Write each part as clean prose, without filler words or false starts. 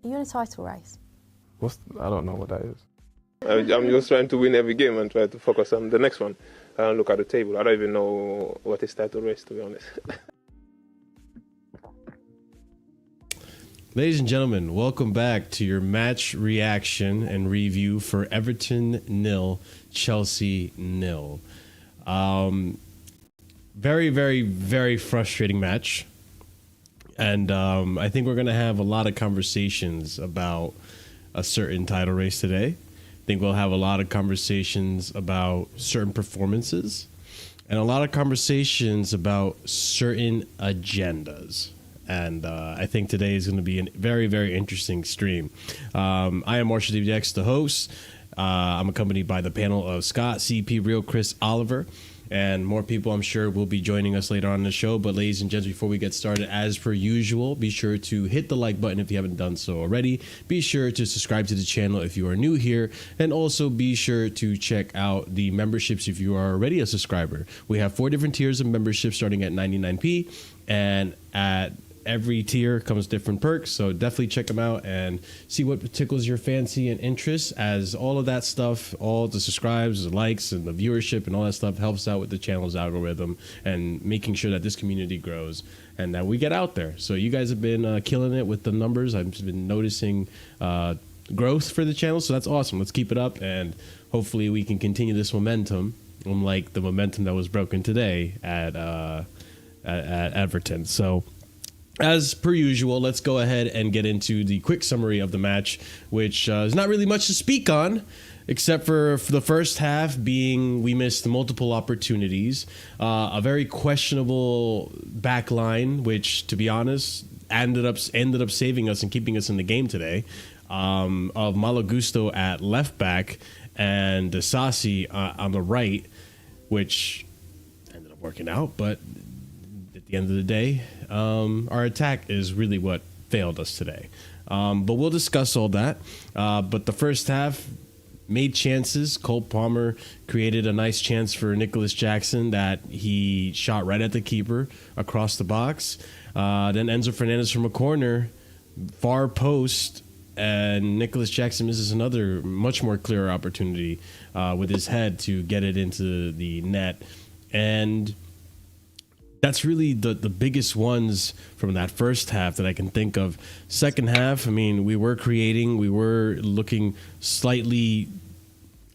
Are you in a title race? I don't know what that is. I'm just trying to win every game and try to focus on the next one. Look at the table. I don't even know what is title race, to be honest. Ladies and gentlemen, welcome back to your match reaction and review for Everton 0, Chelsea 0. Very, very, very frustrating match. And I think we're going to have a lot of conversations about a certain title race today. I think we'll have a lot of conversations about certain performances and a lot of conversations about certain agendas. And I think today is going to be a very, very interesting stream. I am Marshall DVX, the host. I'm accompanied by the panel of Scott, CP, Real, Chris, Oliver, and more people I'm sure will be joining us later on in the show. But ladies and gents, before we get started, as per usual, be sure to hit the like button if you haven't done so already. Be sure to subscribe to the channel if you are new here. And also be sure to check out the memberships if you are already a subscriber. We have 4 different tiers of membership starting at 99p. And at every tier comes different perks, so definitely check them out and see what tickles your fancy and interest, as all of that stuff, all the subscribes, the likes, and the viewership and all that stuff helps out with the channel's algorithm and making sure that this community grows and that we get out there. So you guys have been killing it with the numbers. I've been noticing growth for the channel, so that's awesome. Let's keep it up, and hopefully we can continue this momentum, unlike the momentum that was broken today at Everton. So as per usual, let's go ahead and get into the quick summary of the match, which is not really much to speak on, except for the first half being we missed multiple opportunities, a very questionable back line, which, to be honest, ended up saving us and keeping us in the game today, of Malo Gusto at left back and DISASI on the right, which ended up working out, but at the end of the day, our attack is really what failed us today. But we'll discuss all that. But the first half made chances. Cole Palmer created a nice chance for Nicholas Jackson that he shot right at the keeper across the box. Then Enzo Fernandez from a corner, far post, and Nicholas Jackson misses another much more clear opportunity with his head to get it into the net. And that's really the biggest ones from that first half that I can think of. Second half, I mean, we were creating, we were looking slightly.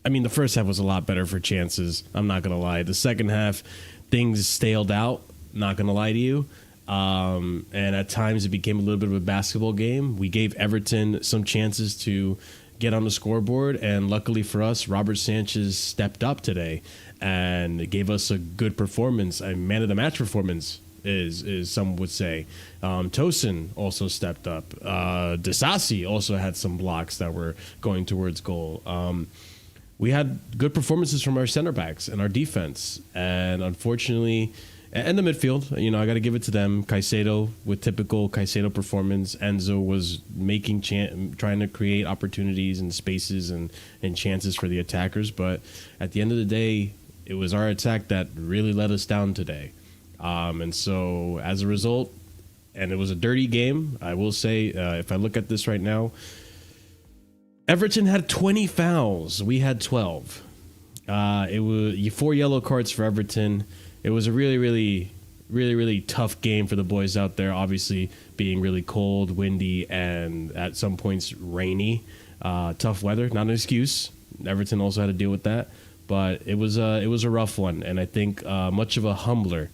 I mean, the first half was a lot better for chances. I'm not going to lie. The second half, things staled out. Not going to lie to you. And at times it became a little bit of a basketball game. We gave Everton some chances to get on the scoreboard. And luckily for us, Robert Sanchez stepped up today and gave us a good performance, a man of the match performance, is some would say. Tosin also stepped up. DISASI also had some blocks that were going towards goal. We had good performances from our center backs and our defense, and unfortunately, and the midfield, you know, I got to give it to them. Caicedo with typical Caicedo performance. Enzo was making trying to create opportunities and spaces and chances for the attackers, but at the end of the day, it was our attack that really let us down today. And so as a result, and it was a dirty game, I will say, if I look at this right now, Everton had 20 fouls. We had 12. It was 4 yellow cards for Everton. It was a really, really, really, really tough game for the boys out there, obviously being really cold, windy, and at some points rainy. Tough weather, not an excuse. Everton also had to deal with that. But it was a rough one, and I think much of a humbler,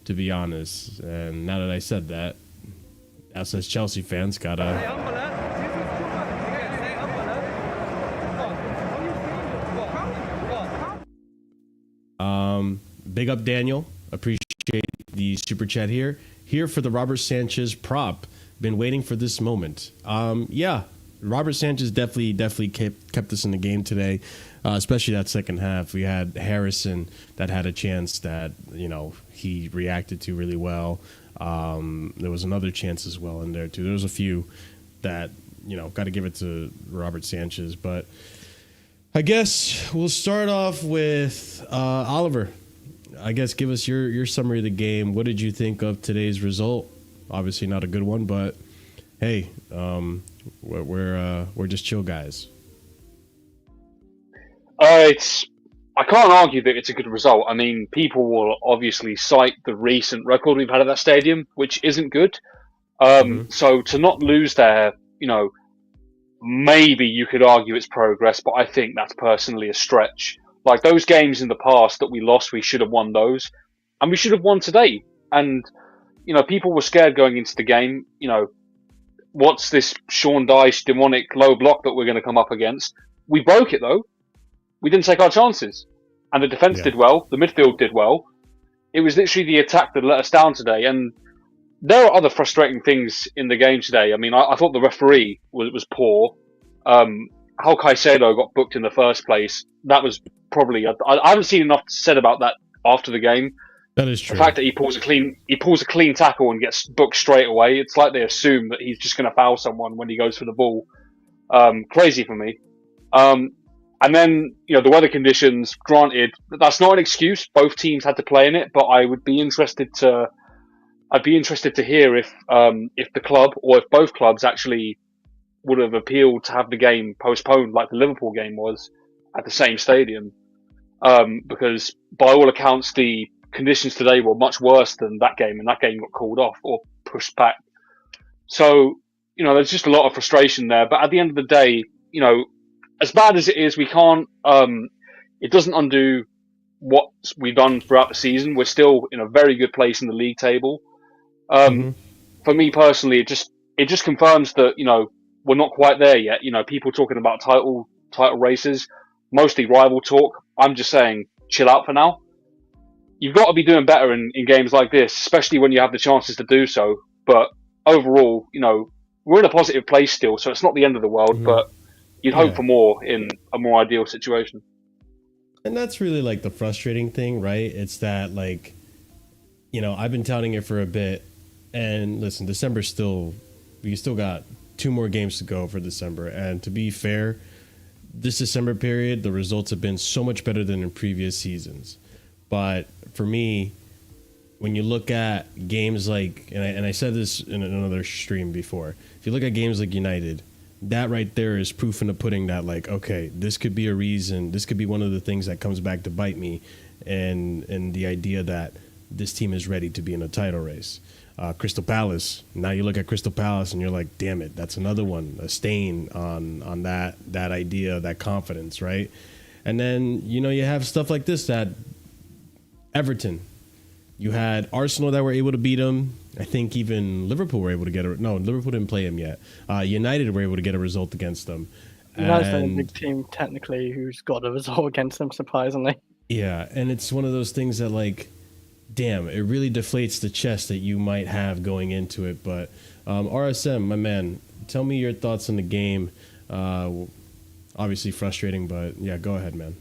to be honest. And now that I said that, us as Chelsea fans gotta. Big up Daniel, appreciate the super chat here. Here for the Robert Sanchez prop. Been waiting for this moment. Yeah, Robert Sanchez definitely kept us in the game today. Especially that second half. We had Harrison that had a chance that, you know, he reacted to really well. There was another chance as well in there too. There was a few that, you know, got to give it to Robert Sanchez. But I guess we'll start off with Oliver. I guess give us your summary of the game. What did you think of today's result? Obviously not a good one, but hey, we're just chill guys. I can't argue that it's a good result. I mean, people will obviously cite the recent record we've had at that stadium, which isn't good. So to not lose there, maybe you could argue it's progress, but I think that's personally a stretch. Like those games in the past that we lost, we should have won those, and we should have won today. And people were scared going into the game. What's this Sean Dyche demonic low block that we're going to come up against? We broke it though. We didn't take our chances, and the defense did well. The midfield did well. It was literally the attack that let us down today. And there are other frustrating things in the game today. I mean, I thought the referee was poor. How Caicedo got booked in the first place, that was probably... I haven't seen enough said about that after the game. That is true. The fact that he pulls a clean tackle and gets booked straight away, it's like they assume that he's just going to foul someone when he goes for the ball. Crazy for me. And then, the weather conditions, granted, that's not an excuse. Both teams had to play in it, but I would be interested to... I'd be interested to hear if the club or if both clubs actually would have appealed to have the game postponed like the Liverpool game was at the same stadium. Because by all accounts, the conditions today were much worse than that game, and that game got called off or pushed back. So, there's just a lot of frustration there. But at the end of the day, as bad as it is, we can't, it doesn't undo what we've done throughout the season. We're still in a very good place in the league table. For me personally, it just confirms that we're not quite there yet. People talking about title races, mostly rival talk. I'm just saying, chill out for now. You've got to be doing better in games like this, especially when you have the chances to do so. But overall, we're in a positive place still, so it's not the end of the world. But you'd hope for more in a more ideal situation. And that's really like the frustrating thing, right? It's that I've been touting it for a bit. And listen, we still got 2 more games to go for December. And to be fair, this December period, the results have been so much better than in previous seasons. But for me, when you look at games like, and I said this in another stream before, if you look at games like United, that right there is proof in the pudding that okay, this could be a reason, this could be one of the things that comes back to bite me, and the idea that this team is ready to be in a title race. Crystal Palace. Now you look at Crystal Palace and you're like, damn it, that's another one, a stain on that idea, that confidence, right? And then you have stuff like this, that Everton. You had Arsenal that were able to beat them. I think even Liverpool were able to get Liverpool didn't play him yet. United were able to get a result against them. United's the only big team technically who's got a result against them, surprisingly. Yeah, and it's one of those things that damn, it really deflates the chest that you might have going into it. But RSM, my man, tell me your thoughts on the game. Obviously frustrating, but yeah, go ahead, man.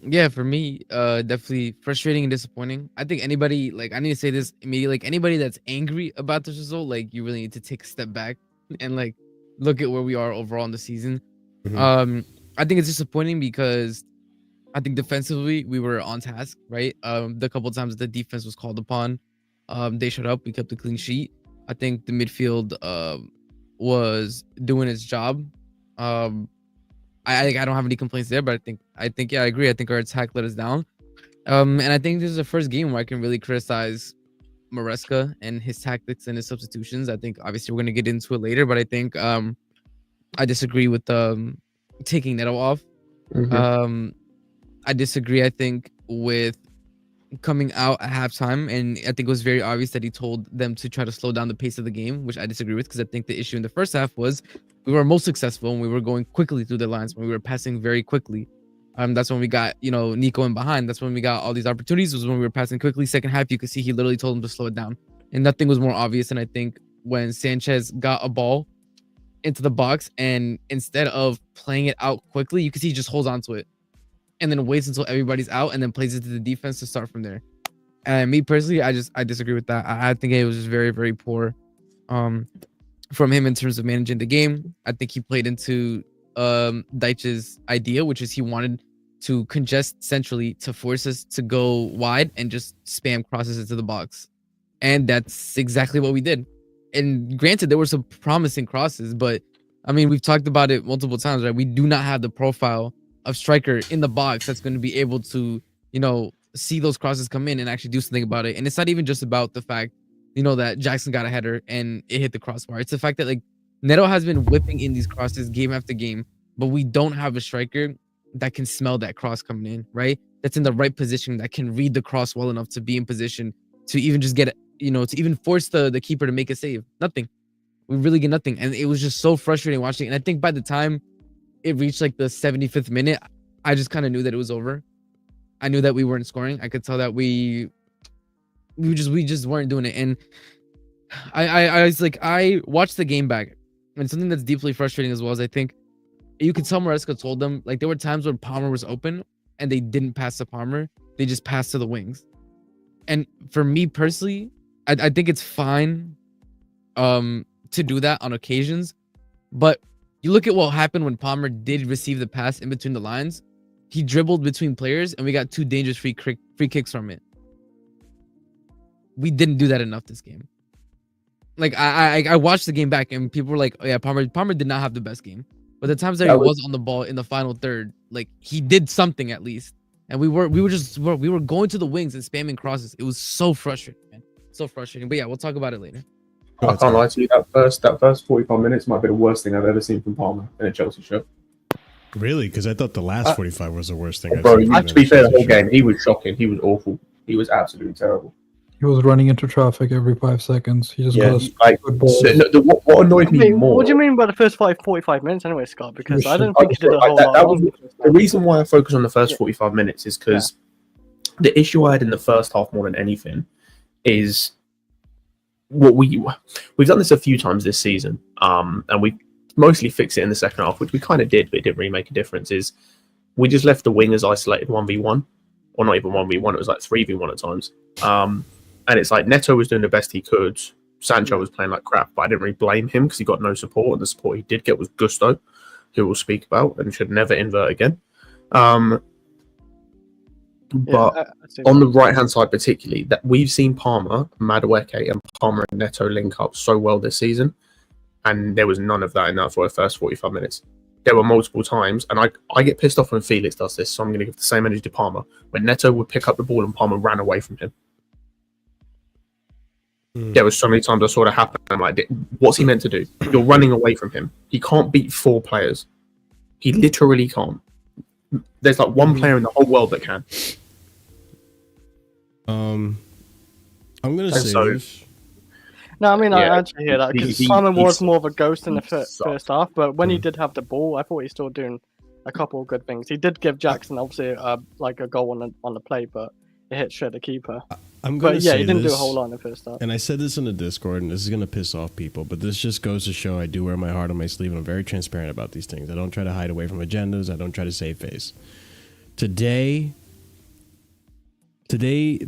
Yeah, for me, definitely frustrating and disappointing. I think anybody, I need to say this immediately, anybody that's angry about this result, you really need to take a step back and look at where we are overall in the season. I think it's disappointing because I think defensively we were on task, right? The couple of times the defense was called upon, they showed up. We kept a clean sheet. I think the midfield was doing its job. I don't have any complaints there, but I think yeah, I agree. I think our attack let us down. And I think this is the first game where I can really criticize Maresca and his tactics and his substitutions. I think obviously we're gonna get into it later, but I think I disagree with taking Neto off. I disagree, I think, with coming out at halftime, and I think it was very obvious that he told them to try to slow down the pace of the game, which I disagree with, because I think the issue in the first half was we were most successful and we were going quickly through the lines, when we were passing very quickly. That's when we got, Nico in behind. That's when we got all these opportunities, was when we were passing quickly. Second half, you could see he literally told him to slow it down, and nothing was more obvious. And I think when Sanchez got a ball into the box, and instead of playing it out quickly, you can see he just holds on to it and then waits until everybody's out and then plays it to the defense to start from there. And me personally, I disagree with that. I think it was just very, very poor from him in terms of managing the game. I think he played into Dyche's idea, which is he wanted to congest centrally to force us to go wide and just spam crosses into the box. And that's exactly what we did. And granted, there were some promising crosses, but I mean, we've talked about it multiple times, right? We do not have the profile of striker in the box that's going to be able to, see those crosses come in and actually do something about it. And it's not even just about the fact, that Jackson got a header and it hit the crossbar. It's the fact that like Neto has been whipping in these crosses game after game, but we don't have a striker that can smell that cross coming in, right? That's in the right position, that can read the cross well enough to be in position to even just get, to even force the keeper to make a save. Nothing. We really get nothing. And it was just so frustrating watching. And I think by the time it reached like the 75th minute, I just kind of knew that it was over. I knew that we weren't scoring. I could tell that we just weren't doing it. And I was like, I watched the game back, and something that's deeply frustrating as well is I think you could tell Maresca told them, like, there were times when Palmer was open and they didn't pass to Palmer. They just passed to the wings. And for me personally, I think it's fine to do that on occasions, but you look at what happened when Palmer did receive the pass in between the lines. He dribbled between players and we got 2 dangerous free kicks from it. We didn't do that enough this game. Like I watched the game back and people were like, oh yeah, Palmer did not have the best game, but the times that he was on the ball in the final third, like he did something at least. And we were going to the wings and spamming crosses. It was so frustrating, man. So frustrating. But yeah, we'll talk about it later. I can't lie to you. That first 45 minutes might be the worst thing I've ever seen from Palmer in a Chelsea shirt. Really? Because I thought the last 45 was the worst thing. Bro, to be fair, the whole game, he was shocking. He was awful. He was absolutely terrible. He was running into traffic every 5 seconds. He just got a good ball. So, what annoyed me more... What do you mean by the first 45 minutes anyway, Scott? Because I don't think he did a whole lot. The reason why I focus on the first 45 minutes is because the issue I had in the first half more than anything is what we've done this a few times this season, and we mostly fixed it in the second half, which we kind of did, but it didn't really make a difference. Is we just left the wingers isolated 1v1, or not even 1v1, it was like 3v1 at times. And it's like Neto was doing the best he could. Sancho was playing like crap, but I didn't really blame him because he got no support, and the support he did get was Gusto, who we'll speak about and should never invert again. But on the right-hand side particularly, that we've seen Palmer, Madueke, and Palmer and Neto link up so well this season, and there was none of that in that for the first 45 minutes. There were multiple times, and I get pissed off when Felix does this, so I'm going to give the same energy to Palmer, when Neto would pick up the ball and Palmer ran away from him. There was so many times I saw that happen. I'm like, what's he meant to do? You're running away from him. He can't beat 4 players. He literally can't. There's like one player in the whole world that can. I'm gonna say this. No, I mean, I actually hear that because Palmer was more of a ghost in the first half, but when he did have the ball, I thought he was still doing a couple of good things. He did give Jackson obviously like a goal on the play, but it hit straight the keeper. I'm gonna say he didn't this, do a whole lot in the first half. And I said this in the Discord, and this is gonna piss off people, but this just goes to show I do wear my heart on my sleeve, and I'm very transparent about these things. I don't try to hide away from agendas. I don't try to save face. Today,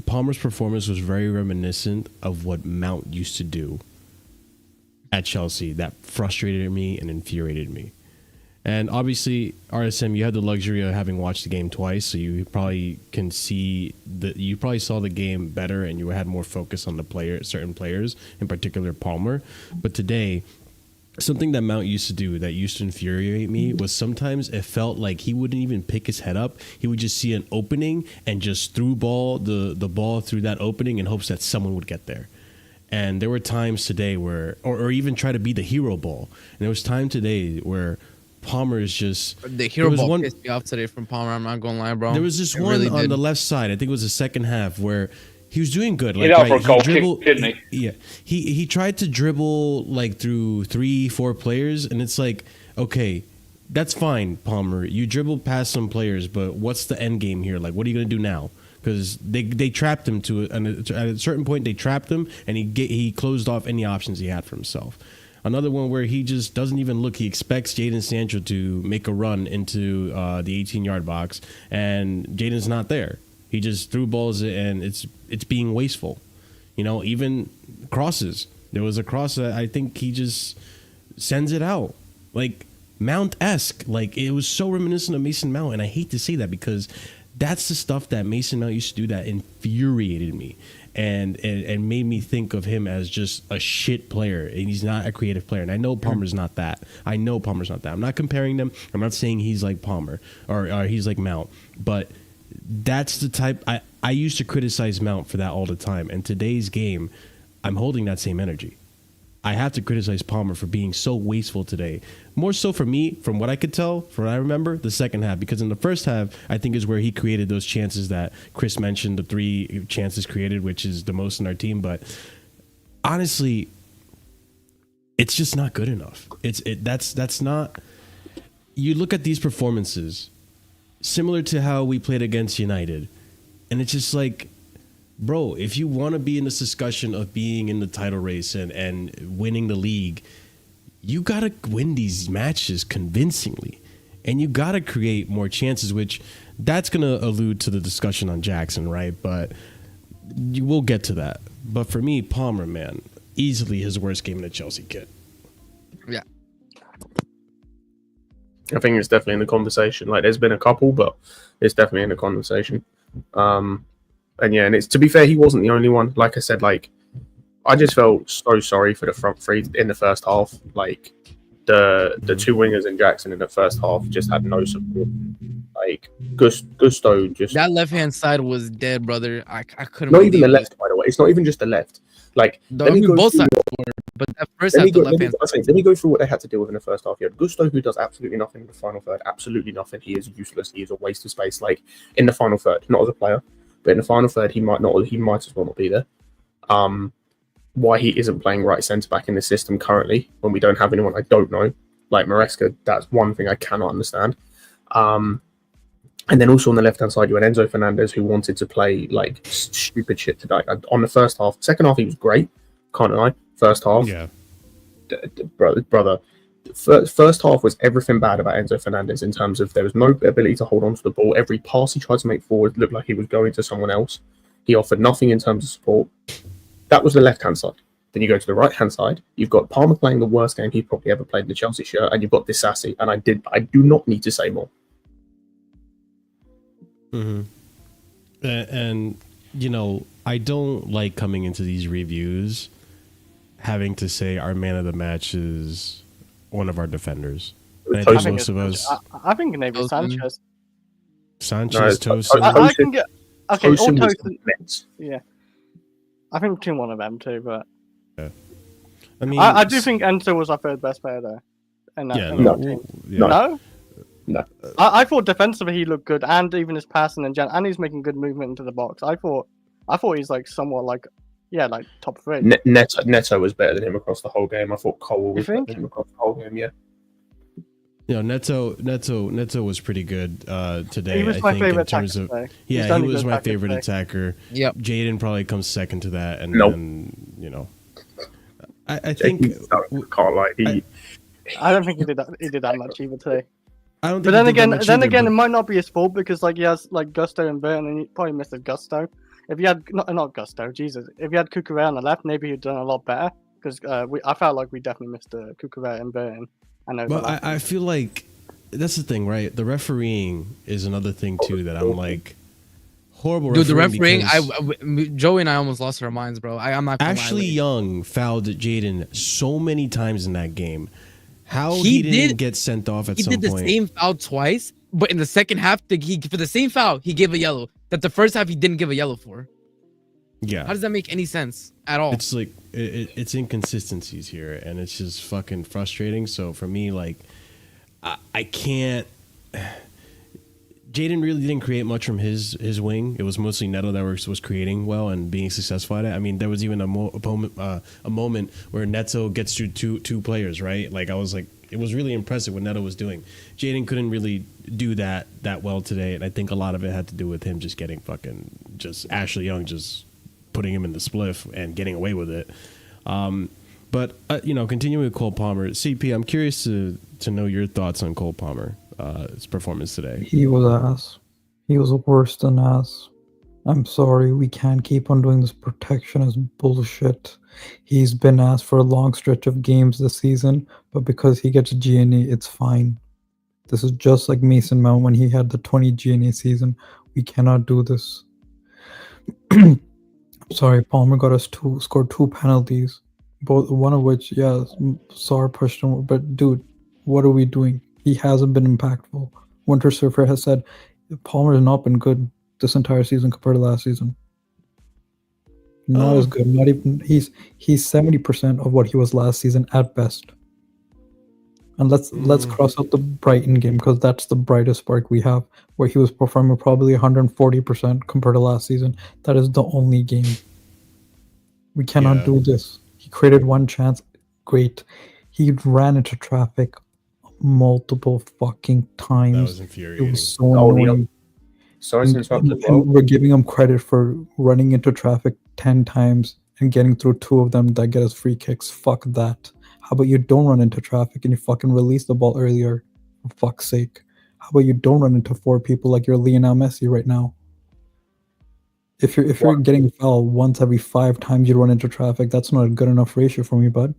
Palmer's performance was very reminiscent of what Mount used to do at Chelsea. That frustrated me and infuriated me. And obviously, RSM, you had the luxury of having watched the game twice, so you probably can see that you probably saw the game better, and you had more focus on the certain players, in particular Palmer. But today, something that Mount used to do that used to infuriate me was sometimes it felt like he wouldn't even pick his head up. He would just see an opening and just threw the ball through that opening in hopes that someone would get there. And there were times today where, or even try to be the hero ball. And there was time today where Palmer is just... The hero ball pissed me off today from Palmer, I'm not going to lie, bro. There was this one really on the left side, I think it was the second half, where he was doing good. Like, for a goal kick, didn't he? Yeah. He tried to dribble like through 3-4 players, and it's like, okay, that's fine, Palmer. You dribbled past some players, but what's the end game here? Like, what are you going to do now? Because they trapped him at a certain point. They trapped him, and he closed off any options he had for himself. Another one where he just doesn't even look. He expects Jadon Sancho to make a run into the 18-yard box, and Jadon's not there. He just threw balls, and it's being wasteful. You know, even crosses. There was a cross that I think he just sends it out. Like, Mount-esque. Like, it was so reminiscent of Mason Mount, and I hate to say that because that's the stuff that Mason Mount used to do that infuriated me. and made me think of him as just a shit player, and he's not a creative player. And I know Palmer's not that. I'm not comparing them. I'm not saying he's like Palmer or he's like Mount, but that's the type I used to criticize Mount for that all the time. And today's game, I'm holding that same energy. I have to criticize Palmer for being so wasteful today. More so for me, from what I could tell, from what I remember, the second half. Because in the first half, I think is where he created those chances that Chris mentioned, the 3 chances created, which is the most in our team. But honestly, it's just not good enough. That's not. You look at these performances, similar to how we played against United, and it's just like, bro, if you want to be in this discussion of being in the title race and winning the league, you got to win these matches convincingly. And you got to create more chances, which that's going to allude to the discussion on Jackson, right? But we'll get to that. But for me, Palmer, man, easily his worst game in the Chelsea kit. Yeah. I think it's definitely in the conversation. Like, there's been a couple, but it's definitely in the conversation. And yeah, and it's, to be fair, he wasn't the only one. Like I said, like, I just felt so sorry for the front 3 in the first half. Like, the 2 wingers in Jackson in the first half just had no support. Like, Gusto just... That left-hand side was dead, brother. I couldn't... Not even the left, by the way. It's not even just the left. Like, let me go both sides were, but that first half, the left-hand side... Let me go through what they had to deal with in the first half. You had Gusto, who does absolutely nothing in the final third. Absolutely nothing. He is useless. He is a waste of space. Like, in the final third, not as a player. But in the final third, he might as well not be there. Why he isn't playing right centre back in the system currently when we don't have anyone, I don't know. Like Maresca, that's one thing I cannot understand. And then also on the left hand side, you had Enzo Fernandez, who wanted to play like stupid shit today. On the first half, second half he was great, can't deny. First half, yeah, brother. First half was everything bad about Enzo Fernandez in terms of there was no ability to hold on to the ball. Every pass he tried to make forward looked like he was going to someone else. He offered nothing in terms of support. That was the left-hand side. Then you go to the right-hand side. You've got Palmer playing the worst game he probably ever played in the Chelsea shirt, and you've got DISASI. And I do not need to say more. Mm-hmm. And you know, I don't like coming into these reviews having to say our man of the match is one of our defenders. I think most of us. I think maybe Sanchez. Sanchez, No, Tosin. I can get okay. Tosin All was Tosin. immense. Yeah, I think between one of them too. But yeah. I mean, I do think Enzo was our third best player there. In that, yeah, in no, that team. no. No. I thought defensively he looked good, and even his passing and he's making good movement into the box. I thought he's like somewhat like. Yeah, like top 3. Neto was better than him across the whole game. I thought Cole was better than him across the whole game. Yeah. You know, Neto was pretty good today. He was my favorite attacker today. Yeah, he was my favorite attacker. Yep. Jaden probably comes second to that, and Nope. then you know, I think can't lie. I don't think he did that much either today. I don't. But then again, it might not be his fault because like he has like Gusto and Burton, and he probably missed a Gusto. If he had not Gusto, Jesus. If he had Cucurella on the left, maybe he'd done a lot better. Because I felt like we definitely missed Cucurella and Burton. But I feel like that's the thing, right? The refereeing is another thing too that I'm like horrible. Dude, the refereeing, Joey and I almost lost our minds, bro. I'm not gonna Ashley lie. Young fouled Jaden so many times in that game. How he didn't get sent off at some point? He did the same foul twice, but in the second half, for the same foul, he gave a yellow. That the first half he didn't give a yellow for. Yeah. How does that make any sense at all? It's like it's inconsistencies here, and it's just fucking frustrating. So for me, like, I can't. Jaden really didn't create much from his wing. It was mostly Neto that was creating well and being successful at it. I mean, there was even a moment where Neto gets through two players, right? Like I was like, it was really impressive what Neto was doing. Jaden couldn't really do that well today, and I think a lot of it had to do with him just getting Ashley Young just putting him in the spliff and getting away with it. But you know, continuing with Cole Palmer, CP, I'm curious to know your thoughts on Cole Palmer, his performance today. He was ass. He was worse than ass. I'm sorry, we can't keep on doing this protectionist bullshit. He's been asked for a long stretch of games this season, but because he gets GNA, it's fine. This is just like Mason Mount when he had the 20 GNA season. We cannot do this. Sorry, Palmer got us scored 2 penalties, one of which, yeah, Sar pushed him. But dude, what are we doing? He hasn't been impactful. Winter Surfer has said Palmer has not been good this entire season compared to last season. Not as good. Not even he's 70% of what he was last season at best. And let's cross out the Brighton game because that's the brightest spark we have, where he was performing probably 140% compared to last season. That is the only game. We cannot do this. He created one chance. Great. He ran into traffic multiple fucking times. That was infuriating. It was so annoying. Sorry to interrupt. And we're giving him credit for running into traffic 10 times and getting through 2 of them that get us free kicks. Fuck that. How about you don't run into traffic and you fucking release the ball earlier? For fuck's sake. How about you don't run into 4 people like you're Lionel Messi right now? If you're getting fouled once every 5 times you run into traffic, that's not a good enough ratio for me, bud.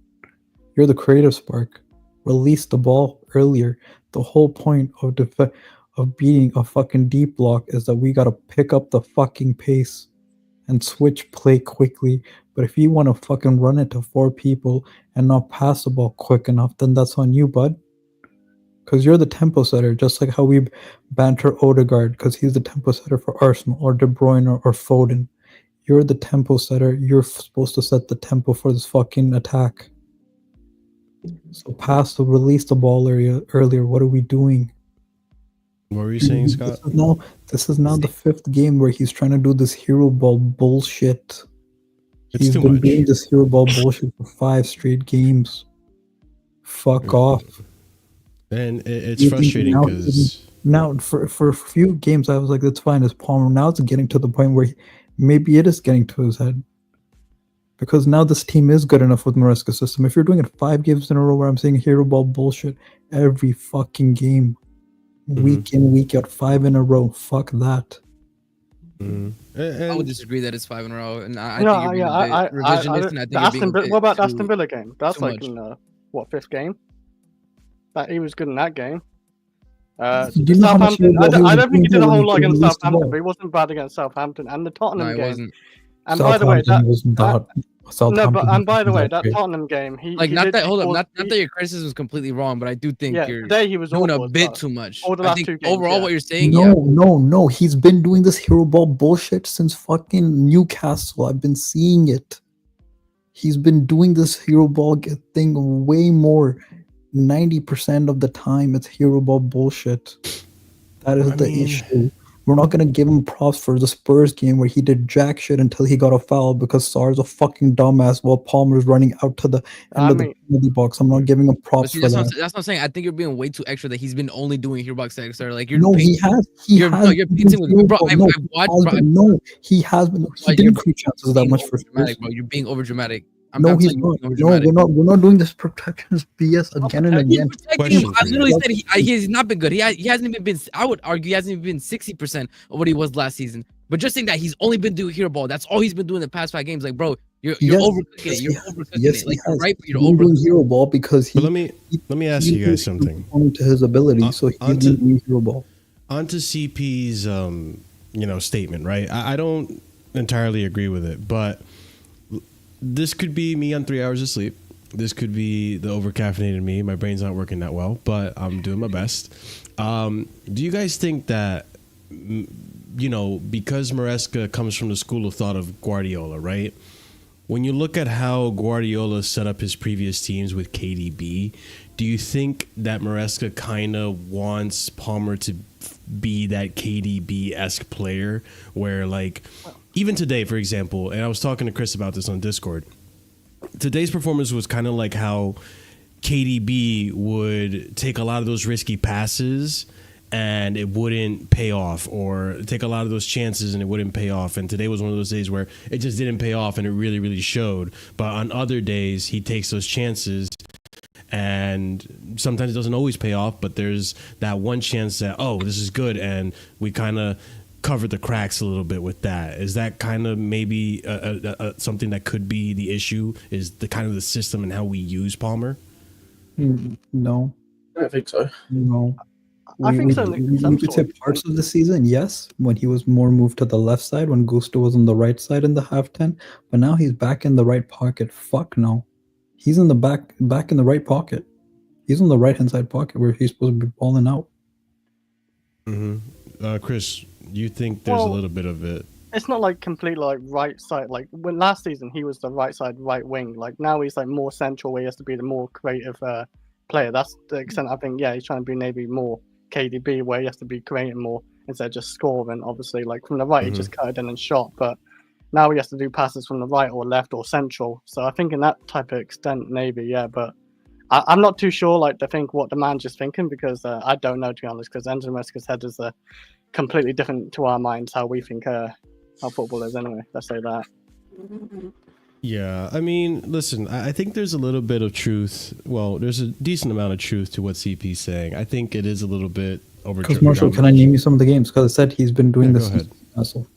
You're the creative spark. Release the ball earlier. The whole point of beating a fucking deep block is that we gotta pick up the fucking pace and switch play quickly. But if you want to fucking run into 4 people and not pass the ball quick enough, then that's on you, bud. Because you're the tempo setter, just like how we banter Odegaard because he's the tempo setter for Arsenal, or De Bruyne or Foden. You're the tempo setter. You're supposed to set the tempo for this fucking attack. So release the ball earlier. What are we doing? What were you saying, Scott? This is now the 5th game where he's trying to do this hero ball bullshit. He's been doing this hero ball bullshit for 5 straight games. Fuck off. And it's frustrating because now for a few games I was like, that's fine, it's Palmer. Now it's getting to the point where maybe it is getting to his head. Because now this team is good enough with Maresca's system. If you're doing it 5 games in a row where I'm saying hero ball bullshit every fucking game, week in, week out, 5 in a row, fuck that. I would disagree that it's 5 in a row, and I think you're being a bit revisionist, and I think you're being what about the Aston Villa game? That's like much. in the 5th game. That he was good in that game. Southampton. I don't think he did a whole lot against Southampton, but he wasn't bad against Southampton and the Tottenham game. Wasn't. And by the way, that Tottenham game, not that your criticism is completely wrong, but I do think you're today he was doing a bit too much. All the last 2 games, overall, what you're saying, no, he's been doing this hero ball bullshit since fucking Newcastle. I've been seeing it. He's been doing this hero ball thing way more. 90% of the time, it's hero ball bullshit. That is the issue. We're not gonna give him props for the Spurs game where he did jack shit until he got a foul because Sar's a fucking dumbass while Palmer's running out to the end of the penalty box. I'm not giving him props for that. That's what I'm saying. I think you're being way too extra that he's been only doing hero box sex. Like he has. He has been. He didn't create chances that much for Spurs. Bro, you're being over dramatic. He's not. No, we're not doing this protections BS again and again. I literally said he's not been good. He hasn't even been. I would argue he hasn't even been 60% of what he was last season. But just saying that he's only been doing hero ball. That's all he's been doing the past 5 games. Like, bro, you're overcooking it. You're overcooking it. Like, you're right, but you're overcooking hero ball because let me ask you guys something. To his ability, so he's doing hero ball. Onto CP's statement, right? I don't entirely agree with it, but this could be me on 3 hours of sleep. This could be the overcaffeinated me. My brain's not working that well, but I'm doing my best. Do you guys think that, because Maresca comes from the school of thought of Guardiola, right? When you look at how Guardiola set up his previous teams with KDB, do you think that Maresca kind of wants Palmer to be that KDB-esque player where, like, even today, for example, and I was talking to Chris about this on Discord, today's performance was kind of like how KDB would take a lot of those risky passes and it wouldn't pay off, or take a lot of those chances and it wouldn't pay off. And today was one of those days where it just didn't pay off and it really, really showed. But on other days, he takes those chances and sometimes it doesn't always pay off, but there's that one chance that, this is good, and we kind of covered the cracks a little bit with that. Is that kind of maybe something that could be the issue, is the kind of the system and how we use Palmer? No. I don't think so. No. I think so. We could say parts of the season, yes, when he was more moved to the left side, when Gusto was on the right side in the half 10, but now he's back in the right pocket. Fuck no. He's in the back in the right pocket. He's on the right hand side pocket where he's supposed to be balling out. Chris, you think there's a little bit of it? It's not like completely like right side. Like when last season he was the right side, right wing. Like now he's like more central, where he has to be the more creative player. That's the extent I think. Yeah, he's trying to be maybe more KDB, where he has to be creating more instead of just scoring. Obviously, like from the right, he just cut it in and shot. But now he has to do passes from the right or left or central. So I think in that type of extent, maybe yeah. But I'm not too sure. Like to think what the manager's thinking because I don't know to be honest. Because Enzo Maresca's head is completely different to our minds how we think how football is anyway. Let's say that. Yeah, I mean, listen, I think there's a little bit of truth. Well, there's a decent amount of truth to what CP's saying. I think it is a little bit overdriven. Because Marshall, can I name you some of the games? Because I said he's been doing this since Newcastle.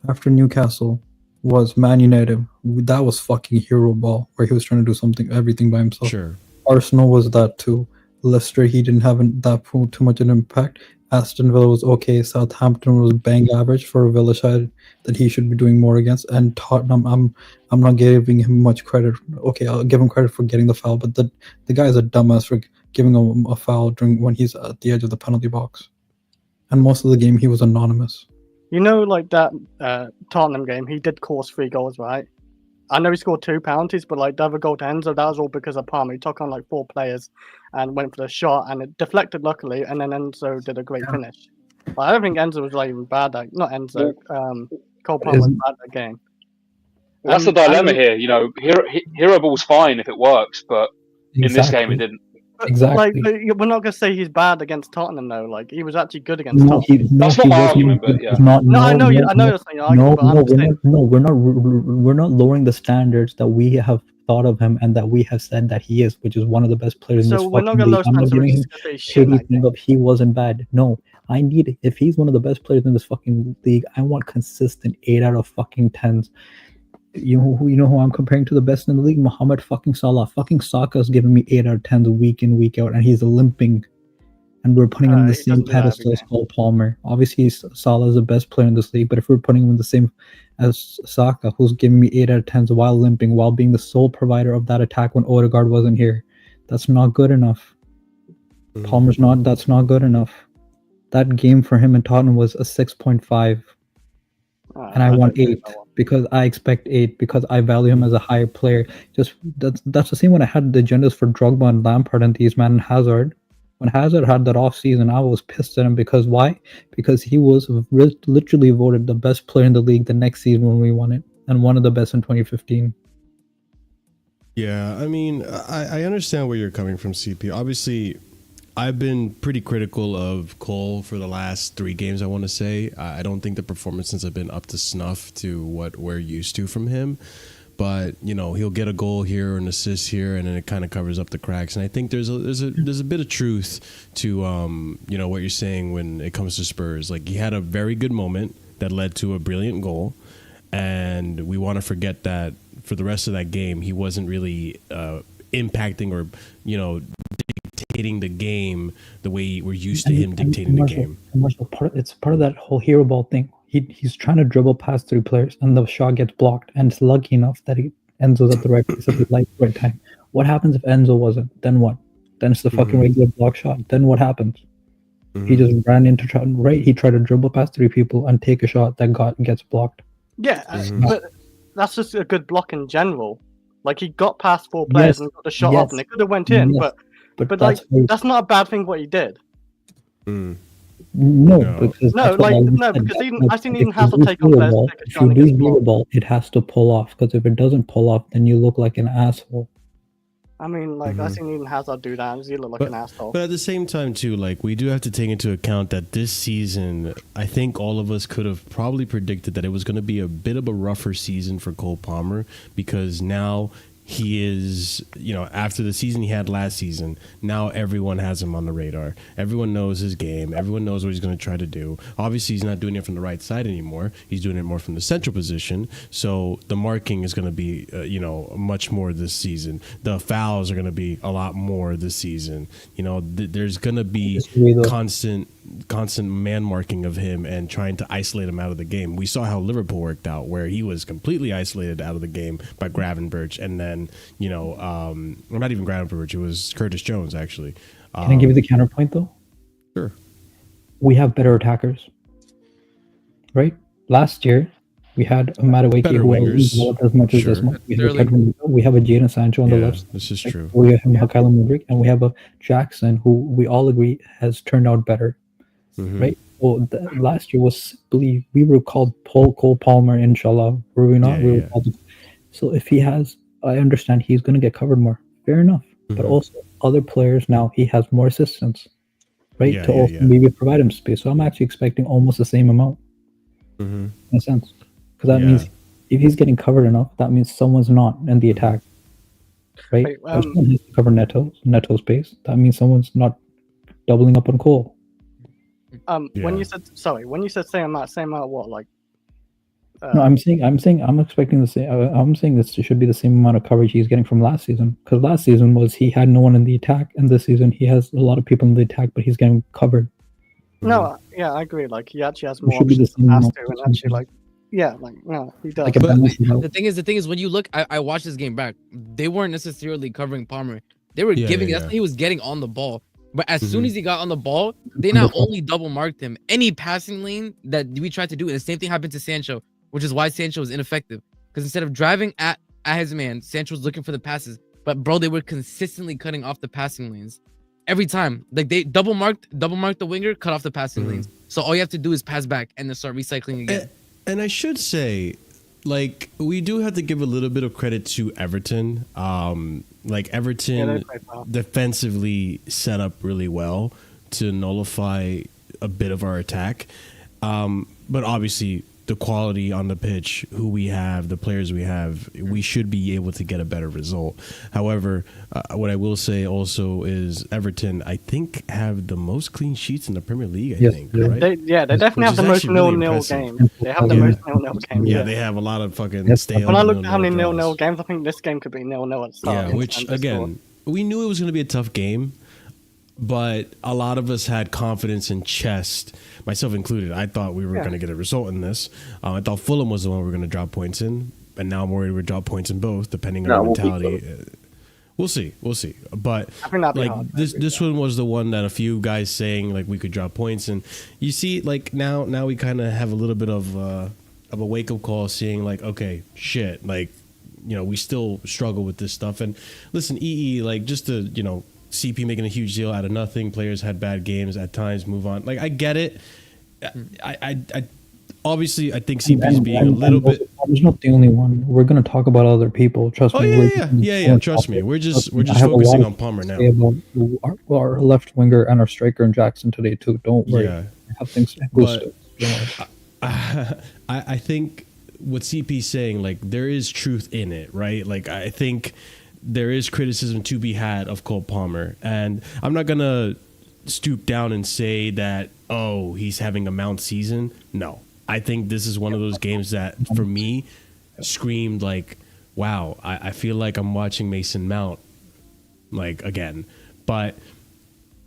After Newcastle was Man United. That was fucking hero ball, where he was trying to do everything by himself. Sure. Arsenal was that too. Leicester, he didn't have too much of an impact. Aston Villa was okay. Southampton was bang average for a Villa side that he should be doing more against. And Tottenham, I'm not giving him much credit. Okay, I'll give him credit for getting the foul, but the guy is a dumbass for giving him a foul when he's at the edge of the penalty box. And most of the game, he was anonymous. You know, like that Tottenham game, he did cause 3 goals, right? I know he scored 2 penalties, but like the other goal to Enzo, that was all because of Palmer. He took on like 4 players and went for the shot, and it deflected luckily, and then Enzo did a great finish. But I don't think Enzo was like even bad. Not Enzo. Cole Palmer was bad at the game. That's the dilemma here. You know, hero ball's fine if it works, but in this game it didn't. Exactly. Like, we're not gonna say he's bad against Tottenham though. Like he was actually good against Tottenham. That's not my argument, but yeah. I know that's not your argument. We're not lowering the standards that we have thought of him and that we have said that he is, which is one of the best players in this fucking league. I'm not giving him shitty thing of he wasn't bad. No, if he's one of the best players in this fucking league, I want consistent 8 out of fucking 10s. You know who I'm comparing to the best in the league? Mohamed fucking Salah. Fucking Saka's giving me 8 out of 10 week in, week out, and he's limping. And we're putting him in the same pedestal as Cole Palmer. Obviously, Salah is the best player in this league, but if we're putting him in the same as Saka, who's giving me 8 out of 10s while limping, while being the sole provider of that attack when Odegaard wasn't here, that's not good enough. That's not good enough. That game for him in Tottenham was a 6.5. And I want 8 because I expect 8 because I value him as a higher player. Just that's the same when I had the agendas for Drogba and Lampard and these men and Hazard. When Hazard had that off season, I was pissed at him because why? Because he was literally voted the best player in the league the next season when we won it, and one of the best in 2015. Yeah, I mean, I understand where you're coming from, CP. Obviously, I've been pretty critical of Cole for the last 3 games, I want to say. I don't think the performances have been up to snuff to what we're used to from him. But, you know, he'll get a goal here or an assist here, and then it kind of covers up the cracks. And I think there's a bit of truth to, you know, what you're saying when it comes to Spurs. Like, he had a very good moment that led to a brilliant goal. And we want to forget that for the rest of that game, he wasn't really impacting or, you know, dictating the game the way we're used to him dictating the game. It's part of that whole hero ball thing. He's trying to dribble past 3 players and the shot gets blocked, and it's lucky enough that Enzo's at the right place at the right time. What happens if Enzo wasn't? Then what? Then it's the fucking regular block shot. Then what happens? He just ran into he tried to dribble past 3 people and take a shot that gets blocked. Yeah, but that's just a good block in general. Like he got past 4 players and got the shot up, and it could have went in. But that's not a bad thing what he did. Because I've seen even Hassel take on players. If you lose the ball, it has to pull off. Because if it doesn't pull off, then you look like an asshole. I mean, like I've seen even Hazard do that, and he look like an asshole. But at the same time, too, like we do have to take into account that this season, I think all of us could have probably predicted that it was going to be a bit of a rougher season for Cole Palmer because now he is, after the season he had last season, now everyone has him on the radar. Everyone knows his game. Everyone knows what he's going to try to do. Obviously, he's not doing it from the right side anymore. He's doing it more from the central position. So the marking is going to be, much more this season. The fouls are going to be a lot more this season. There's going to be constant man marking of him and trying to isolate him out of the game. We saw how Liverpool worked out, where he was completely isolated out of the game by Gravenberch, and then not even Gravenberch, it was Curtis Jones actually. Can I give you the counterpoint though? Sure. We have better attackers, right? Last year we had a Madueke who wasn't as much as this month. We have a Jadon Sancho on the left side. This is true. We have Mykhailo Mudryk, and we have a Jackson who we all agree has turned out better. Right? Well, last year was we were called Cole Palmer, inshallah. Were we not? We were called. So if he has, I understand he's going to get covered more. Fair enough. But also other players now, he has more assistance, right? To also maybe provide him space. So I'm actually expecting almost the same amount in a sense. Because that means if he's getting covered enough, that means someone's not in the attack, right? Someone has to cover Neto's space. That means someone's not doubling up on Cole. When you said same amount, what, like? No, I'm expecting the same. I'm saying this should be the same amount of coverage he's getting from last season. Because last season he had no one in the attack, and this season he has a lot of people in the attack, but he's getting covered. No, I agree. Like he actually has more options to pass to, and actually, no, he does. The thing is, when you look, I watched this game back. They weren't necessarily covering Palmer. They were giving. That's when he was getting on the ball. But as soon as he got on the ball, they not only double marked him, any passing lane that we tried to do, and the same thing happened to Sancho, which is why Sancho was ineffective. Because instead of driving at his man, Sancho was looking for the passes. But bro, they were consistently cutting off the passing lanes every time. Like they double marked the winger, cut off the passing lanes. So all you have to do is pass back and then start recycling again. And I should say, like, we do have to give a little bit of credit to Everton. Everton defensively set up really well to nullify a bit of our attack. But obviously, the quality on the pitch, who we have, the players we have, we should be able to get a better result. However, what I will say also is Everton, I think, have the most clean sheets in the Premier League, I think. Right? They definitely have the most nil-nil games. They have the most nil-nil games. Yeah, they have a lot of fucking stale. When I looked at how many nil-nil games, I think this game could be nil-nil at the start. Yeah, which, again, we knew it was going to be a tough game, but a lot of us had confidence in chest, myself included. I thought we were going to get a result in this. I thought Fulham was the one we were going to drop points in, and now I'm worried we'll drop points in both, depending on our mentality. We'll see. But like this one was the one that a few guys saying like we could drop points, and you see like now we kind of have a little bit of a wake up call, seeing like, okay, shit, like, we still struggle with this stuff. And listen, like, just to CP making a huge deal out of nothing. Players had bad games at times. Move on. Like, I get it. I obviously I think CP's being a little bit. He's not the only one. We're gonna talk about other people. Trust me. Yeah. Trust me. We're just focusing on Palmer now. About our left winger and our striker in Jackson today too. Don't worry. Yeah. Have things but I think what CP's saying, like, there is truth in it, right? Like, I think there is criticism to be had of Cole Palmer, and I'm not gonna stoop down and say that, oh, he's having a Mount season. No, I think this is one of those games that for me screamed like, wow, I feel like I'm watching Mason Mount like again. But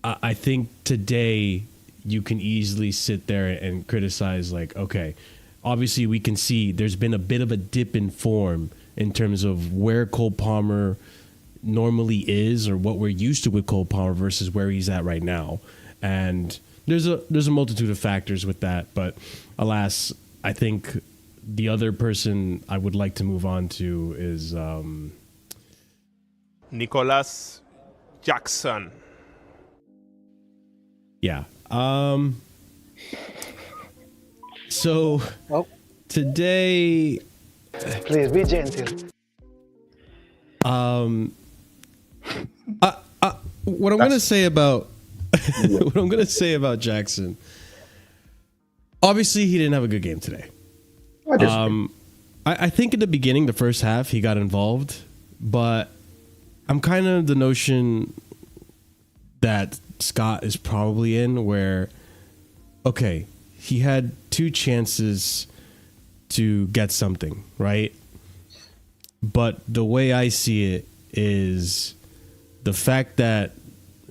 I think today you can easily sit there and criticize, like, okay, obviously we can see there's been a bit of a dip in form in terms of where Cole Palmer normally is, or what we're used to with Cole Palmer versus where he's at right now. And there's a multitude of factors with that, but alas, I think the other person I would like to move on to is Nicholas Jackson. Yeah. So today, please be gentle. What I'm gonna say about Jackson. Obviously, he didn't have a good game today. I think in the beginning, the first half, he got involved. But I'm kind of the notion that Scott is probably in where, okay, he had 2 chances to get something, right? But the way I see it is the fact that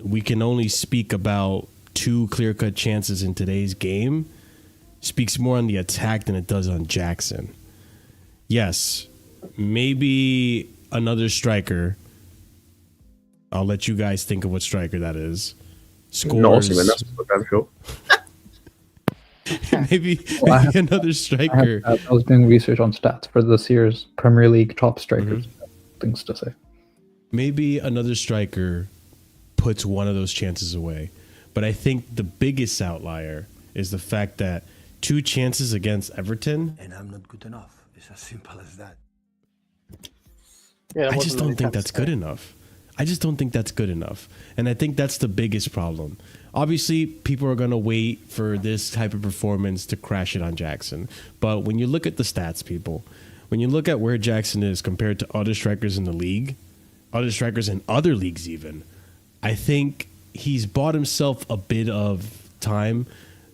we can only speak about 2 clear-cut chances in today's game speaks more on the attack than it does on Jackson. Yes, maybe another striker. I'll let you guys think of what striker that is. Scores. That's I'm sure. maybe another striker. I was doing research on stats for this year's Premier League top strikers. Things to say. Maybe another striker puts one of those chances away. But I think the biggest outlier is the fact that 2 chances against Everton. And I'm not good enough. It's as simple as that. Yeah, I just don't think that's good enough. I just don't think that's good enough. And I think that's the biggest problem. Obviously, people are going to wait for this type of performance to crash it on Jackson. But when you look at the stats, people, when you look at where Jackson is compared to other strikers in the league, other strikers in other leagues even, I think he's bought himself a bit of time.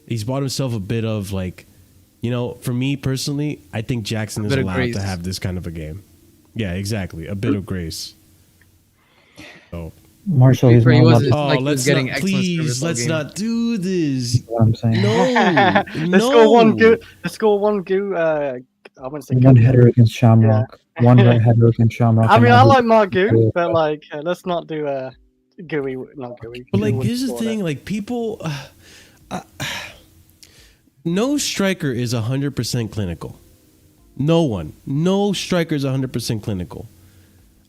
He's bought himself a bit of, like, you know, for me personally, I think Jackson is allowed to have this kind of a game. Yeah, exactly. A bit of grace. So, Marshall, he's not allowed to. oh, let's not, please, let's not do this. What I'm saying. No, Let's score one good. Let's score one good. I wouldn't say One good. header against Shamrock. One right header against Shamrock. I mean, and I then like Margu, but like, let's not do gooey, not gooey. but like, here's the thing: like, people, no striker is 100% clinical. No striker is 100% clinical.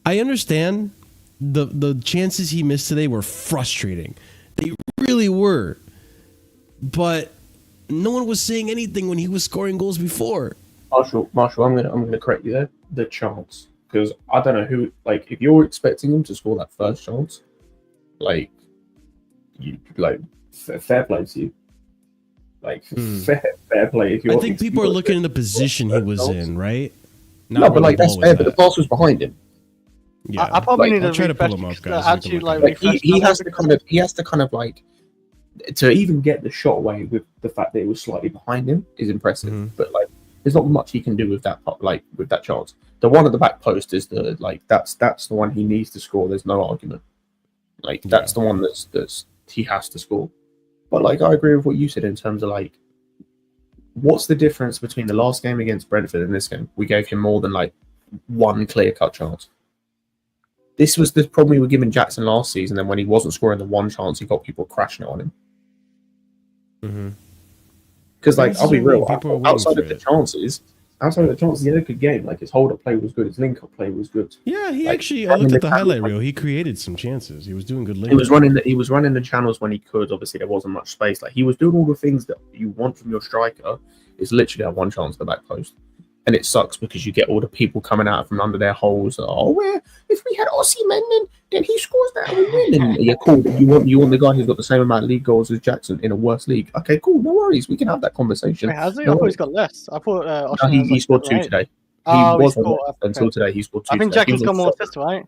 I understand the chances he missed today were frustrating. They really were. But no one was saying anything when he was scoring goals before. Marshall, I'm gonna correct you there. The chance, because I don't know who. Like, if you're expecting him to score that first chance, like, you like fair play to you. Like, fair play. If you're, I think people are looking at the position he was in, right? No, but like that's fair. But the pass was behind him. Yeah, I probably need to try to pull refresh him up, because guys. actually, Like, he has to kind of like to even get the shot away with the fact that it was slightly behind him is impressive. But like, there's not much he can do with that. Like, with that chance, the one at the back post is the like that's the one he needs to score. There's no argument. Like, that's the one that's he has to score. But like, I agree with what you said in terms of like, what's the difference between the last game against Brentford and this game? We gave him more than like one clear-cut chance. This was the problem we were giving Jackson last season, and when he wasn't scoring the one chance, he got people crashing it on him. Because like, I'll be real, outside of the chances, he had a good game. Like, his hold-up play was good, his link-up play was good. Yeah, he actually. I looked at the highlight reel. He created some chances. He was doing good. He was running the channels when he could. Obviously, there wasn't much space. Like, he was doing all the things that you want from your striker. It's literally that one chance at the back post, and it sucks because you get all the people coming out from under their holes. Oh, well, if we had Osimhen, then he scores that and we win. And you're cool. You want the guy who's got the same amount of league goals as Jackson in a worse league. Okay, cool. No worries. We can have that conversation. Wait, has he? I thought he's got less. I thought he scored 2 today. Until today, he scored 2. I think Jackson's got more assists, right?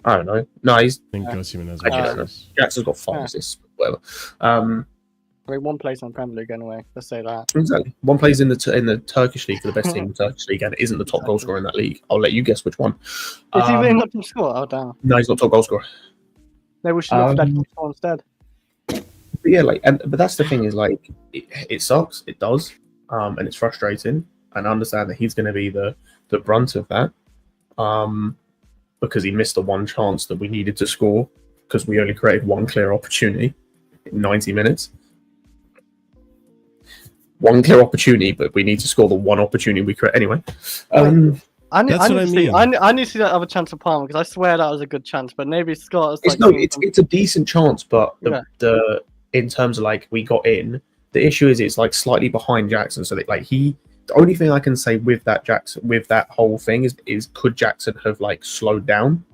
I don't know. No, I think Osimhen has more. Jackson's got 5 assists. Whatever. I mean, one place in Premier League anyway. Let's say that. Exactly. One plays in the Turkish league for the best team in the Turkish league, and isn't the top goal scorer in that league. I'll let you guess which one. Is he really not top scorer? Oh damn. No, he's not top goal scorer. Maybe we should have that top scorer instead. But yeah, like, but that's the thing is like, it sucks. It does, and it's frustrating. And I understand that he's going to be the brunt of that, because he missed the one chance that we needed to score because we only created one clear opportunity in 90 minutes. One clear opportunity, but we need to score the one opportunity we create anyway. I need to see that other chance for Palmer because I swear that was a good chance, but maybe Scott. It's a decent chance, but the in terms of like we got in, the issue is it's like slightly behind Jackson, so that like the only thing I can say with that whole thing is could Jackson have like slowed down?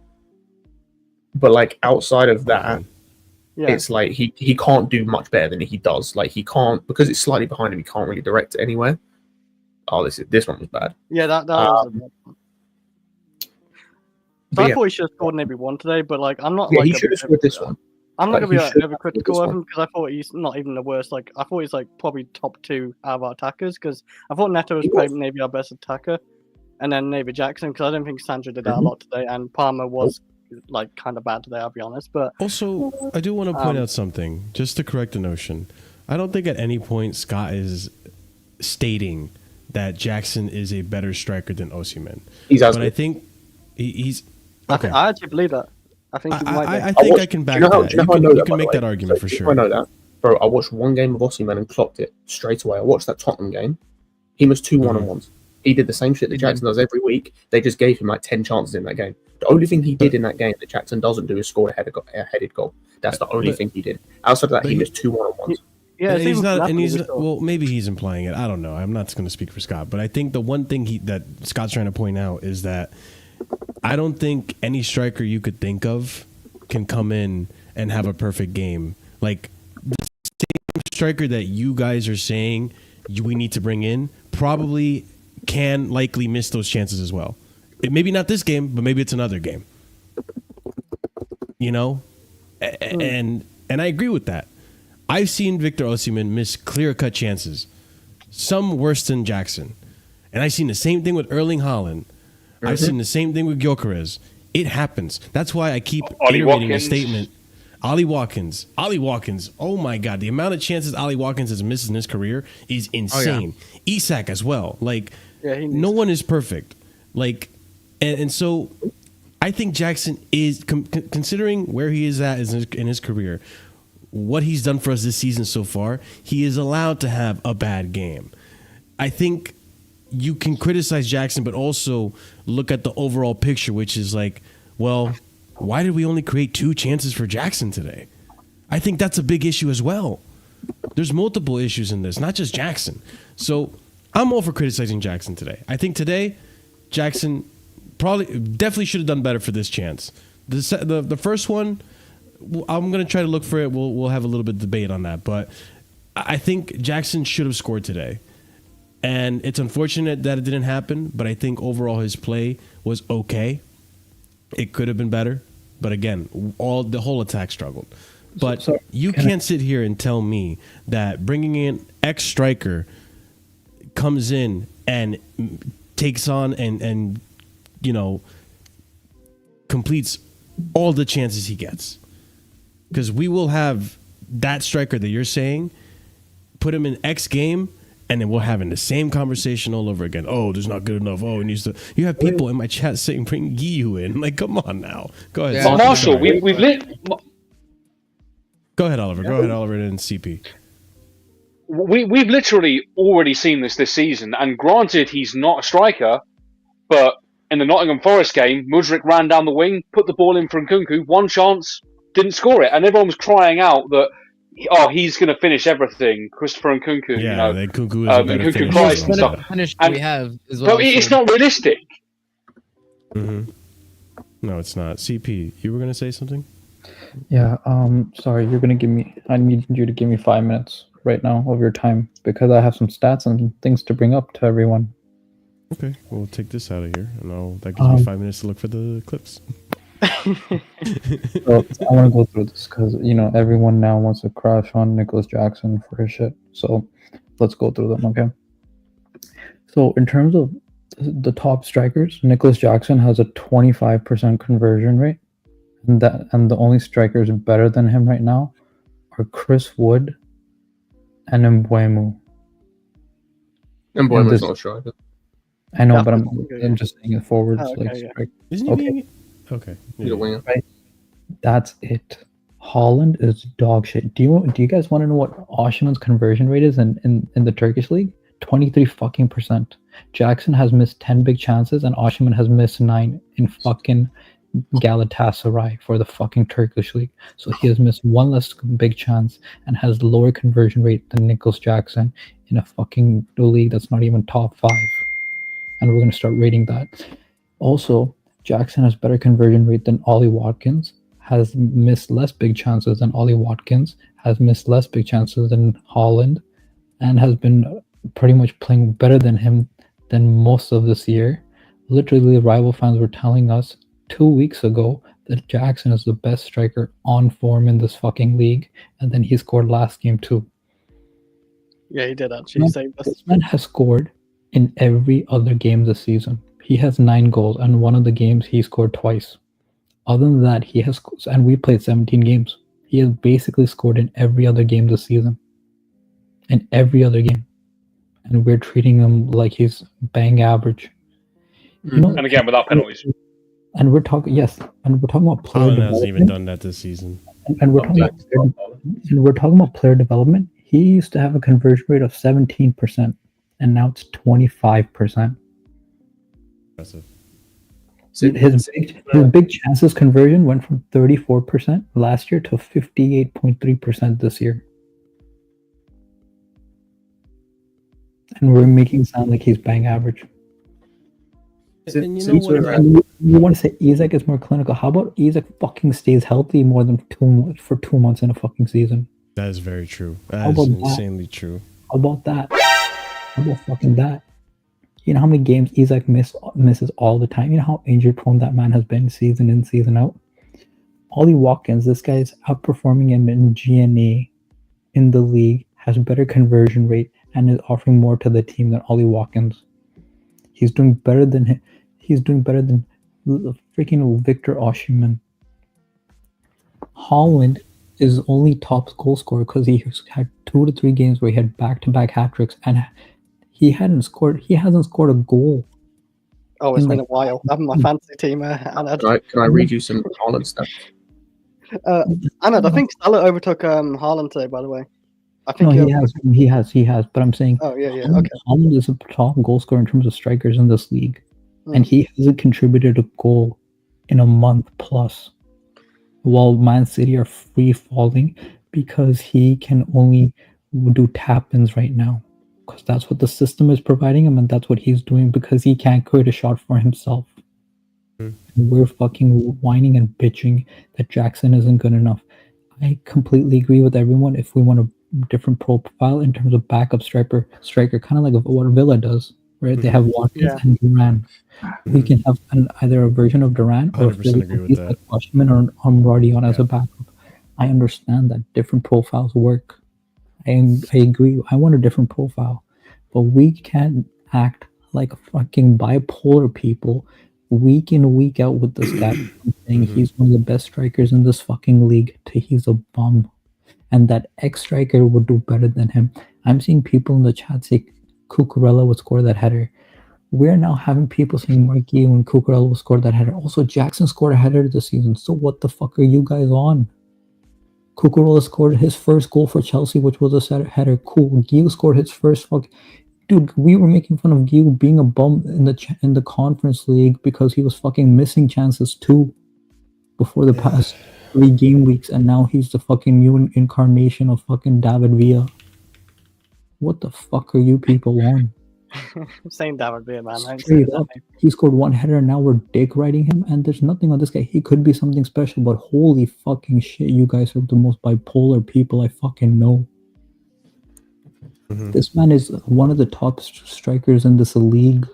But like outside of that. Yeah. It's like he can't do much better than he does. Like he can't, because it's slightly behind him. He can't really direct it anywhere. Oh, this one was bad. Yeah, that was. So I thought he should have scored maybe one today, but like I'm not. Yeah, like he should have scored this one. I'm not Like, gonna he be should like, have overcritical scored of this him because I thought he's not even the worst. Like I thought he's like probably top 2 out of our attackers because I thought Neto was probably maybe our best attacker, and then maybe Jackson because I don't think Sanchez did that a lot today, and Palmer was like kind of bad today. I'll be honest, but also I do want to point out something just to correct the notion. I don't think at any point Scott is stating that Jackson is a better striker than Osimhen. But I think he's okay. I actually believe that. I think he might be. I think I can back that. You can make that argument for sure. I know that, bro. I watched one game of Osimhen and clocked it straight away. I watched that Tottenham game. He missed 2 1-on-1s. He did the same shit that Jackson does every week. They just gave him like 10 chances in that game. The only thing he did in that game that Jackson doesn't do is score a headed goal. That's the only thing he did. Outside of that, he missed 2 1-on-1s. Yeah, and he's not. And he's well. Maybe he's implying it. I don't know. I'm not going to speak for Scott, but I think the one thing that Scott's trying to point out is that I don't think any striker you could think of can come in and have a perfect game. Like the same striker that you guys are saying we need to bring in probably can likely miss those chances as well. Maybe not this game, but maybe it's another game. You know, and I agree with that. I've seen Victor Osimhen miss clear-cut chances, some worse than Jackson. And I've seen the same thing with Erling Haaland. I've seen the same thing with Gyökeres. It happens. That's why I keep iterating the statement. Ollie Watkins. Oh, my God. The amount of chances Ollie Watkins has missed in his career is insane. Oh, yeah. Isak as well. Like, no one is perfect. Like, and so I think Jackson is, considering where he is at in his career, what he's done for us this season so far, he is allowed to have a bad game. I think you can criticize Jackson, but also look at the overall picture, which is like, well, why did we only create 2 chances for Jackson today? I think that's a big issue as well. There's multiple issues in this, not just Jackson. So I'm all for criticizing Jackson today. I think today, Jackson definitely should have done better for this chance. The first one, I'm going to try to look for it. We'll have a little bit of debate on that. But I think Jackson should have scored today. And it's unfortunate that it didn't happen. But I think overall his play was okay. It could have been better. But again, the whole attack struggled. But you can't sit here and tell me that bringing in ex-striker comes in and takes on and you know, completes all the chances he gets. Because we will have that striker that you're saying, put him in X game, and then we're having the same conversation all over again. Oh, there's not good enough. Oh, it needs to. You have people in my chat saying, bring Giyu in. Like, come on now. Go ahead. Yeah. Marshall, we've Go ahead, Oliver. Go ahead, Oliver, and CP. We've literally already seen this season, and granted, he's not a striker, but in the Nottingham Forest game, Mudryk ran down the wing, put the ball in for Nkunku, one chance, didn't score it, and everyone was crying out that, oh, he's going to finish everything, Christopher Nkunku. Yeah, you know, Nkunku is a better Nkunku Christ and stuff. And we have as well. But it's not realistic. Mm-hmm. No, it's not. CP, you were going to say something? Yeah, sorry, I need you to give me 5 minutes right now of your time because I have some stats and things to bring up to everyone. Okay, we'll take this out of here, and that gives me 5 minutes to look for the clips. So I want to go through this because, you know, everyone now wants to crash on Nicholas Jackson for his shit. So let's go through them, okay? So in terms of the top strikers, Nicholas Jackson has a 25% conversion rate. And the only strikers better than him right now are Chris Wood and Mbeumo. Mbeumo's not a striker. I know, but I'm just saying it forwards. Isn't he okay. He's a winger. Right. That's it. Holland is dog shit. Do you guys want to know what Osimhen's conversion rate is in the Turkish league? 23%. Jackson has missed 10 big chances and Osimhen has missed 9 in fucking Galatasaray for the fucking Turkish league. So he has missed 1 less big chance and has lower conversion rate than Nicholas Jackson in a fucking league that's not even top 5. And we're going to start rating that. Also, Jackson has better conversion rate than Ollie Watkins, has missed less big chances than Ollie Watkins, has missed less big chances than Haaland, and has been pretty much playing better than him than most of this year. Literally, rival fans were telling us 2 weeks ago that Jackson is the best striker on form in this fucking league, and then he scored last game too. Yeah, he did actually save us. This man has scored in every other game this season. He has 9 goals, and one of the games he scored twice. Other than that, he has, and we played 17 games. He has basically scored in every other game this season. In every other game. And we're treating him like he's bang average. You know, And again, without penalties. And we're talking, and we're talking about player Haaland development. hasn't even done that this season. And we're talking about player development. He used to have a conversion rate of 17%, and now it's 25%. Impressive. His big chances conversion went from 34% last year to 58.3% this year. And we're making it sound like he's bang average. And you know what? You want to say Isak is more clinical? How about Isak fucking stays healthy more than 2 months in a fucking season? That is very true. That is insanely true. How about that? How about fucking that? You know how many games Isak misses all the time? You know how injury prone that man has been season in, season out? Ollie Watkins, this guy is outperforming him in GNA in the league, has a better conversion rate, and is offering more to the team than Ollie Watkins. He's doing better than him. He's doing better than freaking Victor Osimhen. Haaland is only top goal scorer because he had 2 to 3 games where he had back-to-back hat tricks, and he hasn't scored a goal. Oh, it's been a while. I'm my fantasy team. Anad. Can I read you some Haaland stuff? Anad, I think Salah overtook Haaland today, by the way. I think he has. But I'm saying, okay. Haaland is a top goal scorer in terms of strikers in this league, and he hasn't contributed a goal in a month plus. While Man City are free falling because he can only do tap-ins right now, because that's what the system is providing him, and that's what he's doing because he can't create a shot for himself. We're fucking whining and bitching that Jackson isn't good enough. I completely agree with everyone. If we want a different profile in terms of backup striker, kind of like what Villa does, right? They have Watkins and Duran. We can have either a version of Duran or if he's like Osimhen or Amradion as a backup. I understand that different profiles work. I agree. I want a different profile, but we can't act like fucking bipolar people week in, week out with this guy saying he's one of the best strikers in this fucking league to he's a bum, and that ex-striker would do better than him. I'm seeing people in the chat say Cucurella would score that header. We're now having people saying Marquis and Cucurella will score that header. Also, Jackson scored a header this season. So what the fuck are you guys on? Cucurella scored his first goal for Chelsea, which was a header. Cool. Gil scored his first fuck. Dude, we were making fun of Gil being a bum in the Conference League because he was fucking missing chances too before the past 3 game weeks, and now he's the fucking new incarnation of fucking David Villa. What the fuck are you people on? Same David Villa, man. Straight up, he scored 1 header and now we're dick riding him, and there's nothing on this guy. He could be something special, but holy fucking shit, you guys are the most bipolar people I fucking know. This man is one of the top strikers in this league.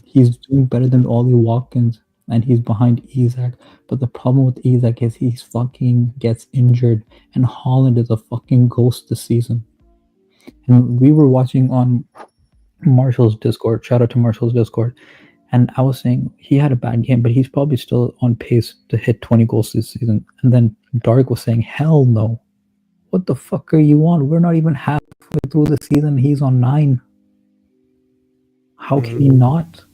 He's doing better than Ollie Watkins, and he's behind Isak. But the problem with Isak is he's fucking gets injured, and Haaland is a fucking ghost this season. And we were watching on Marshall's Discord. Shout out to Marshall's Discord. And I was saying he had a bad game, but he's probably still on pace to hit 20 goals this season. And then Dark was saying, hell no. What the fuck are you on? We're not even halfway through the season. He's on 9. How can he not?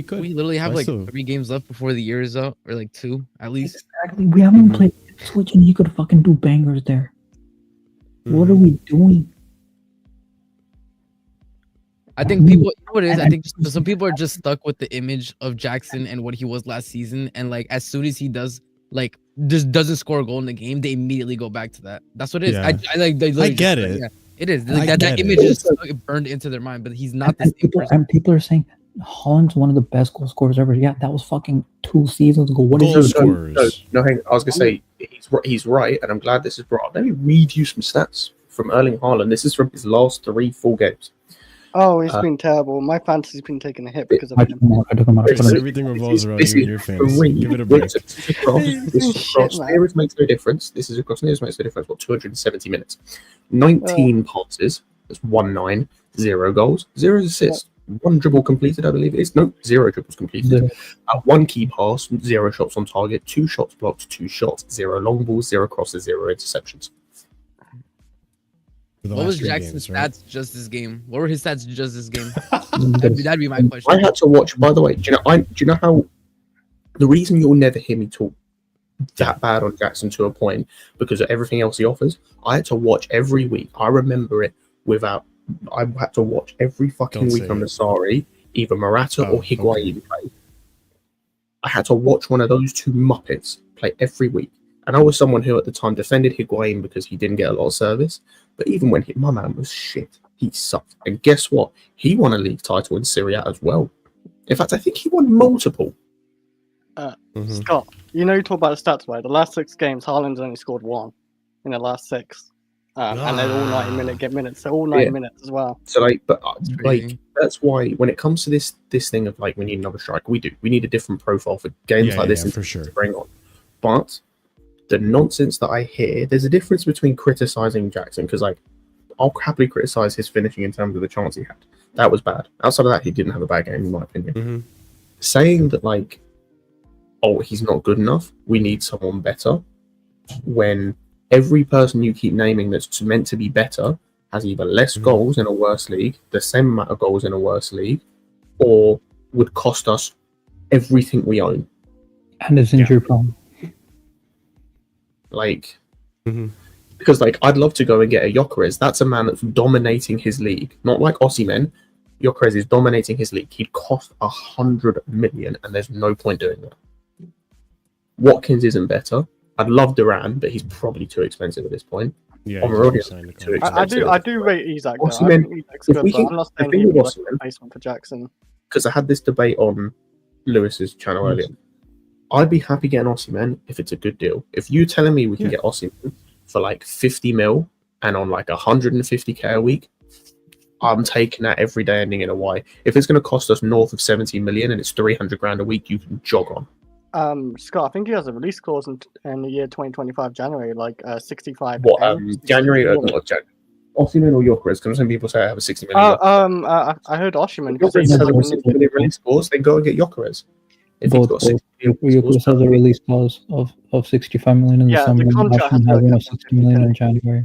We literally have like 3 games left before the year is up, or like 2 at least. Exactly. We haven't even played Switch, and he could fucking do bangers there. What are we doing? I think people, you know what it is? I think some people are just stuck with the image of Jackson and what he was last season, and like as soon as he does like just doesn't score a goal in the game, they immediately go back to that. That's what it is. Yeah. I get it. Yeah, it is like, that image is burned into their mind, but he's not the same person. And people are saying Haaland's one of the best goal scorers ever. Yeah, that was fucking 2 seasons ago. What is No, hang on. I was gonna say he's right, and I'm glad this is brought up. Let me read you some stats from Erling Haaland. This is from his last 3 full games. Oh, he's been terrible. My fantasy's been taking a hit because of I him. took him out. Everything revolves around you and your fantasy. Give it a break. This is across Nearest makes no difference. This is across Nearest makes no difference. What, 270 minutes? 19 passes. That's 1-9. 0 goals. 0 assists. 1 dribble completed, I believe it is. No, 0 dribbles completed. 1 key pass. 0 shots on target. 2 shots blocked. 2 shots. 0 long balls. 0 crosses. 0 interceptions. What was Jackson's stats just this game? What were his stats just this game? That'd be my question. I had to watch. By the way, do you know how the reason you'll never hear me talk that bad on Jackson to a point because of everything else he offers? I had to watch every week. I remember it without. I had to watch every fucking week on Nasari, either Morata or Higuain play. I had to watch one of those two Muppets play every week. And I was someone who at the time defended Higuain because he didn't get a lot of service. But even when my man was shit, he sucked. And guess what? He won a league title in Serie A as well. In fact, I think he won multiple. Scott, you talk about the stats, right? The last 6 games, Haaland's only scored 1 in the last 6. And they're all 90-minute minutes. They're all 90 minutes as well. So, that's why when it comes to this thing of, we need another striker, we do. We need a different profile for games like this for sure. to bring on. But the nonsense that I hear, there's a difference between criticizing Jackson, because I'll happily criticize his finishing in terms of the chance he had. That was bad. Outside of that, he didn't have a bad game, in my opinion. Saying that, he's not good enough, we need someone better, when every person you keep naming that's meant to be better has either less goals in a worse league, the same amount of goals in a worse league, or would cost us everything we own. And is injury prone. Because I'd love to go and get a Gyökeres. That's a man that's dominating his league. Not like Osimhen. Gyökeres is dominating his league. He'd cost 100 million, and there's no point doing that. Watkins isn't better. I'd love Duran, but he's probably too expensive at this point. Yeah, too expensive. I do rate Isak. Osimhen, good, I'm not saying he's a replacement for Jackson. Because I had this debate on Lewis's channel earlier. I'd be happy getting Osimhen if it's a good deal. If you telling me we can get Osimhen for 50 mil and on 150k a week, I'm taking that every day ending in a Y. If it's going to cost us north of 70 million and it's 300 grand a week, you can jog on. Scott, I think he has a release clause in the year 2025 January, 65. What? January? Not January. Osimhen or Gyökeres? Because some people say I have a 60 million. I heard Osimhen. Gyökeres has a 60 million release clause. Then go and get Gyökeres. If Both Gyökeres has a release clause of 65 million in the summer, and Osimhen having a 60 million in January.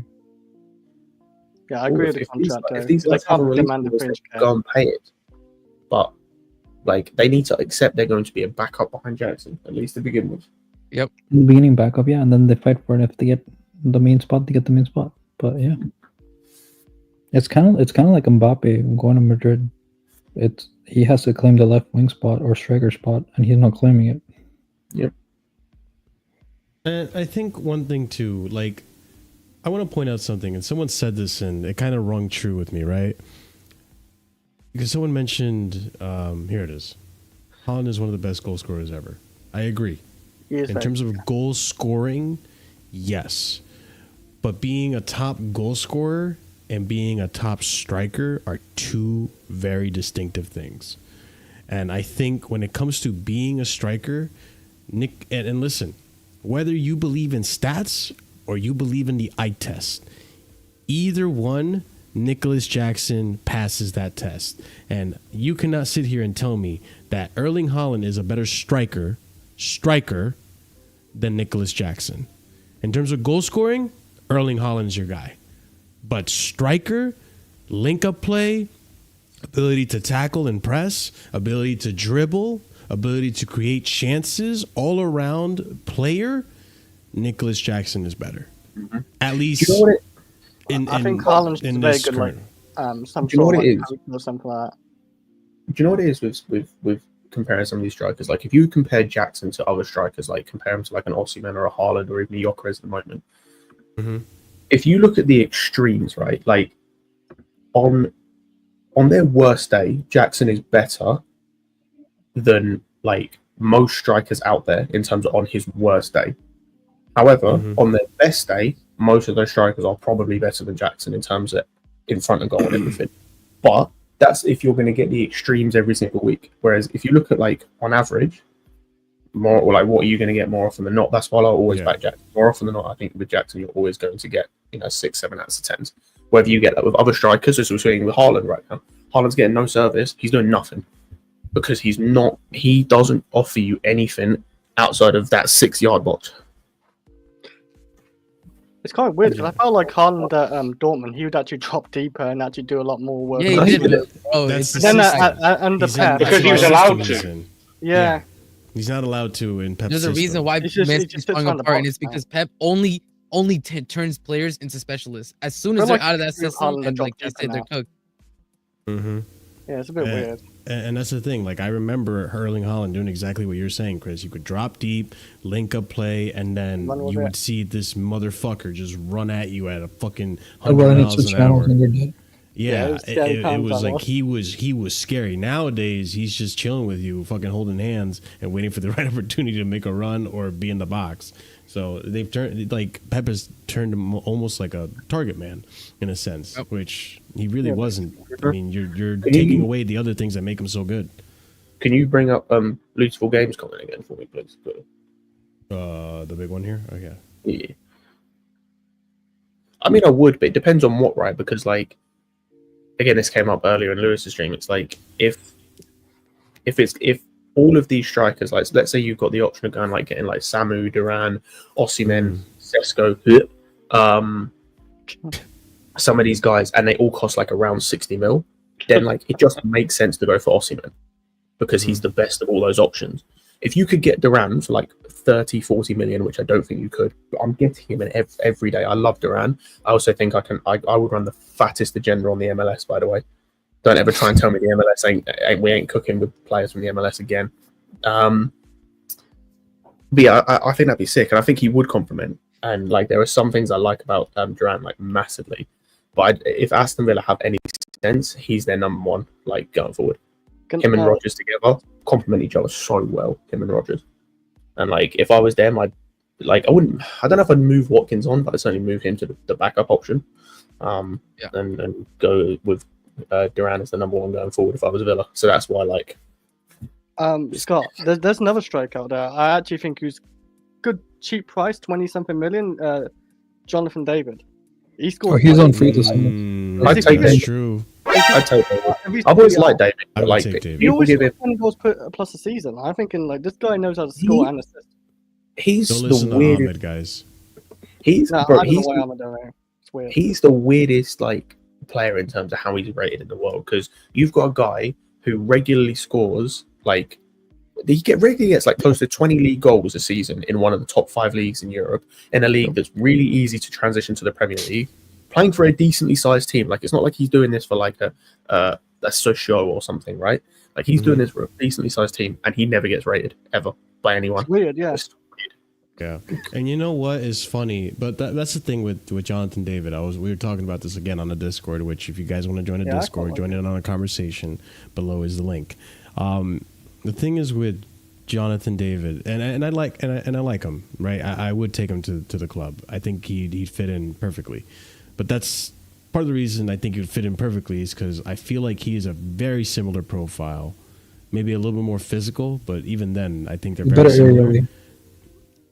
Yeah, I agree with the contract. If these guys have a release clause, go and pay it. But they need to accept they're going to be a backup behind Jackson, at least to begin with. Yep. In the beginning, backup, and then they fight for it. If they get the main spot, they get the main spot. But yeah, it's kind of like Mbappe going to Madrid. He has to claim the left wing spot or striker spot, and he's not claiming it. Yep. And I think one thing too, I want to point out something, and someone said this, and it kind of rung true with me, right? Because someone mentioned, here it is, Haaland is one of the best goal scorers ever. I agree. In terms of goal scoring, yes. But being a top goal scorer and being a top striker are two very distinctive things. And I think when it comes to being a striker, Nick, and listen, whether you believe in stats or you believe in the eye test, either one, Nicholas Jackson passes that test. And you cannot sit here and tell me that Erling Haaland is a better striker than Nicholas Jackson. In terms of goal scoring, Erling Haaland's your guy. But striker, link-up play, ability to tackle and press, ability to dribble, ability to create chances, all-around player, Nicholas Jackson is better. At least... You know what I think Haaland's very good, some sort of or something like that. Do you know what it is with comparing some of these strikers? If you compare Jackson to other strikers, compare him to an Osimhen or a Haaland or even a Gyökeres at the moment, if you look at the extremes, right, on their worst day, Jackson is better than most strikers out there in terms of on his worst day. However, on their best day, most of those strikers are probably better than Jackson in terms of in front of goal and everything. But that's if you're going to get the extremes every single week. Whereas if you look at like on average, more or like what are you going to get more often than not? That's why I always back Jackson. More often than not, I think with Jackson you're always going to get 6, 7 out of 10s. Whether you get that with other strikers, as we're seeing with Haaland right now, Haaland's getting no service. He's doing nothing because he doesn't offer you anything outside of that 6-yard box. It's kind of weird because I felt like Haaland at Dortmund, he would actually drop deeper and actually do a lot more work. Yeah, he did. Oh, That's it's the under Pep. Because he was allowed to. Yeah. He's not allowed to in Pep's There's a system. reason why He just Man's sits falling on the apart, and box, it's because Pep only turns players into specialists. As soon as But they're like, out of that with system, Haaland, and they like they drop say, they're deeper cooked. Mm-hmm. Yeah, it's a bit weird. And that's the thing. Like, I remember Erling Haaland doing exactly what you're saying, Chris. You could drop deep, link up play, and then you would see this motherfucker just run at you at a fucking 100 miles an hour. Yeah, it was like he was scary. Nowadays, he's just chilling with you, fucking holding hands and waiting for the right opportunity to make a run or be in the box. So they've turned, like, Pep has turned him almost like a target man in a sense, which he really wasn't. I mean, you're taking away the other things that make him so good. Can you bring up Beautiful Games comment again for me, please? The big one here? Okay. Yeah. I mean, I would, but it depends on what, right? Because, like, again, this came up earlier in Lewis's stream. It's like if all of these strikers, like, let's say you've got the option of going like getting like Samu, Duran, Osimhen, Sesko, some of these guys, and they all cost like around 60 mil, then like it just makes sense to go for Osimhen because he's the best of all those options. If you could get Duran for like 30, 40 million, which I don't think you could, but I'm getting him in every day. I love Duran. I also think I would run the fattest agenda on the MLS, by the way. Don't ever try and tell me the MLS we ain't cooking with players from the MLS again. But yeah, I think that'd be sick, and I think he would complement. And like, there are some things I like about Duran like massively. But if Aston Villa have any sense, he's their number one, like going forward. Him and Rodgers together complement each other so well. Him and Rodgers, and like if I was them, I don't know if I'd move Watkins on, but I'd certainly move him to the backup option. And go with Duran as the number one going forward if I was Villa. So that's why, like, Scott, there's another striker out there. I actually think who's good, cheap price, 20-something million. Jonathan David. He scored. He's on free this season. I'd take That's David. true. I'd take David. I've always liked David. I would Like, take David. He always give scores him. 20 goals plus a season. I'm thinking like this guy knows how to score and assist. He's Don't the listen to weirdest. Ahmed, guys. He's No, bro, I don't know he's why I'm doing it. It's weird. he's the weirdest like player in terms of how he's rated in the world, because you've got a guy who regularly scores like regularly gets like close to 20 league goals a season in one of the top 5 leagues in Europe, in a league that's really easy to transition to the Premier League, playing for a decently sized team. Like, it's not like he's doing this for like a Sochaux or something, right? Like, he's doing this for a decently sized team, and he never gets rated ever by anyone. It's weird, yeah. It's weird. Yeah, and you know what is funny? But that's the thing with Jonathan David. We were talking about this again on the Discord. Which, if you guys want to join the Discord, join in on a conversation. Below is the link. The thing is with Jonathan David, and I like him, right? I would take him to the club. I think he'd fit in perfectly. But that's part of the reason I think he'd fit in perfectly is because I feel like he is a very similar profile, maybe a little bit more physical, but even then, I think they're very similar. Aerially.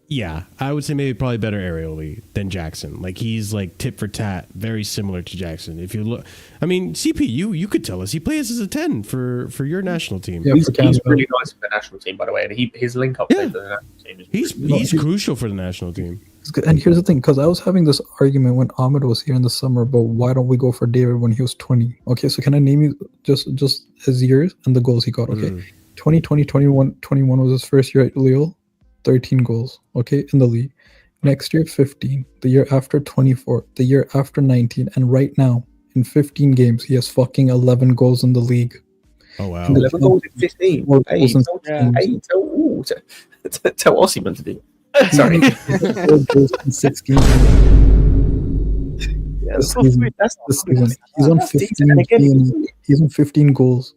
Yeah, I would say maybe probably better aerially than Jackson. Like, he's like tit for tat, very similar to Jackson. If you look, I mean, CP, you could tell us he plays as a 10 for your national team. Yeah, he's really nice for the national team, by the way, and his link up play for the national team is he's crucial for the national team. And here's the thing, because I was having this argument when Ahmed was here in the summer about why don't we go for David when he was 20? Okay, so can I name you just his years and the goals he got? Okay, 2020, 21 was his first year at Lille, 13 goals, okay, in the league. Next year, 15. The year after, 24. The year after, 19. And right now, in 15 games, he has fucking 11 goals in the league. Oh, wow. 11 goals in 15. Hey, tell Osimhen to do it. Sorry. 6 games. Yeah, this season. He's on 15. He's on 15 goals,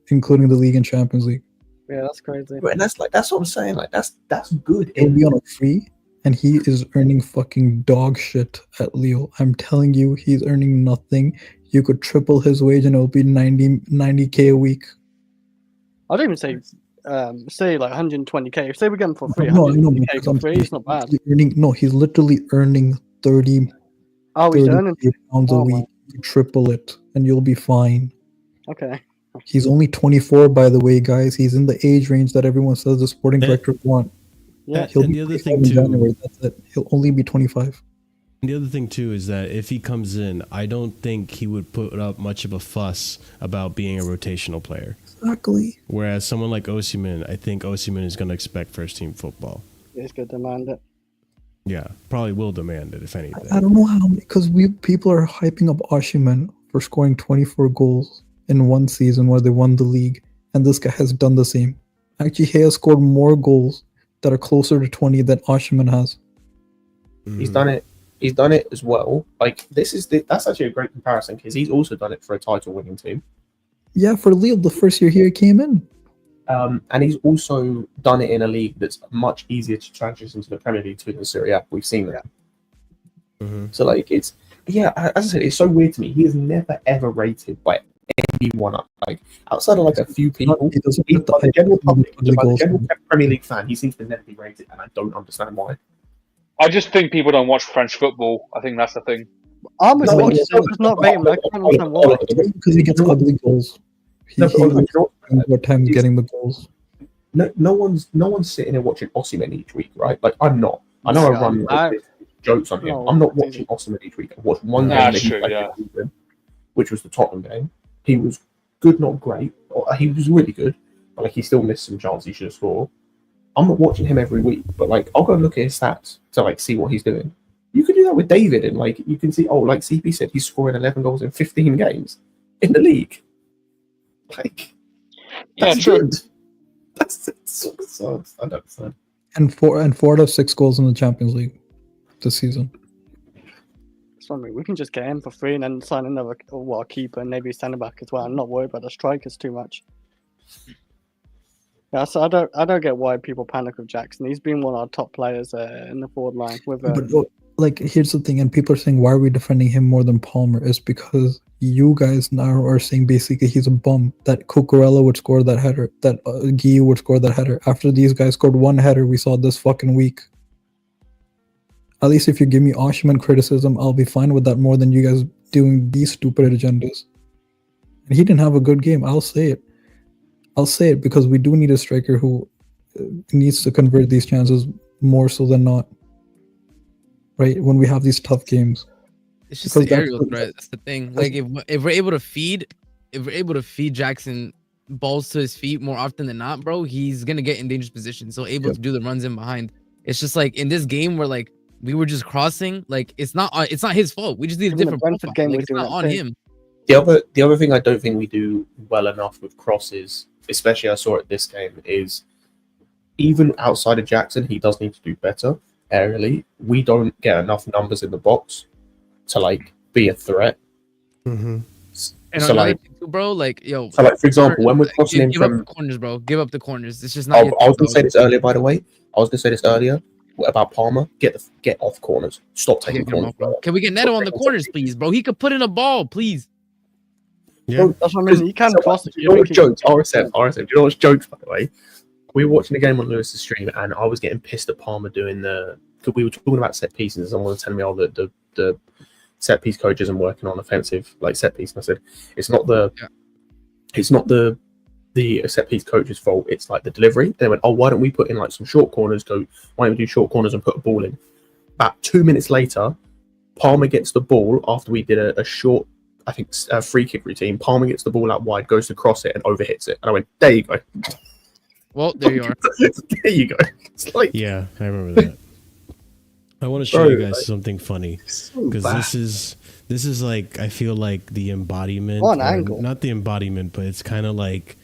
including the league and Champions League. Yeah, that's crazy. And that's what I'm saying. Like, that's good. He'll be on a free, and he is earning fucking dog shit at Lille. I'm telling you, he's earning nothing. You could triple his wage and it'll be 90K a week. I'd even say like 120K. If they were getting for free, No, I know, 120K for free, it's not bad. He's literally earning 30. Oh, he's earning pounds a week. You triple it, and you'll be fine. Okay. He's only 24, by the way, guys. He's in the age range that everyone says the sporting directors want. Yeah, he'll and be the other thing in too. January. That's it. He'll only be 25. And the other thing too is that if he comes in, I don't think he would put up much of a fuss about being a rotational player. Exactly. Whereas someone like Osimhen, I think Osimhen is going to expect first team football. He's going to demand it. Yeah, probably will demand it if anything. I don't know how many, because people are hyping up Osimhen for scoring 24 goals in one season where they won the league, and this guy has done the same. Actually, he has scored more goals that are closer to 20 than Osimhen has. He's done it. He's done it as well. Like that's actually a great comparison because he's also done it for a title-winning team. Yeah, for Lille, the first year he came in. And he's also done it in a league that's much easier to transition to the Premier League to than Serie A. We've seen that. Mm-hmm. So like as I said, it's so weird to me. He is never ever rated by anyone. Like outside of like a few people, by the general public, by the general Premier League fan, he seems to never be rated, and I don't understand why. I just think people don't watch French football. I think that's the thing. I'm just not rating. I can't understand why. Because he gets ugly goals. He what time's getting the goals. No one's sitting there watching Osimhen each week, right? Like I'm not. I know I run jokes on him. I'm not watching Osimhen each week. I watched one game that he played, which was the Tottenham game. He was good, not great. He was really good, but like he still missed some chances he should have scored. I'm not watching him every week, but like I'll go and look at his stats to like see what he's doing. You can do that with David, and like you can see, like CP said, he's scoring 11 goals in 15 games in the league. Like, that's good. That's so I don't understand. And four out of 6 goals in the Champions League this season. So, I mean, we can just get him for free and then sign another keeper and maybe centre back as well. I'm not worried about the strikers too much. Yeah, so I don't get why people panic with Jackson. He's been one of our top players in the forward line. But like, here's the thing, and people are saying, why are we defending him more than Palmer? It's because you guys now are saying basically he's a bum. That Cucurella would score that header, that Guy would score that header. After these guys scored one header, we saw this fucking week. At least if you give me Osimhen criticism, I'll be fine with that more than you guys doing these stupid agendas. And he didn't have a good game. I'll say it. I'll say it because we do need a striker who needs to convert these chances more so than not. Right? When we have these tough games. It's just the aerial threat. That's the thing. Like if we're able to feed Jackson balls to his feet more often than not, bro, he's gonna get in dangerous positions. So able to do the runs in behind. It's just like in this game where like we were just crossing. Like it's not his fault. We just need a different profile. Like, it's not on him. The other thing I don't think we do well enough with crosses, especially I saw it this game, is even outside of Jackson, he does need to do better aerially. We don't get enough numbers in the box to like be a threat. Mm-hmm. And so like, bro, like yo. So like for example, when we're crossing in from corners, bro, give up the corners. It's just not. I was gonna say this earlier, by the way. About Palmer. Get off corners. Stop taking corners. Bro. Can we get Neto on the corners, please, bro? He could put in a ball, please. Yeah, bro, that's what I mean. He can cross. You know what's jokes? RSM. Do you know what's jokes? By the way, we were watching the game on Lewis's stream, and I was getting pissed at Palmer doing the. Because we were talking about set pieces, and someone was telling me, the set piece coach isn't working on offensive like set piece. And I said, it's not the set piece coach's fault. It's like the delivery. They went, why don't we put in like some short corners? Why don't we do short corners and put a ball in? About 2 minutes later, Palmer gets the ball after we did a short, I think, a free kick routine. Palmer gets the ball out wide, goes to cross it, and overhits it. And I went, there you go. Well, there you are. There you go. It's like, yeah, I remember that. I want to show you guys something funny because this is like, I feel like the embodiment, not the embodiment, but it's kind of like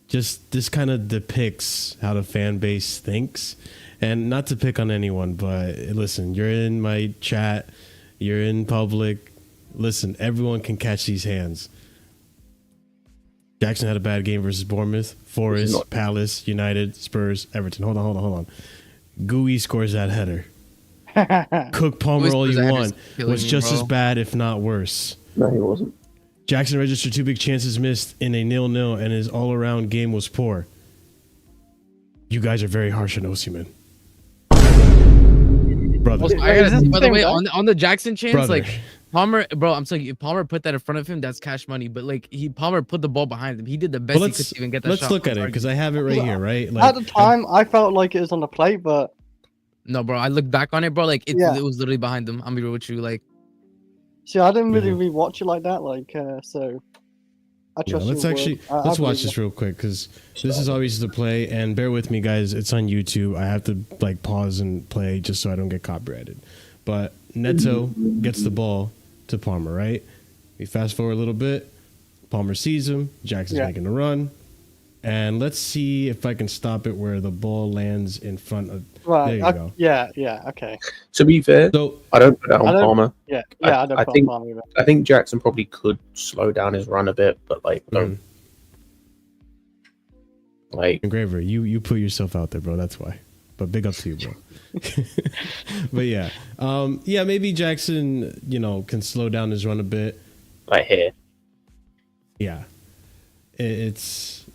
just this kind of depicts how the fan base thinks. And not to pick on anyone, but listen, you're in my chat, you're in public. Listen, everyone can catch these hands. Jackson had a bad game versus Bournemouth, Forest, Palace, United, Spurs, Everton. Hold on. Gui scores that header. Cook Palmer Always all you presenters want. killing Was me, just bro. as bad, if not worse. No, he wasn't. Jackson registered 2 big chances missed in a 0-0, and his all-around game was poor. You guys are very harsh on Osimhen. Brother. I gotta say, by the Same way, guy? on the Jackson chance, Brother. like Palmer, bro, I'm saying if Palmer put that in front of him, that's cash money. But like Palmer put the ball behind him. He did the best Well, he could to even get that let's shot. look at it, because I have it right here, right? At the time, I felt like it was on the plate, but No, bro, I looked back on it, bro. Like it was literally behind him. I'm be real with you, like. see, I didn't really rewatch it like that. Like, so I Yeah, trust let's your actually word. let's I watch believe this real quick, because this is obviously the play, and bear with me, guys. It's on YouTube. I have to like pause and play just so I don't get copyrighted. But Neto gets the ball to Palmer, right? We fast forward a little bit. Palmer sees him. Jackson's making a run, and let's see if I can stop it where the ball lands in front of. Right. There you go. Yeah. Okay. To be fair, So I don't put that on I don't- Palmer. Yeah. I I don't put think- Palmer either. I think Jackson probably could slow down his run a bit, but like, don't. Like, Engraver, you put yourself out there, bro. That's why. But big up to you, bro. But yeah, maybe Jackson, can slow down his run a bit. like here. Yeah, it's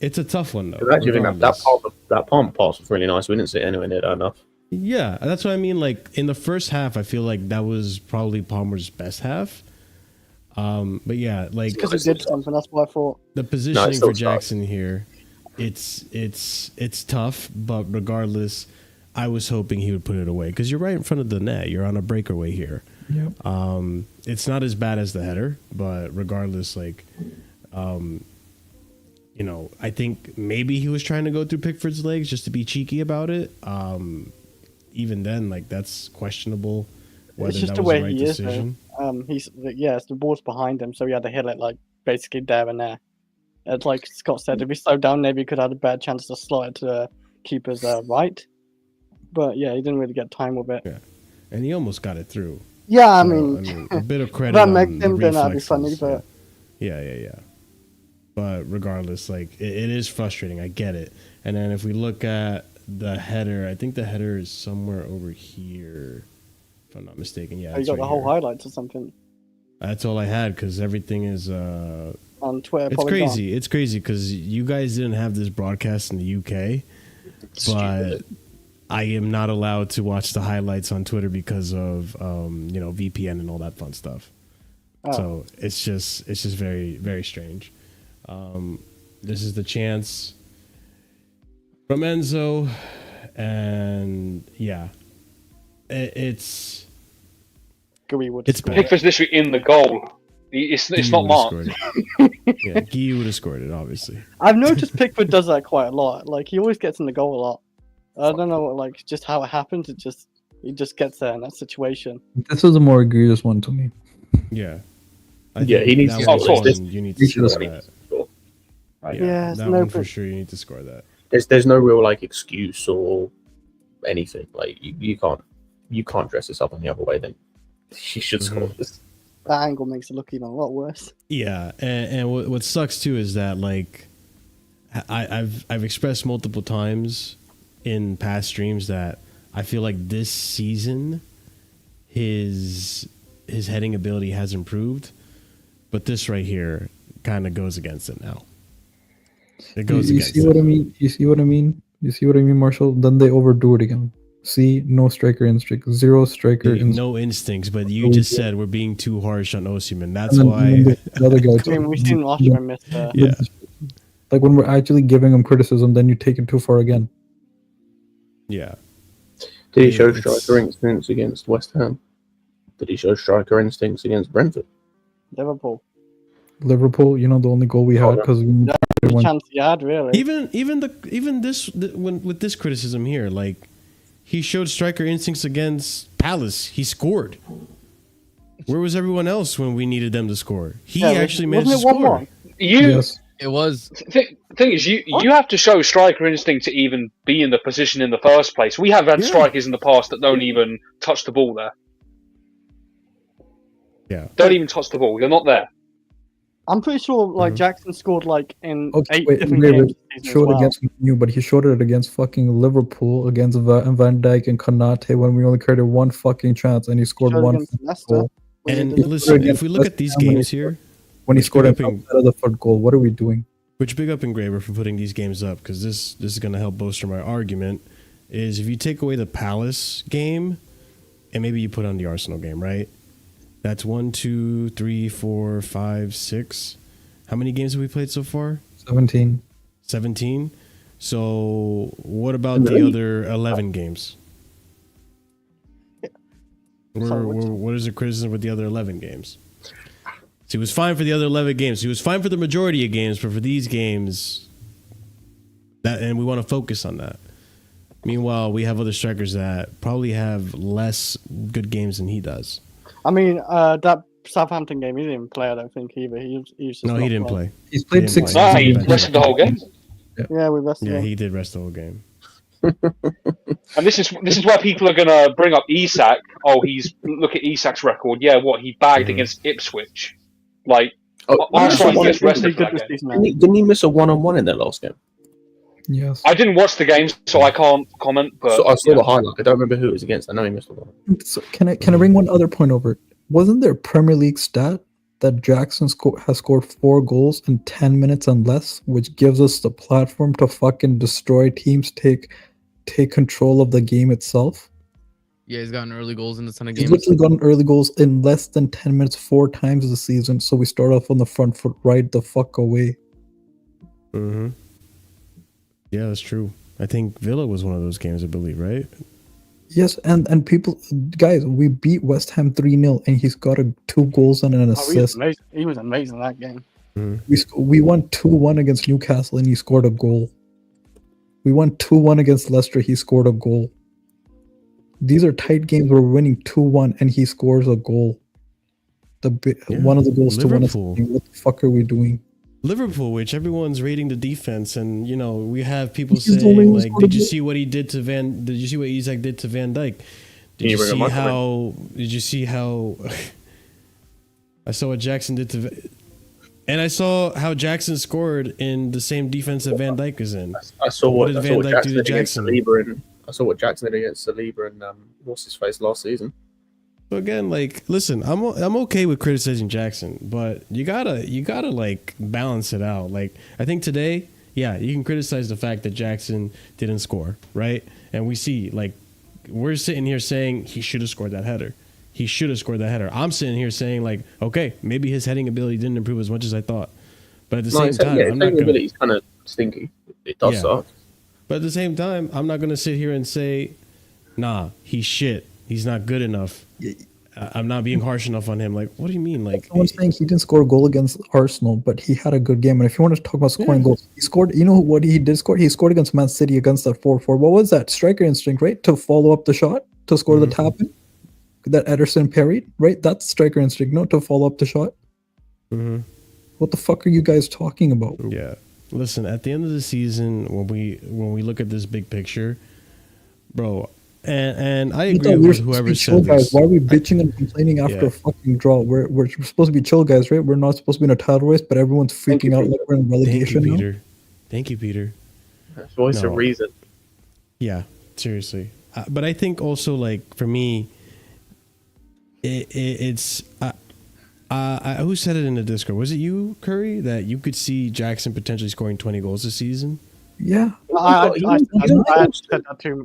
a tough one though. Because actually, regardless. that palm pass was really nice. We didn't see anywhere near that enough. Yeah, that's what I mean. Like in the first half, I feel like that was probably Palmer's best half. But yeah, like Because he did something. That's what I thought. the positioning still for Jackson here, it's tough. But regardless, I was hoping he would put it away, because you're right in front of the net. You're on a breakaway here. Yep. It's not as bad as the header, but regardless, like, I think maybe he was trying to go through Pickford's legs just to be cheeky about it. Even then, like, that's questionable whether It's just that the was way the right he is. decision. It's the ball's behind him, so he had to hit it like basically there and there. It's like Scott said, if he slowed down, maybe he could have had a better chance to slot it to the keeper's right. But yeah, he didn't really get time with it. Yeah, and he almost got it through. Yeah, I So, mean, a bit of credit. that on makes the him then that'd be reflexes, funny, so- but Yeah. But regardless, like it is frustrating. I get it. And then if we look at the header, I think the header is somewhere over here, if I'm not mistaken. Yeah, you it's got right the whole here. highlights or something That's all I had, because everything is. on Twitter. It's probably crazy. It's crazy because you guys didn't have this broadcast in the UK, but I am not allowed to watch the highlights on Twitter because of VPN and all that fun stuff. Oh. So it's just very, very strange. This is the chance from Enzo, and yeah, it's Gooey would it's score. bad. Pickford's literally in the goal. It's Guy not would've marked. scored it. Yeah, Guy would have scored it, obviously. I've noticed Pickford does that quite a lot. Like he always gets in the goal a lot. I don't know, like just how it happens. He just gets there in that situation. This was a more egregious one to me. Yeah. Yeah, he needs that to one score this. you need He to should score have that. scored. Right. Yeah, it's that no one for good. sure. You need to score that. There's no real like excuse or anything. Like you can't dress this up any other way than he should score this. That angle makes it look even a lot worse. Yeah, and what sucks too is that like I've expressed multiple times in past streams that I feel like this season his heading ability has improved, but this right here kind of goes against it now. It goes You against see it. what I mean? You see what I mean? You see what I mean, Marshall? Then they overdo it again. See, no striker instinct, zero striker instinct. No instincts, but you just said we're being too harsh on Osimhen. That's And then why. the other guy. I mean, we've seen Oshman miss. Yeah. Like when we're actually giving him criticism, then you take it too far again. Yeah. Did he show It's- striker instincts against West Ham? Did he show striker instincts against Brentford? Liverpool. Liverpool, the only goal we had because we The went. chance he had, really. With this criticism here, like he showed striker instincts against Palace. He scored. Where was everyone else when we needed them to score? He Yeah, actually managed to wasn't it score. 1-1? Yes. It was. Thing is, you have to show striker instinct to even be in the position in the first place. We have had Yeah. strikers in the past that don't even touch the ball there. Yeah. Don't even touch the ball. They're not there. I'm pretty sure like Jackson scored like in Okay, 8 wait, different wait, games. wait. This season as Showed well. against you, but he showed it against fucking Liverpool, against Van Dijk and Konate when we only created one fucking chance and he scored Showed one against Leicester. goal. And did it. listen, if we look at these games here, When he which scored big an up in- outside of the foot goal, what are we doing? which big up Engraver for putting these games up, because this is going to help bolster my argument, is if you take away the Palace game and maybe you put on the Arsenal game, right? That's 1, 2, 3, 4, 5, 6. How many games have we played so far? 17. 17. So what about the other 11 games? What is the criticism with the other 11 games? So he was fine for the other 11 games. He was fine for the majority of games, but for these games, and we want to focus on that. Meanwhile, we have other strikers that probably have less good games than he does. I mean, that Southampton game, he didn't play, I don't think, either. He just No, he didn't play. He's played He didn't 6 play. He rested the whole game. Yeah, we rested Yeah, him. he did rest the whole game. And this is where people are gonna bring up Isak. Oh, look at Isak's record. Yeah, what he bagged against Ipswich. Like, Arsenal He gets rested for good that this game. season, Didn't he miss a one-on-one in their last game? Yes. I didn't watch the game, so I can't comment. But So I saw the highlight. I don't remember who it was against. I know he missed a one. So can I bring one other point over? Wasn't there a Premier League stat that Jackson has scored 4 goals in 10 minutes and less, which gives us the platform to fucking destroy teams, take control of the game itself? Yeah, he's gotten early goals in a ton of He's games. literally gotten early goals in less than 10 minutes 4 times this season, so we start off on the front foot right the fuck away. Mm-hmm. Yeah, that's true. I think Villa was one of those games, I believe, right? Yes, and people, guys, we beat West Ham 3-0, and he's got 2 goals and an assist. He was amazing that game. We won 2-1 against Newcastle, and he scored a goal. We won 2-1 against Leicester, he scored a goal. These are tight games. We're winning 2-1, and he scores a goal. One of the goals Liverpool. to win us. What the fuck are we doing? Liverpool, which everyone's rating the defense, and we have people He's the saying only one like, who's "Did you scored a see what he did to Van? Did you see what Isak did to Van Dijk? Did you you bring see him up, how? Did you see how? I saw what Jackson did to, and I saw how Jackson scored in the same defense that Van Dijk was in. I saw what did Van Dijk Jackson do to did against Jackson? Saliba and I saw what Jackson did against Saliba and what's his face last season. So again, like, listen, I'm okay with criticizing Jackson, but you gotta like balance it out. Like, I think today, yeah, you can criticize the fact that Jackson didn't score, right? And we see, like, we're sitting here saying he should have scored that header. He should have scored that header. I'm sitting here saying, like, okay, maybe his heading ability didn't improve as much as I thought, but at the same time, his I'm not gonna. ability's kind of stinky. It does suck. But at the same time, I'm not gonna sit here and say, nah, he's shit. He's not good enough. I'm not being harsh enough on him. Like, what do you mean? Like, Someone's saying he didn't score a goal against Arsenal, but he had a good game. And if you want to talk about scoring goals, he scored. You know what he did score? He scored against Man City against that 4-4. What was that? Striker instinct, right? To follow up the shot, to score the tap in that Ederson parried, right? That's striker instinct, no? To follow up the shot. What the fuck are you guys talking about? Yeah. Listen, at the end of the season, when we look at this big picture, bro, and I agree with whoever said this. Why are we bitching and complaining after a fucking draw? We're supposed to be chill guys, right? We're not supposed to be in a title race, but everyone's freaking out like we're in relegation now. Peter. Thank you, Peter. That's always a reason. Yeah, seriously. But I think also, like, for me, it's who said it in the Discord? Was it you, Curry, that you could see Jackson potentially scoring 20 goals this season? Yeah. I said that too.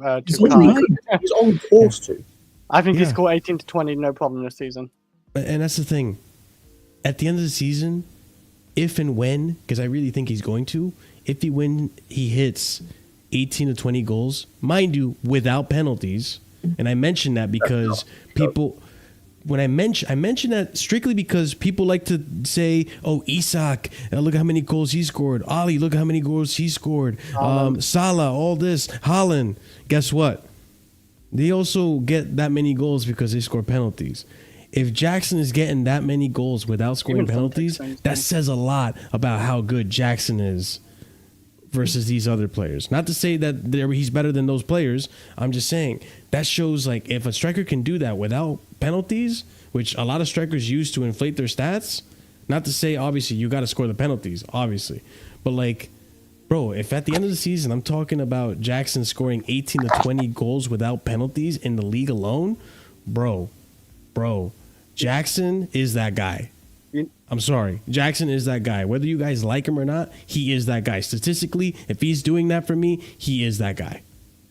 He's on course to. I think he scored 18 to 20, no problem this season. And that's the thing. At the end of the season, if and when, because I really think he's going to, when he hits 18 to 20 goals, mind you, without penalties, and I mention that because people, when I mention that strictly because people like to say, oh, Isak, look at how many goals he scored. Ali, look at how many goals he scored. Salah, all this. Haaland. Guess what? They also get that many goals because they score penalties. If Jackson is getting that many goals without scoring penalties, that says a lot about how good Jackson is versus these other players. Not to say that he's better than those players. I'm just saying that shows, like, if a striker can do that without penalties, which a lot of strikers use to inflate their stats, Not to say, obviously, you got to score the penalties, obviously. But, like, bro, if at the end of the season I'm talking about Jackson scoring 18 to 20 goals without penalties in the league alone, bro, Jackson is that guy. I'm sorry. Jackson is that guy. Whether you guys like him or not, he is that guy. Statistically, if he's doing that for me, he is that guy.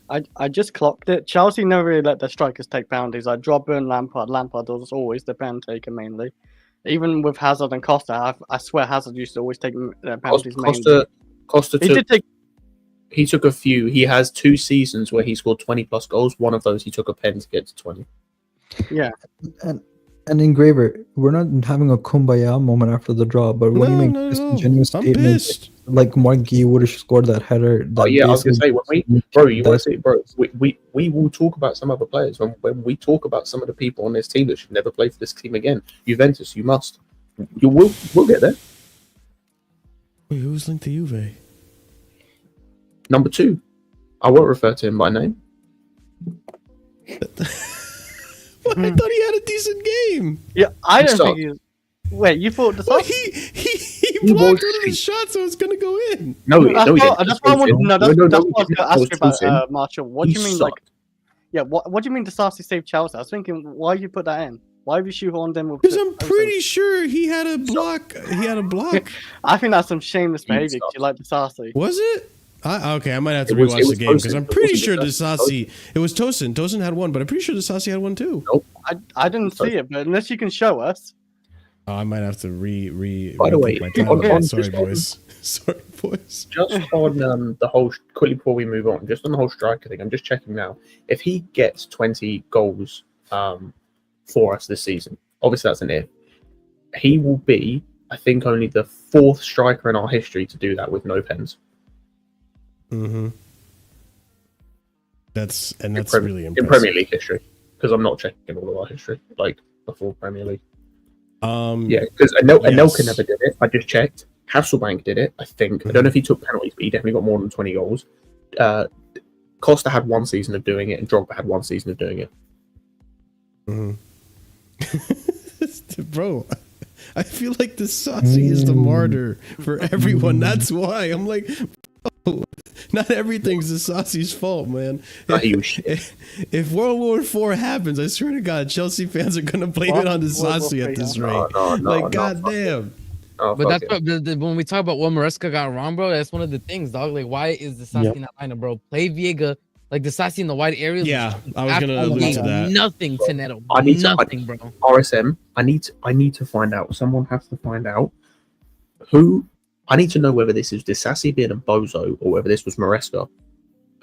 I just clocked it. Chelsea never really let their strikers take penalties. Like Drogba and Lampard. Lampard was always the pen taker mainly. Even with Hazard and Costa, I swear Hazard used to always take penalties mainly. Costa he took a few. He has 2 seasons where he scored 20 plus goals. One of those he took a pen to get to 20. Yeah. And Engraver, we're not having a kumbaya moment after the draw, but when you make disingenuous statements like Mark Gee would have scored that header. I was gonna say, we will talk about some other players when we talk about some of the people on this team that should never play for this team again. Juventus, you must. We'll get there. Wait, who's linked to Juve? Number 2. I won't refer to him by name. I thought he had a decent game. Yeah, I don't think he was. Wait, you thought well, he blocked one of the shots, so it's gonna go in. That's what I wanted to know. That's what I was gonna ask you about, Marshall. What do you mean, like? Yeah, what do you mean DISASI saved Chelsea? I was thinking, why you put that in? Why have you shoehorned in with? Because I'm pretty sure he had a block. He had a block. I think that's some shameless behavior. You like DISASI? Was it? Okay, I might have to rewatch the game because I'm pretty sure DISASI. It was Tosin. Tosin had one, but I'm pretty sure DISASI had one too. Nope. I didn't see it, but unless you can show us. I might have to By the way, sorry, boys. Sorry, boys. Just on the whole, quickly before we move on, just on the whole striker thing, I'm just checking now. If he gets 20 goals for us this season, obviously that's an if. He will be, I think, only the 4th striker in our history to do that with no pens. Mm-hmm. That's really impressive. In Premier League history, because I'm not checking all of our history, like before Premier League. Yeah, because Anelka never did it. I just checked. Hasselbank did it, I think. I don't know if he took penalties, but he definitely got more than 20 goals. Costa had 1 season of doing it, and Drogba had 1 season of doing it. Mm-hmm. Bro, I feel like DISASI is the martyr for everyone. That's why I'm like, bro, not everything's DISASI's fault, man. If World War IV happens, I swear to God, Chelsea fans are gonna blame it on DISASI at this rate. Goddamn. But that's what, when we talk about what Maresca got wrong, bro. That's one of the things, dog. Like, why is DISASI not lineup, bro? Play Viega, like DISASI in the wide areas. Yeah, I was gonna allude to that. Nothing to Neto. Bro. RSM. I need to find out. Someone has to find out who. I need to know whether this is DISASI being a bozo or whether this was Maresca.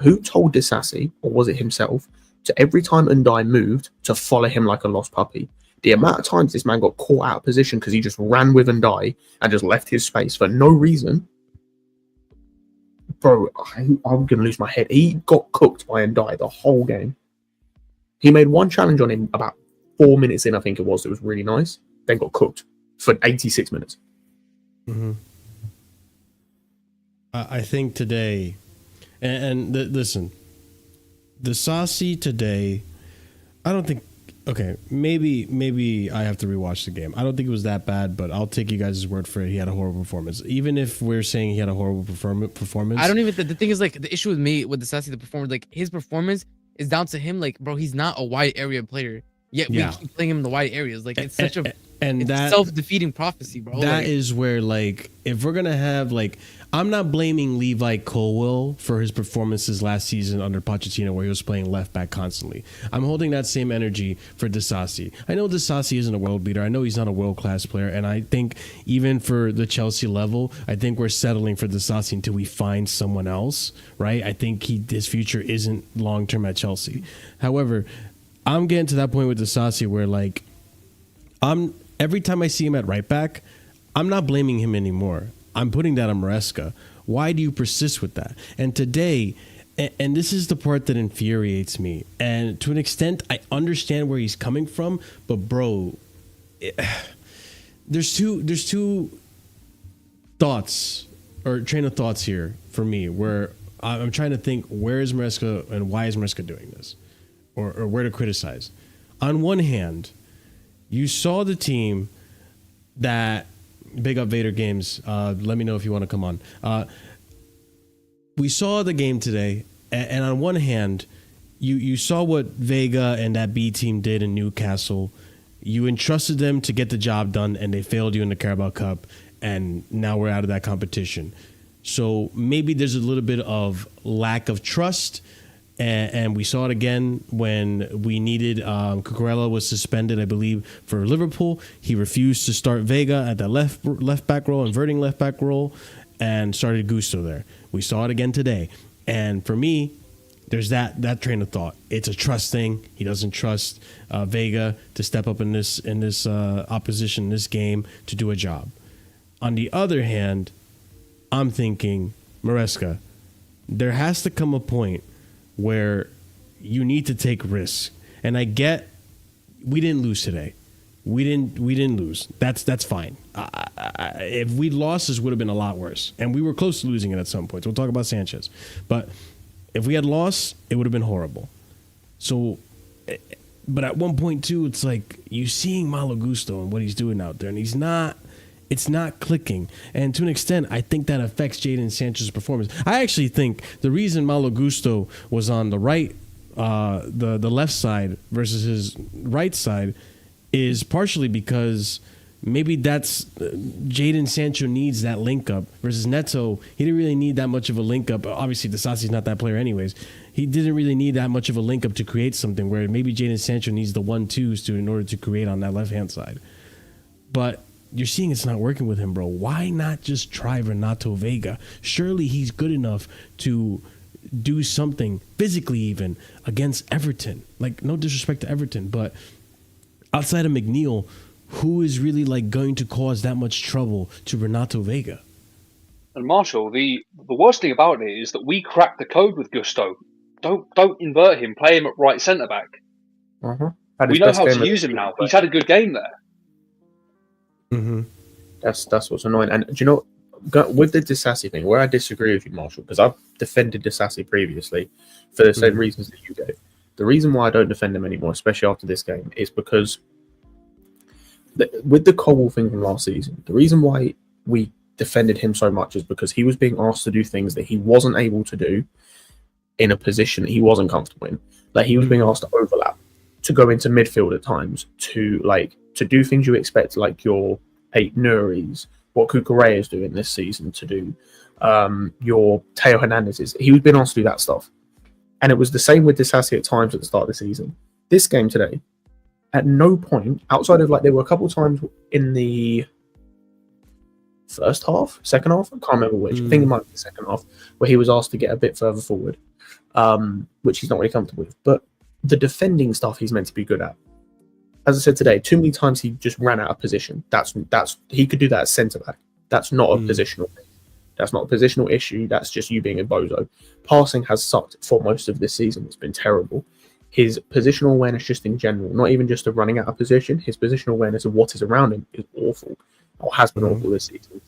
Who told DISASI, or was it himself, to every time Ndai moved to follow him like a lost puppy? The amount of times this man got caught out of position because he just ran with Ndai and just left his space for no reason. Bro, I'm going to lose my head. He got cooked by Ndai the whole game. He made one challenge on him about 4 minutes in, I think it was. It was really nice. Then got cooked for 86 minutes. Mm-hmm. I think today, listen, DISASI today, I don't think, okay, maybe I have to rewatch the game. I don't think it was that bad, but I'll take you guys' word for it. He had a horrible performance. Even if we're saying he had a horrible performance. I don't even, the thing is, like, the issue with me with DISASI, the performance, like, his performance is down to him. Like, bro, he's not a wide area player. Yet we keep playing him in the wide areas. Like, it's such a self-defeating prophecy, bro. That is where, like, if we're going to have, like, I'm not blaming Levi Colwill for his performances last season under Pochettino where he was playing left back constantly. I'm holding that same energy for DISASI. I know DISASI isn't a world beater. I know he's not a world-class player. And I think even for the Chelsea level, I think we're settling for DISASI until we find someone else, right? I think his future isn't long-term at Chelsea. However, I'm getting to that point with DISASI where, like, every time I see him at right back, I'm not blaming him anymore. I'm putting that on Maresca. Why do you persist with that? And today, and this is the part that infuriates me, and to an extent, I understand where he's coming from, but bro, there's two thoughts or train of thoughts here for me where I'm trying to think, where is Maresca and why is Maresca doing this, or where to criticize. On one hand, you saw the team that Big up Vader Games. Let me know if you want to come on. We saw the game today, and on one hand, you saw what Vega and that B team did in Newcastle. You entrusted them to get the job done, and they failed you in the Carabao Cup, and now we're out of that competition. So maybe there's a little bit of lack of trust, and we saw it again when we needed Cucurella was suspended, I believe, for Liverpool. He refused to start Vega at that left back role, inverting left back role, and started Gusto there. We saw it again today, and for me, there's that train of thought. It's a trust thing. He doesn't trust Vega to step up in this opposition in this game to do a job. On the other hand, I'm thinking, Maresca, there has to come a point where you need to take risks. And I get we didn't lose today. We didn't lose. That's fine. If we lost, this would have been a lot worse. And we were close to losing it at some point. So we'll talk about Sanchez. But if we had lost, it would have been horrible. So, but at one point too, it's like you seeing Malo Gusto and what he's doing out there, and it's not clicking. And to an extent, I think that affects Jadon Sanchez's performance. I actually think the reason Malo Gusto was on the right, the left side versus his right side is partially because maybe that's Jadon Sancho needs that link up versus Neto. He didn't really need that much of a link up. Obviously, DISASI's not that player anyways. He didn't really need that much of a link up to create something where maybe Jadon Sancho needs the 1-2s in order to create on that left-hand side. But you're seeing it's not working with him, bro. Why not just try Renato Vega? Surely he's good enough to do something physically even against Everton. Like, no disrespect to Everton, but outside of McNeil, who is really like going to cause that much trouble to Renato Vega? And Marshall, the worst thing about it is that we cracked the code with Gusto. Don't invert him. Play him at right centre back. We know how to use him now. He's had a good game there. Mm-hmm. That's what's annoying. And do you know, with the DISASI thing, where I disagree with you, Marshall, because I've defended DISASI previously for the same reasons that you gave. The reason why I don't defend him anymore, especially after this game, is because with the Cobble thing from last season, the reason why we defended him so much is because he was being asked to do things that he wasn't able to do in a position that he wasn't comfortable in. Like, he was being asked to overlap, to go into midfield at times, to do things you expect, like your 8 Nuris, what Cucurella is doing this season to do, your Teo Hernandez's. He was being asked to do that stuff. And it was the same with DISASI at times at the start of the season. This game today, at no point, outside of there were a couple of times in the first half, second half, I can't remember which, I think it might be the second half, where he was asked to get a bit further forward, which he's not really comfortable with. But the defending stuff he's meant to be good at. As I said today, too many times he just ran out of position. That's he could do that as centre back. That's not a positional thing. That's not a positional issue. That's just you being a bozo. Passing has sucked for most of this season. It's been terrible. His positional awareness just in general, not even just of running out of position, his positional awareness of what is around him is awful, or has been awful this season.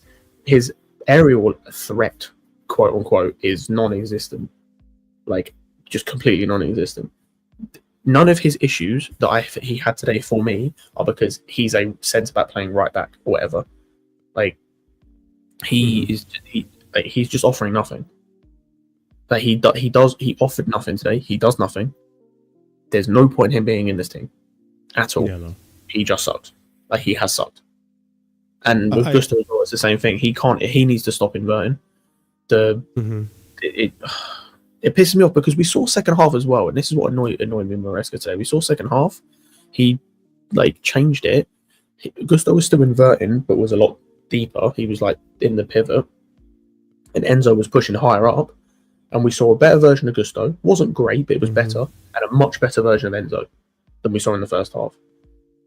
His aerial threat, quote unquote, is non-existent. Like, just completely non-existent. None of his issues that he had today for me are because he's a centre back playing right back or whatever. Like, he's just offering nothing. Like, he offered nothing today. He does nothing. There's no point in him being in this team at all. Yeah, no. He just sucked. Like, he has sucked. And with Gusto as well, it's the same thing. He needs to stop inverting. It pisses me off because we saw second half as well, and this is what annoyed me in Maresca today. We saw second half, he changed it. Gusto was still inverting, but was a lot deeper. He was in the pivot, and Enzo was pushing higher up, and we saw a better version of Gusto. Wasn't great, but it was better, and a much better version of Enzo than we saw in the first half.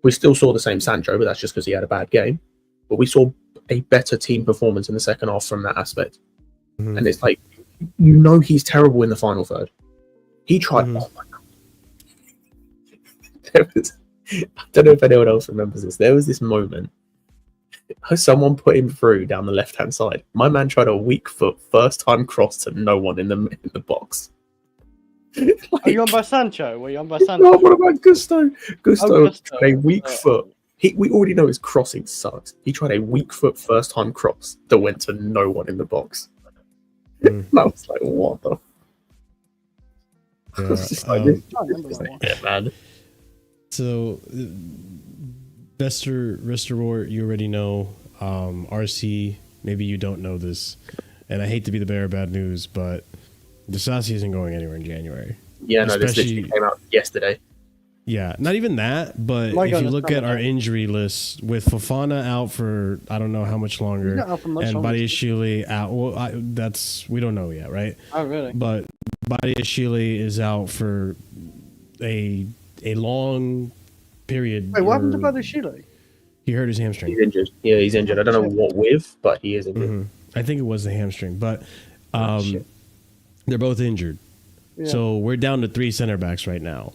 We still saw the same Sancho, but that's just because he had a bad game. But we saw a better team performance in the second half from that aspect, and it's like, you know, he's terrible in the final third. He tried. Oh my god! I don't know if anyone else remembers this. There was this moment. Someone put him through down the left-hand side. My man tried a weak foot first-time cross to no one in the box. Are you on by Sancho? Were you on by Sancho? No, what about Gusto? Gusto tried a weak foot We already know his crossing sucks. He tried a weak foot first time cross that went to no one in the box. That was like, what the? Man. So, Restaurant, you already know. RC, maybe you don't know this, and I hate to be the bearer of bad news, but DISASI isn't going anywhere in January. Yeah, no, this literally came out yesterday. Yeah, not even that, but if you look at our injury list, with Fofana out for I don't know how much longer, and Badiashile out, well, we don't know yet, right? Oh, really? But Badiashile is out for a long period. Wait, what happened to Badiashile? He hurt his hamstring. He's injured. Yeah, he's injured. I don't know what with, but he is injured. I think it was the hamstring, but they're both injured. Yeah. So we're down to 3 center backs right now.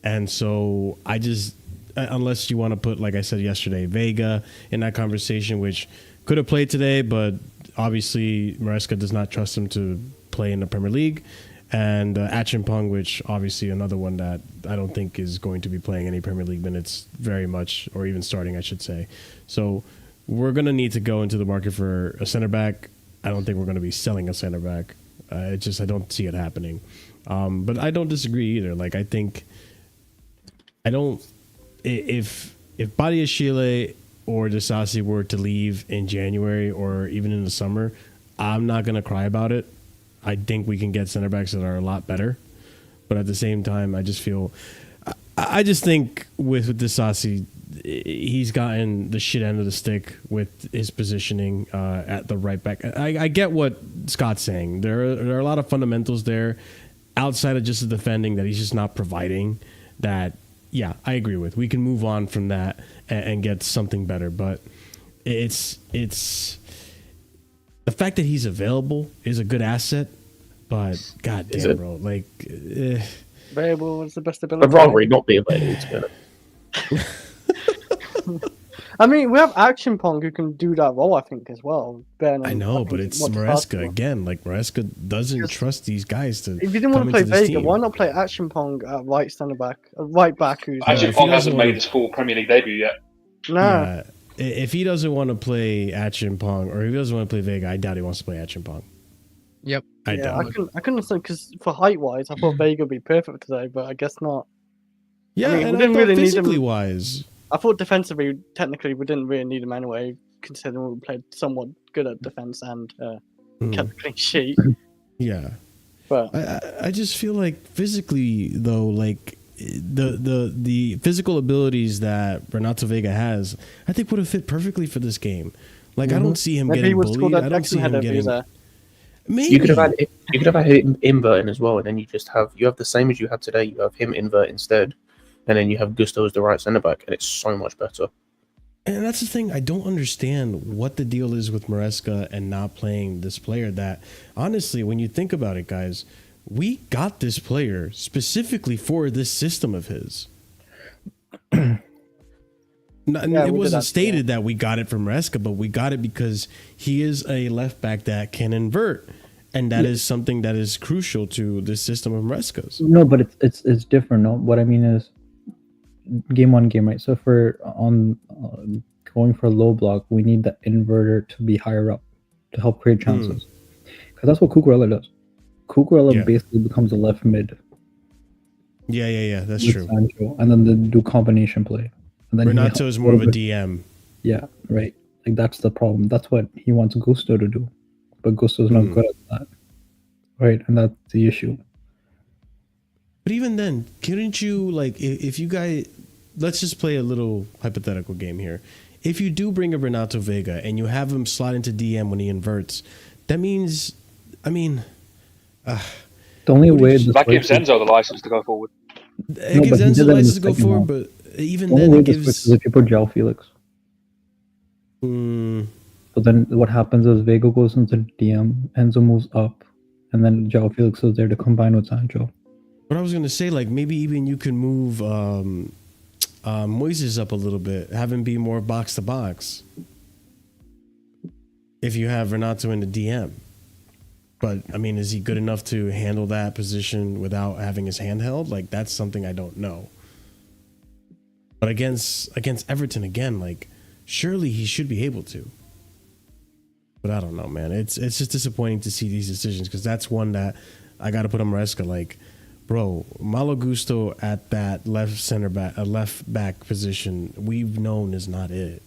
And so I just, unless you want to put, like I said yesterday, Vega in that conversation, which could have played today, but obviously Maresca does not trust him to play in the Premier League. And Achimpong, which obviously another one that I don't think is going to be playing any Premier League minutes very much, or even starting, I should say. So we're going to need to go into the market for a center back. I don't think we're going to be selling a center back. I don't see it happening. But I don't disagree either. Like, I think... if Badiashile or DISASI were to leave in January or even in the summer, I'm not going to cry about it. I think we can get center backs that are a lot better. But at the same time, I just think with DISASI, he's gotten the shit end of the stick with his positioning at the right back. I get what Scott's saying. There are a lot of fundamentals there outside of just the defending that he's just not providing that. Yeah, I agree with. We can move on from that and get something better, but it's the fact that he's available is a good asset, but goddamn, bro, like available is the best ability. I'd rather not be available, to be honest. I mean, we have Achimpong who can do that role, I think, as well. I know, but it's Maresca again. Like, Maresca doesn't trust these guys to. If you didn't want to play Vega, why not play Achimpong at right centre back, right back? Who's Achimpong hasn't made his full Premier League debut yet. No. Yeah, if he doesn't want to play Achimpong, or if he doesn't want to play Vega, I doubt he wants to play Achimpong. Yep. I couldn't understand, because for height wise, I thought Vega would be perfect today, but I guess not. Yeah, I mean, and I thought really physically wise. I thought defensively, technically, we didn't really need him anyway, considering we played somewhat good at defense and kept a clean sheet. Yeah, but I just feel like physically, though, like the physical abilities that Renato Vega has, I think would have fit perfectly for this game. Like, I don't see him getting bullied. I don't see him getting. Maybe you could have had him inverting as well, and then you have the same as you had today. You have him invert instead. And then you have Gusto as the right centre back, and it's so much better. And that's the thing. I don't understand what the deal is with Maresca and not playing this player that, honestly, when you think about it, guys, we got this player specifically for this system of his. It wasn't stated that we got it from Maresca, but we got it because he is a left back that can invert. And that is something that is crucial to this system of Maresca's. No, but it's different. No, what I mean is, game on game, right? So if we're on going for a low block, we need the inverter to be higher up to help create chances. Because that's what Cucurella does. Cucurella basically becomes a left mid. Yeah, that's true. Sancho, and then they do combination play. And then Renato is more of a DM. Yeah, right. Like, that's the problem. That's what he wants Gusto to do. But Gusto's not good at that. Right, and that's the issue. But even then, couldn't you, like, if you guys, let's just play a little hypothetical game here. If you do bring a Renato Vega and you have him slide into DM when he inverts, that means, I mean, the only way that gives Enzo the license to go forward. It gives Enzo the license to go forward, but even then, it gives. If you put João Felix. But then what happens is Vega goes into DM, Enzo moves up, and then João Felix is there to combine with Sancho. But I was going to say, like, maybe even you can move Moises up a little bit, have him be more box to box. If you have Renato in the DM. But, I mean, is he good enough to handle that position without having his hand held? Like, that's something I don't know. But against Everton again, like surely he should be able to. But I don't know, man. It's just disappointing to see these decisions because that's one that I got to put on Maresca. Like, bro, Malo Gusto at that left back position, we've known is not it.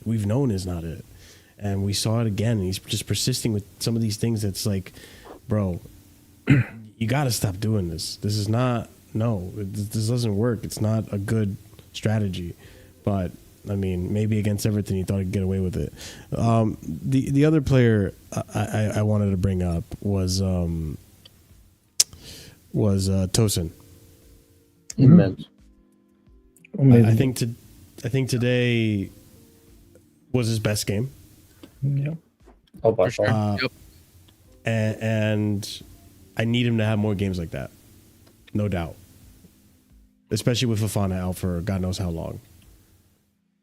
And we saw it again. And he's just persisting with some of these things that's like, bro, you got to stop doing this. This is not, this doesn't work. It's not a good strategy. But I mean, maybe against Everton, he thought he'd get away with it. The other player I wanted to bring up was Tosin. Immense. I think today was his best game. Yeah. Oh, by far. Yep. And I need him to have more games like that, no doubt. Especially with Fofana out for God knows how long.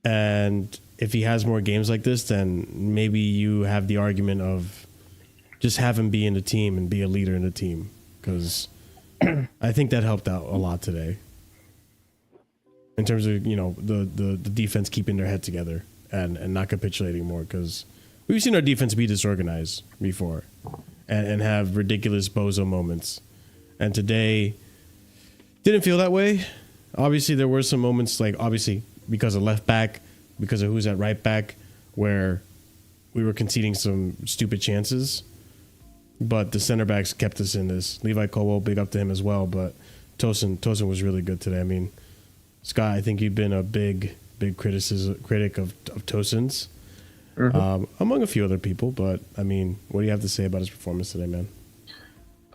And if he has more games like this, then maybe you have the argument of just have him be in the team and be a leader in the team. Because I think that helped out a lot today. In terms of, the defense keeping their head together and not capitulating more. Because we've seen our defense be disorganized before and have ridiculous bozo moments. And today didn't feel that way. Obviously, there were some moments because of left back, because of who's at right back, where we were conceding some stupid chances. But the center backs kept us in this. Levi Colwell, big up to him as well. But Tosin was really good today. I mean, Scott, I think you've been a big critic of Tosin's, among a few other people. But I mean, what do you have to say about his performance today, man?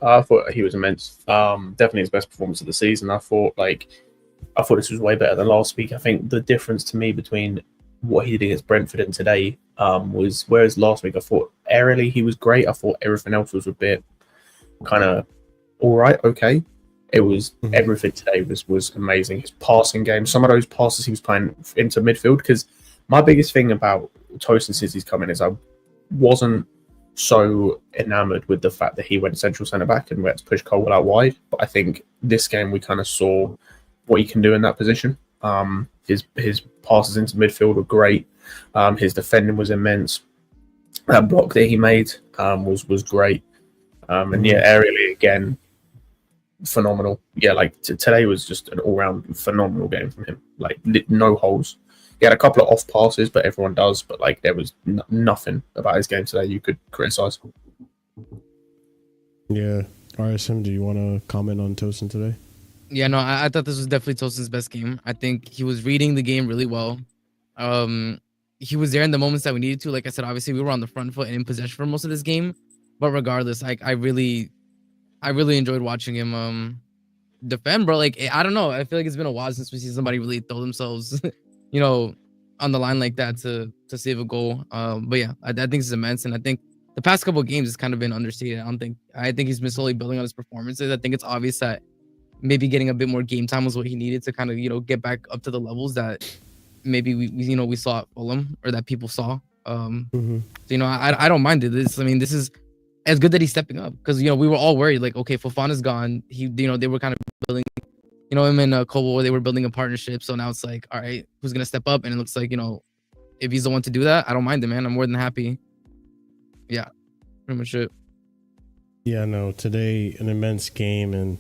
I thought he was immense. Definitely his best performance of the season. I thought this was way better than last week. I think the difference to me between what he did against Brentford and today was, whereas last week I thought aerially he was great. I thought everything else was a bit kind of all right, okay. It was everything today was amazing. His passing game, some of those passes he was playing into midfield. Because my biggest thing about Tosin since he's come in is I wasn't so enamored with the fact that he went central centre back and we had to push Colwell out wide. But I think this game we kind of saw what he can do in that position. His passes into midfield were great. His defending was immense. That block that he made was great. And yeah, aerially again, phenomenal. Yeah, like today was just an all-round phenomenal game from him. Like no holes. He had a couple of off passes, but everyone does. But like there was nothing about his game today you could criticize. Yeah, RSM, do you want to comment on Tosin today? Yeah, no, I thought this was definitely Tosin's best game. I think he was reading the game really well. He was there in the moments that we needed to. Like I said, obviously we were on the front foot and in possession for most of this game. But regardless, like I really enjoyed watching him defend, bro. Like I don't know. I feel like it's been a while since we see somebody really throw themselves, on the line like that to save a goal. But yeah, I think it's immense, and I think the past couple of games has kind of been understated. I think he's been slowly building on his performances. I think it's obvious that maybe getting a bit more game time was what he needed to kind of get back up to the levels that maybe we saw at Fulham, or that people saw. So, I don't mind it. This is as good that he's stepping up, because we were all worried, like, okay, Fofana's gone. They were kind of building, him and Colwell, they were building a partnership. So now it's like, all right, who's gonna step up? And it looks like if he's the one to do that, I don't mind it, man. I'm more than happy. Yeah, pretty much it. Yeah, no, today an immense game, and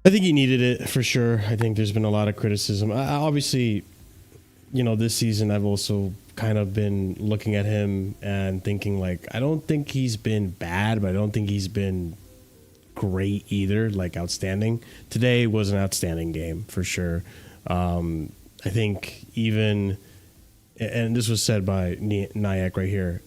I think he needed it for sure. I think there's been a lot of criticism. Obviously, this season I've also kind of been looking at him and thinking, like, I don't think he's been bad, but I don't think he's been great either, like outstanding. Today was an outstanding game for sure. I think even, and this was said by Nyack right here,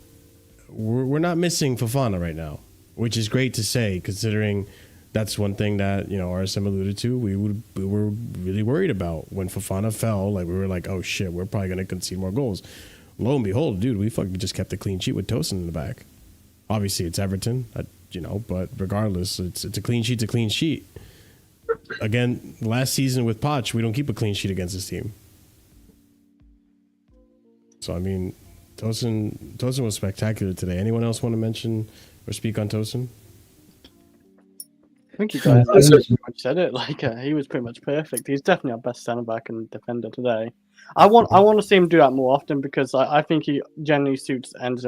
we're not missing Fofana right now, which is great to say, considering that's one thing that, RSM alluded to. We were really worried about when Fofana fell. Like, we were like, oh shit, we're probably going to concede more goals. Lo and behold, dude, we fucking just kept a clean sheet with Tosin in the back. Obviously, it's Everton, but regardless, it's a clean sheet's a clean sheet. Again, last season with Poch, we don't keep a clean sheet against this team. So, I mean, Tosin was spectacular today. Anyone else want to mention or speak on Tosin? I think you guys pretty much said it. Like he was pretty much perfect. He's definitely our best centre back and defender today. I want to see him do that more often because I think he generally suits Enzo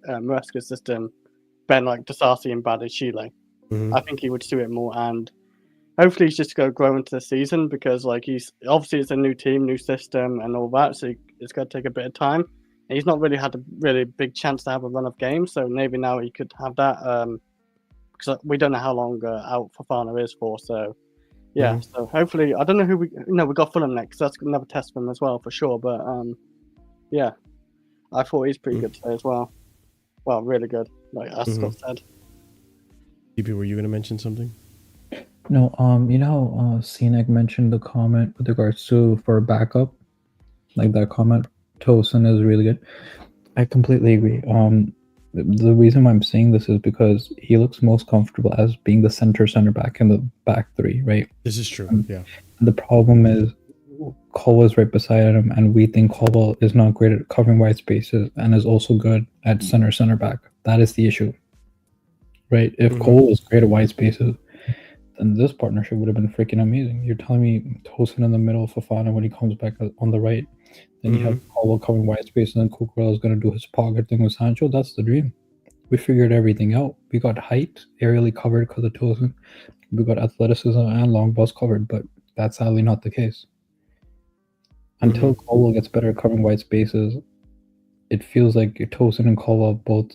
Maresca's system better, like DISASI and Badiashile. I think he would suit it more, and hopefully he's just going to grow into the season because like he's obviously it's a new team, new system, and all that, so it's going to take a bit of time. And he's not really had a really big chance to have a run of games, so maybe now he could have that. Because we don't know how long out Fofana is for, so yeah. So hopefully, I don't know who we got Fulham next. So that's another test for him as well for sure. But yeah, I thought he's pretty good today as well. Well, really good, like as Scott said. DP, were you going to mention something? No, you know how CNEG mentioned the comment with regards to for a backup, like that comment, Tosin is really good. I completely agree. The reason why I'm saying this is because he looks most comfortable as being the center back in the back three, right? This is true. Yeah. The problem is Colwell's right beside him, and we think Colwell is not great at covering wide spaces and is also good at center back. That is the issue, right? If Colwell was great at wide spaces, then this partnership would have been freaking amazing. You're telling me Tosin in the middle of Fofana when he comes back on the right. Then you have Colwell covering wide space, and then Cucurella is going to do his pocket thing with Sancho. That's the dream. We figured everything out. We got height aerially covered because of Tosin. We got athleticism and long balls covered, but that's sadly not the case. Until Colwell gets better at covering wide spaces, it feels like Tosin and Colwell both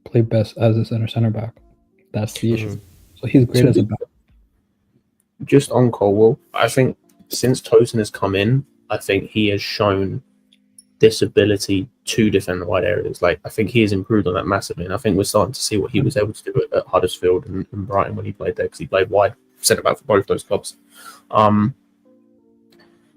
play best as a center back. That's the issue. So he's great as a back. Just on Colwell, I think since Tosin has come in, I think he has shown this ability to defend the wide areas. Like, I think he has improved on that massively, and I think we're starting to see what he was able to do at Huddersfield and Brighton when he played there, because he played wide centre back for both those clubs. And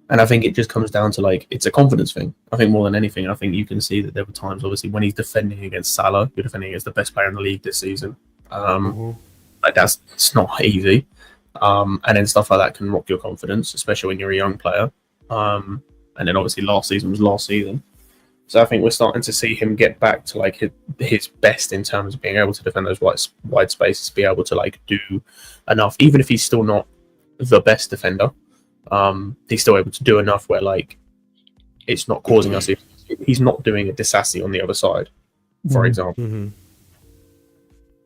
I think it just comes down to, like, it's a confidence thing. I think more than anything, I think you can see that there were times, obviously, when he's defending against Salah, you're defending against the best player in the league this season. Like, it's not easy. And then stuff like that can rock your confidence, especially when you're a young player. And then obviously last season was last season. So I think we're starting to see him get back to like his best in terms of being able to defend those wide spaces, be able to like do enough, even if he's still not the best defender. He's still able to do enough where like it's not causing us. He's not doing a DISASI on the other side, for example.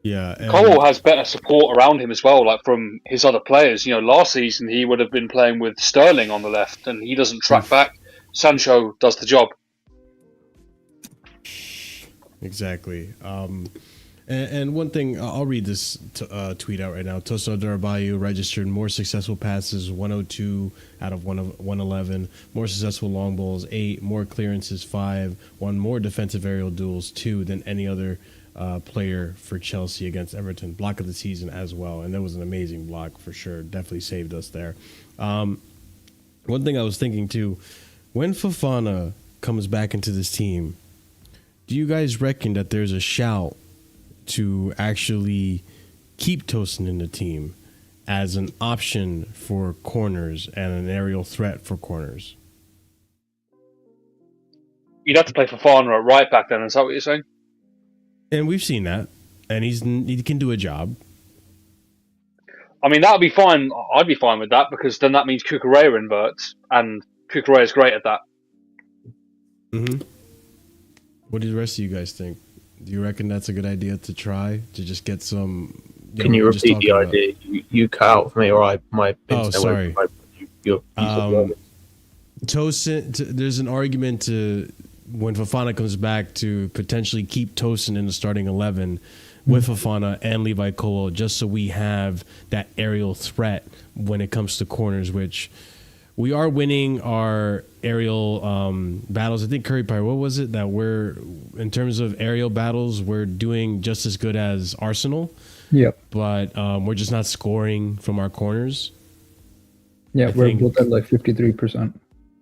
Yeah, Colwell has better support around him as well, like from his other players. You know, last season he would have been playing with Sterling on the left, and he doesn't track back. Sancho does the job. Exactly. And one thing, I'll read this tweet out right now. Tosin Adarabioyo registered more successful passes, 102 out of 111, more successful long balls, 8, more clearances, 5, won more defensive aerial duels, 2 than any other player for Chelsea against Everton. Block of the season as well, and that was an amazing block for sure. Definitely saved us there. One thing I was thinking too, when Fofana comes back into this team, do you guys reckon that there's a shout to actually keep Tosin in the team as an option for corners and an aerial threat for corners? You'd have to play Fofana at right back then, is that what you're saying? And we've seen that, and he can do a job. I mean, that would be fine. I'd be fine with that, because then that means Cucurella inverts, and Cucurella's great at that. What do the rest of you guys think? Do you reckon that's a good idea to try to just get some? Can you repeat the idea? You cut out for me, or my. Oh, sorry. Your Tosin. There's an argument to when Fofana comes back to potentially keep Tosin in the starting 11 with Fofana and Levi Colwell, just so we have that aerial threat when it comes to corners, which we are winning our aerial battles. I think Curry Pie, what was it that we're, in terms of aerial battles, we're doing just as good as Arsenal. Yep. But we're just not scoring from our corners. Yeah, we're both at like 53%.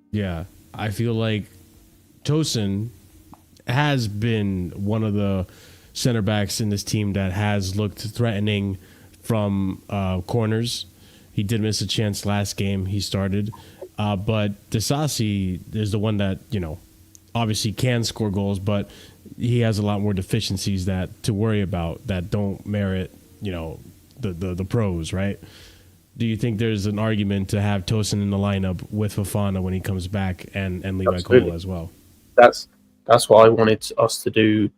Yeah, I feel like Tosin has been one of the center backs in this team that has looked threatening from corners. He did miss a chance last game he started. But DISASI is the one that, obviously can score goals, but he has a lot more deficiencies to worry about that don't merit, the pros, right? Do you think there's an argument to have Tosin in the lineup with Fofana when he comes back and Levi Cole as well? That's what I wanted us to do.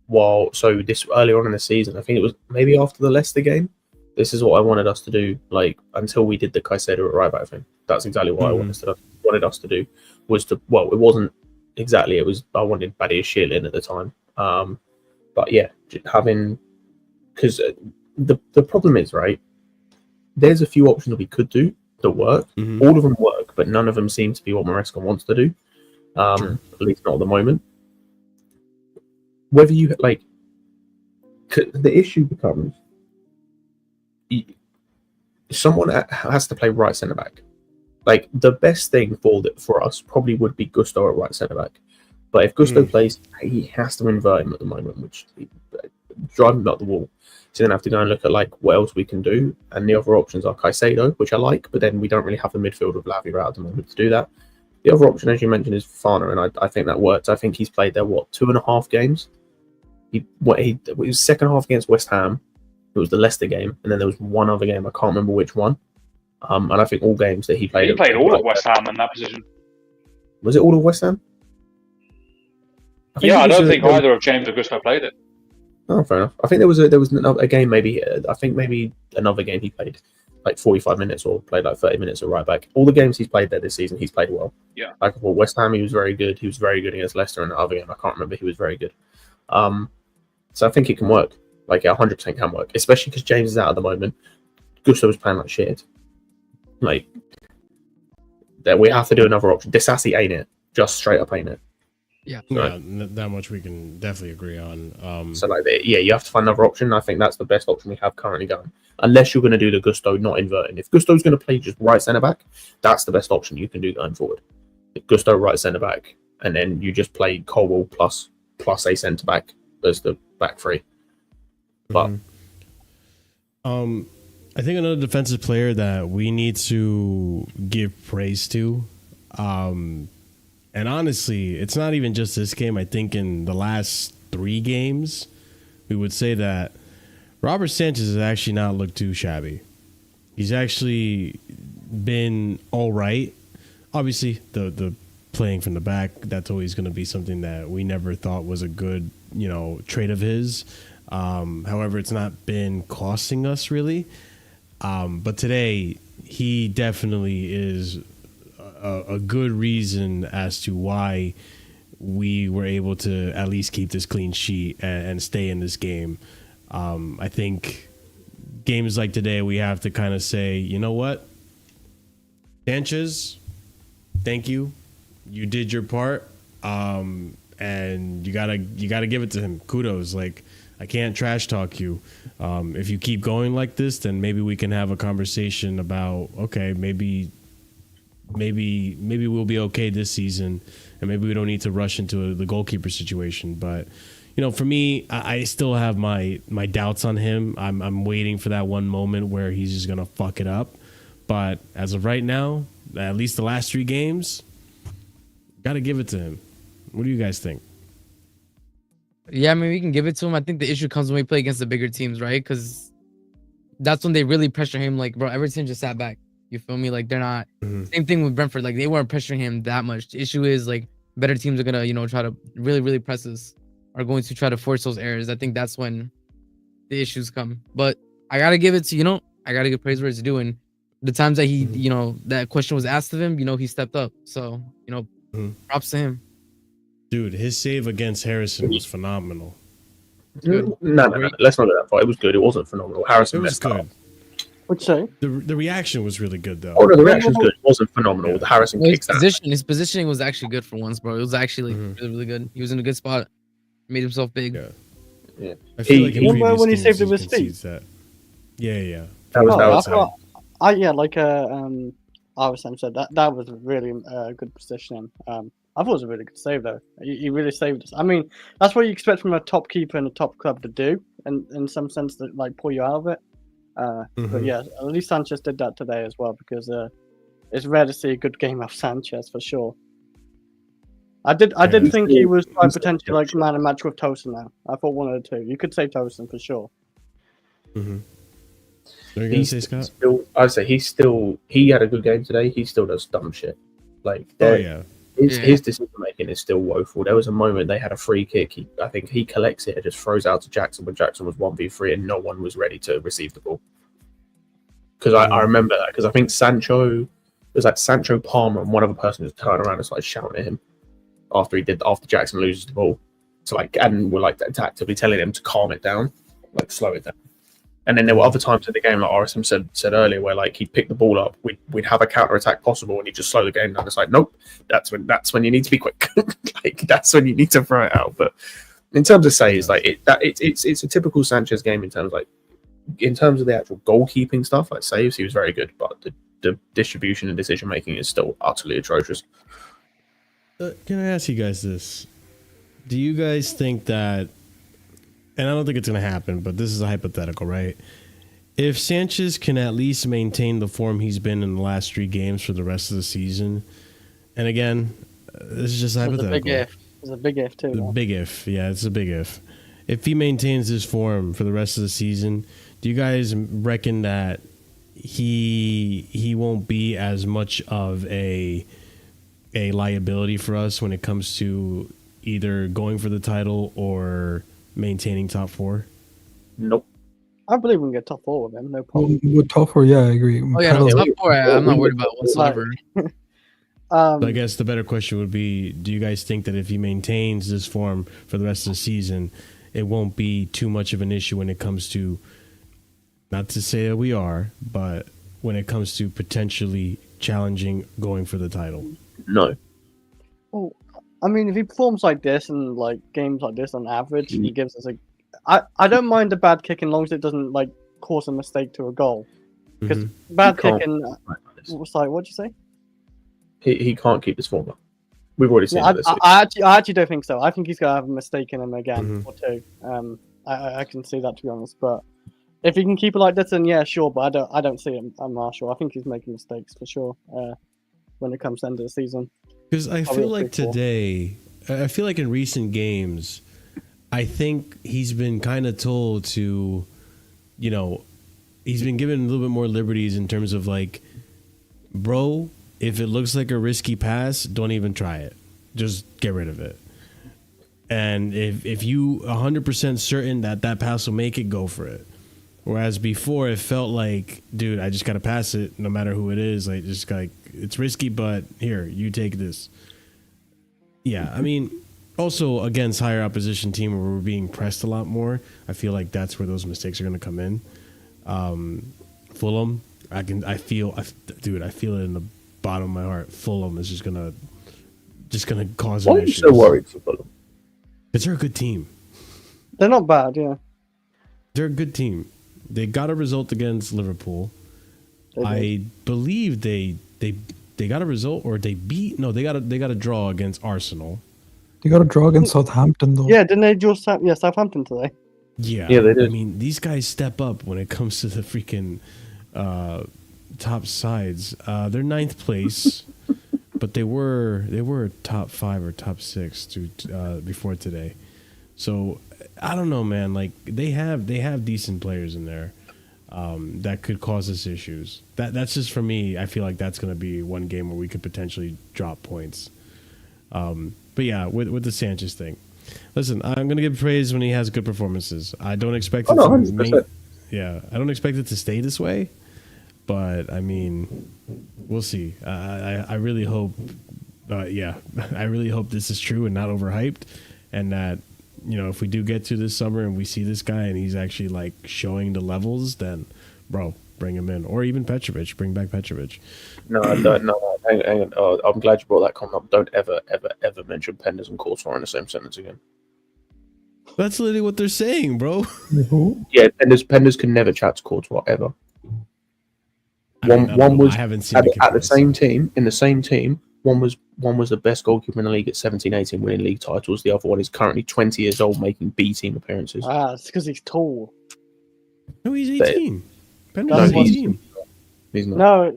So this earlier on in the season, I think it was maybe after the Leicester game. This is what I wanted us to do, like until we did the Caicedo at right back thing. That's exactly what I wanted us to do. It wasn't exactly. It was I wanted Badiashile in at the time. But yeah, because the problem is, right, there's a few options that we could do that work. All of them work, but none of them seem to be what Maresca wants to do. At least not at the moment. Whether you like, the issue becomes someone has to play right centre back. Like the best thing for us probably would be Gusto at right centre back. But if Gusto plays, he has to invert him at the moment, which drive him up the wall. So then I have to go and look at like what else we can do. And the other options are Caicedo, which I like, but then we don't really have the midfield of Lavia at the moment to do that. The other option, as you mentioned, is Fofana, and I think that works. I think he's played there 2.5 games. It was second half against West Ham. It was the Leicester game, and then there was one other game. I can't remember which one. And I think all games that he played. He played all of West Ham in that position. Was it all of West Ham? I don't think either of James or Gusto played it. Oh, fair enough. I think there was a game maybe. I think maybe another game he played like 45 minutes or played like 30 minutes at right back. All the games he's played there this season, he's played well. Yeah. Like for West Ham, he was very good. He was very good against Leicester, and the other game I can't remember. He was very good. So I think it can work. Like it 100% can work, especially because James is out at the moment. Gusto was playing like shit. Like that, we have to do another option. DISASI ain't it? Just straight up ain't it? Yeah, that much we can definitely agree on. So like, you have to find another option. I think that's the best option we have currently going. Unless you're going to do the Gusto not inverting. If Gusto's going to play just right centre back, that's the best option you can do going forward. If Gusto right centre back, and then you just play Colwell plus a centre back as the back three. But I think another defensive player that we need to give praise to, and honestly, it's not even just this game. I think in the last 3 games, we would say that Robert Sanchez has actually not looked too shabby. He's actually been all right. Obviously, the playing from the back, that's always going to be something that we never thought was a good, trait of his. However, it's not been costing us really. But today, he definitely is a good reason as to why we were able to at least keep this clean sheet and stay in this game. I think games like today, we have to kind of say, you know what? Sanchez, thank you. You did your part. And you gotta give it to him. Kudos. Like, I can't trash talk you. If you keep going like this, then maybe we can have a conversation about, okay, maybe we'll be okay this season, and maybe we don't need to rush into the goalkeeper situation. But for me, I still have my doubts on him. I'm waiting for that one moment where he's just gonna fuck it up. But as of right now, at least the last 3 games, gotta give it to him. What do you guys think? Yeah, I mean, we can give it to him. I think the issue comes when we play against the bigger teams, right? Because that's when they really pressure him. Like, bro, Everton just sat back. You feel me? Like, they're not. Same thing with Brentford. Like, they weren't pressuring him that much. The issue is, like, better teams are going to, try to really, really press us, are going to try to force those errors. I think that's when the issues come. But I got to give it to, I got to give praise where it's due. And the times that he, that question was asked of him, he stepped up. So, props to him. Dude, his save against Harrison was phenomenal. No. Let's not go that far. It was good. It wasn't phenomenal. Harrison messed up. What'd you say? The reaction was really good, though. Oh, no, the reaction was good. It wasn't phenomenal. Yeah. The Harrison kicks his positioning was actually good for once, bro. It was actually really, really good. He was in a good spot. Made himself big. Yeah. I feel like remember when he saved it with his feet? Yeah. That was RSM said that was really good positioning. I thought it was a really good save, though. He really saved us. I mean, that's what you expect from a top keeper in a top club to do, and in some sense, to like pull you out of it. But yeah, at least Sanchez did that today as well, because it's rare to see a good game of Sanchez for sure. I did think he was quite potentially like man of match with Tosin now. I thought one of the two. You could say Tosin for sure. What are you gonna say, Scott? I'd say he had a good game today. He still does dumb shit. Like, his decision making is still woeful. There was a moment they had a free kick. I think he collects it and just throws out to Jackson when Jackson was 1v3 and no one was ready to receive the ball. Because I remember that, because I think it was like Sancho, Palmer, and one other person just turned around and started shouting at him after Jackson loses the ball. So and we're actively telling him to calm it down, slow it down. And then there were other times in the game, like RSM said earlier, where he'd pick the ball up, we'd have a counter attack possible, and he'd just slow the game down. It's like, nope, that's when you need to be quick. That's when you need to throw it out. But in terms of saves, it's a typical Sanchez game in terms of the actual goalkeeping stuff. Like saves, he was very good, but the distribution and decision making is still utterly atrocious. Can I ask you guys this? Do you guys think that? And I don't think it's going to happen, but this is a hypothetical, right? If Sanchez can at least maintain the form he's been in the last 3 games for the rest of the season, and again, this is just hypothetical. It's a big if, too. Big if, yeah, it's a big if. If he maintains his form for the rest of the season, do you guys reckon that he won't be as much of a liability for us when it comes to either going for the title or maintaining top 4? Nope. I believe we can get top 4 with him, no problem. With top 4, yeah, I agree. Oh yeah, no, top 4, I'm not worried about whatsoever. I guess the better question would be, do you guys think that if he maintains this form for the rest of the season, it won't be too much of an issue when it comes to, not to say that we are, but when it comes to potentially challenging going for the title? No. Well, I mean, if he performs like this and games like this on average, he gives us I don't mind the bad kick as long as it doesn't cause a mistake to a goal. Because bad kicking, what'd you say? He can't keep this form up. We've already seen this. I actually don't think so. I think he's gonna have a mistake in him again or two. I can see that, to be honest. But if he can keep it like this, then yeah, sure. But I don't see him. I'm Marshall. I think he's making mistakes for sure when it comes to the end of the season. Because I feel like today, I feel like in recent games, I think he's been kind of told to, he's been given a little bit more liberties in terms of bro, if it looks like a risky pass, don't even try it. Just get rid of it. And if you 100% certain that pass will make it, go for it. Whereas before it felt like, dude, I just got to pass it no matter who it is. It's risky, but here, you take this. Yeah, I mean, also against higher opposition team where we're being pressed a lot more, I feel like that's where those mistakes are going to come in. Fulham, I feel it in the bottom of my heart. Fulham is just gonna cause. Why are you so worried for Fulham? Because they're a good team. They're not bad, yeah. They're a good team. They got a result against Liverpool. I believe they got a result, or they got a draw against Arsenal. They got a draw against Southampton though. Yeah, didn't they draw Southampton today? Yeah, they did. I mean, these guys step up when it comes to the freaking top sides. They're 9th place, but they were top 5 or top 6 before today. So I don't know, man. They have decent players in there that could cause us issues. That's just for me. I feel like that's going to be one game where we could potentially drop points. But yeah, with the Sanchez thing, listen, I'm going to give praise when he has good performances. I don't expect I don't expect it to stay this way, but I mean, we'll see. I really hope, I really hope this is true and not overhyped, and that, if we do get to this summer and we see this guy and he's actually showing the levels, then bro, bring him in, or even Petrovic, bring back Petrovic. No, hang on. Oh, I'm glad you brought that comment up. Don't ever mention Penders and Courtois in the same sentence again. That's literally what they're saying, bro. Yeah, Penders can never chat to Courtois ever. One was, I haven't seen at the same team, in the same team. One was the best goalkeeper in the league at 17-18, winning league titles. The other one is currently 20 years old, making B team appearances. It's because he's tall. No, he's 18. Penders is 18. He's not.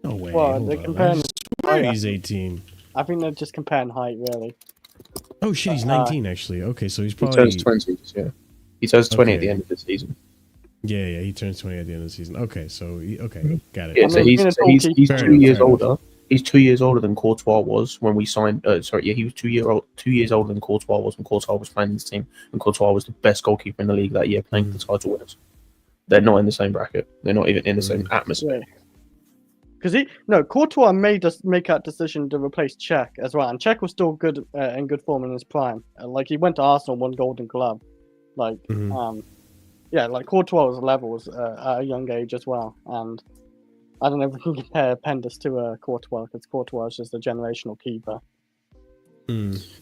No way. Well, they're comparing. I swear he's 18. I think they're just comparing height, really. Oh shit, he's 19 actually. Okay, so he's probably. He turns 20. Yeah, he turns 20 at the end of the season. Yeah, he turns 20 at the end of the season. Okay, so got it. Yeah, so he's Fair 2 enough, years fair enough. older. He's 2 years older than Courtois was when we signed. He was 2 years older than Courtois was when Courtois was playing this team, and Courtois was the best goalkeeper in the league that year, playing for the title winners. They're not in the same bracket. They're not even in the same atmosphere. Because Courtois made us make that decision to replace Czech as well, and Czech was still good in good form in his prime. Like he went to Arsenal, won Golden Glove. Like, like Courtois was levels at a young age as well, and I don't know if we can compare Pendas to Courtois because Courtois is just a generational keeper.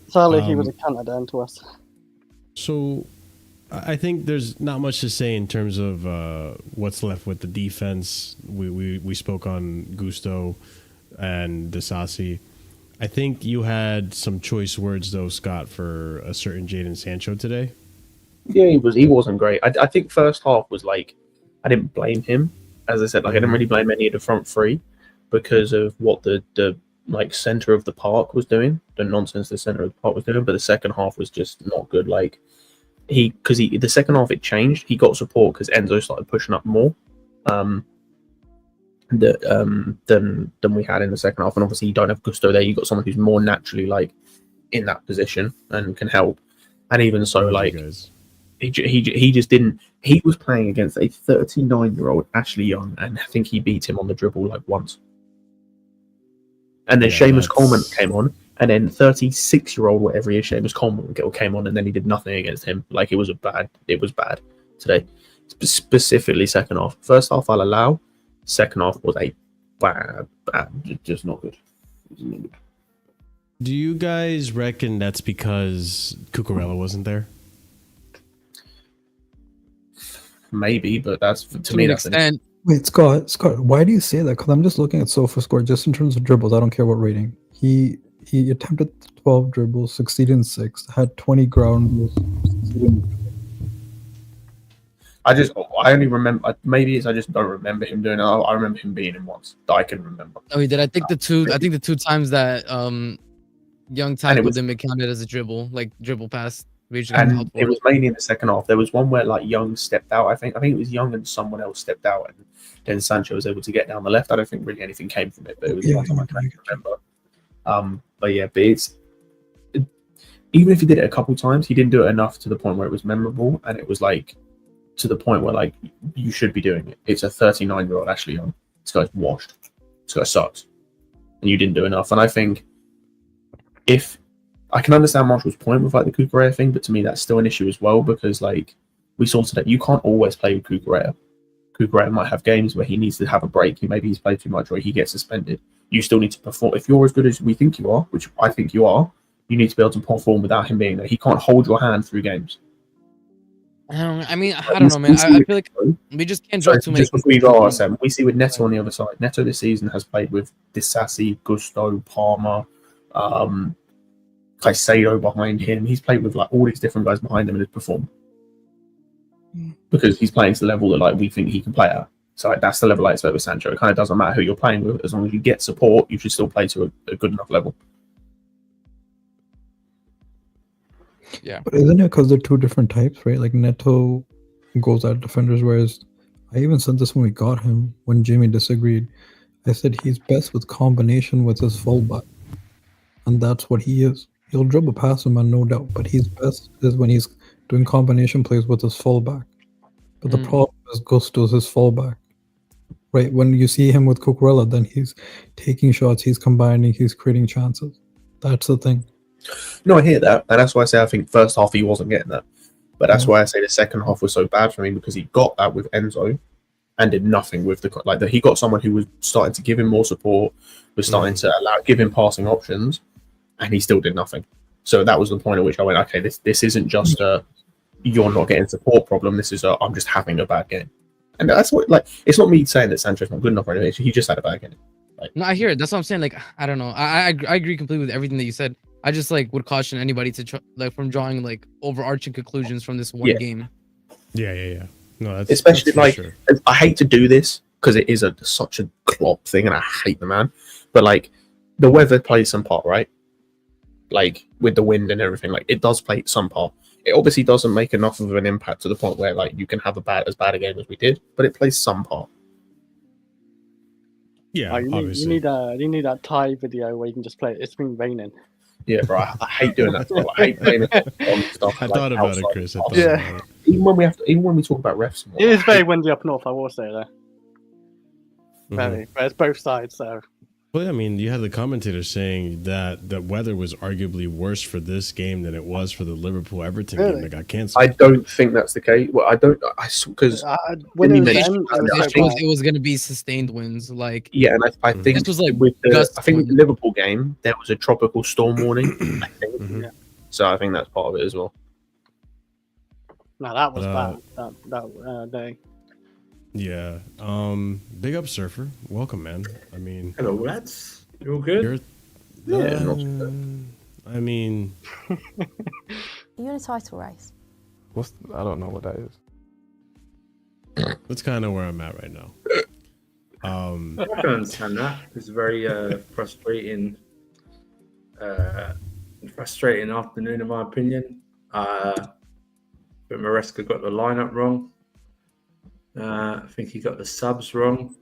Sadly, he was a counter then to us. So, I think there's not much to say in terms of what's left with the defense. We spoke on Gusto and DISASI. I think you had some choice words though, Scott, for a certain Jadon Sancho today. Yeah, he wasn't great. I think first half was like, I didn't blame him. As I said, like I didn't really blame any of the front three because of what the like center of the park was doing, the nonsense the center of the park was doing. But the second half was just not good. Like the second half it changed. He got support because Enzo started pushing up more than we had in the second half. And obviously you don't have Gusto there. You got someone who's more naturally like in that position and can help. And even so, like. He just didn't. He was playing against a 39-year-old Ashley Young, and I think he beat him on the dribble like once. And then Seamus Coleman came on, and then 36-year-old whatever he is, Seamus Coleman came on, and then he did nothing against him. Like it was bad today. Specifically second half. First half I'll allow. Second half was a bad, just not good. Do you guys reckon that's because Cucurella wasn't there? Maybe, but that's to me that's an Wait, Scott, why do you say that? Because I'm just looking at SofaScore just in terms of dribbles. I don't care what rating. He attempted 12 dribbles, succeeded in 6, had 20 ground. I only remember. Maybe it's I just don't remember him doing it. I remember him being in once that I can remember. Oh, he did. I think the two times that Young tackled him, it counted as a dribble pass. And it was mainly in the second half. There was one where like Young stepped out. I think it was Young and someone else stepped out, and then Sancho was able to get down the left. I don't think really anything came from it, but it was the one time I can remember. But it's even if he did it a couple times, he didn't do it enough to the point where it was memorable, and it was like to the point where like you should be doing it. It's a 39-year-old Ashley Young. This guy's washed. This guy sucks, and you didn't do enough. And I think if I can understand Marshall's point with like the Cucurella thing, but to me that's still an issue as well because like we saw today, you can't always play with Cucurella. Cucurella might have games where he needs to have a break. Maybe he's played too much or he gets suspended. You still need to perform. If you're as good as we think you are, which I think you are, you need to be able to perform without him being there. He can't hold your hand through games. I don't know, man. I feel like we just can't draw too many. Just before you go, Sam, we see with Neto on the other side. Neto this season has played with DISASI, Gusto, Palmer, Caicedo behind him. He's played with like all these different guys behind him and has performed because he's playing to the level that like we think he can play at. So like, that's the level I expect with Sancho. It kind of doesn't matter who you're playing with, as long as you get support, you should still play to a good enough level. Yeah, but isn't it because they're two different types, right? Like Neto goes at defenders, whereas I even said this when we got him. When Jamie disagreed, I said he's best with combination with his fullback, and that's what he is. He'll dribble past him, and no doubt, but he's best is when he's doing combination plays with his fullback. But the problem is Gusto's his fullback, right? When you see him with Cucurella, then he's taking shots, he's combining, he's creating chances. That's the thing. No, I hear that, and that's why I say I think first half he wasn't getting that. But that's why I say the second half was so bad for me because he got that with Enzo and did nothing with the like that. He got someone who was starting to give him more support, was starting to give him passing options. And he still did nothing. So that was the point at which I went, okay, this isn't just a you're not getting support problem. This is I'm just having a bad game. And that's what like it's not me saying that Sancho's not good enough or anything. He just had a bad game. Like, no, I hear it. That's what I'm saying. Like I don't know. I agree completely with everything that you said. I just like would caution anybody to from drawing like overarching conclusions from this one game. Yeah. No, that's especially that's like sure. I hate to do this because it is such a Klopp thing, and I hate the man. But like the weather plays some part, right? like with the wind and everything, like it does play some part. It obviously doesn't make enough of an impact to the point where like you can have as bad a game as we did, but it plays some part. Yeah, you need that Thai video where you can just play it. It's been raining. Yeah, bro, I hate doing that. Bro. I hate playing it on stuff. I like, thought about it, outside. Chris. I thought about it. Even when we talk about refs, more, It is very windy up north. I will say that. Mhm. But it's both sides, so. Well, I mean, you had the commentator saying that the weather was arguably worse for this game than it was for the Liverpool Everton game that got canceled. I don't think that's the case. Well, I don't. Because when it was going to be sustained winds, like yeah, and I think this was like with the Liverpool game, there was a tropical storm warning. I think. So I think that's part of it as well. No, that was bad that day. Yeah. Big up, Surfer. Welcome, man. I mean, hello, lads. You all good? Yeah. I mean, Are you in a title race? I don't know what that is. that's kind of where I'm at right now. I can understand that. It's a very frustrating afternoon, in my opinion. But Maresca got the lineup wrong. I think he got the subs wrong.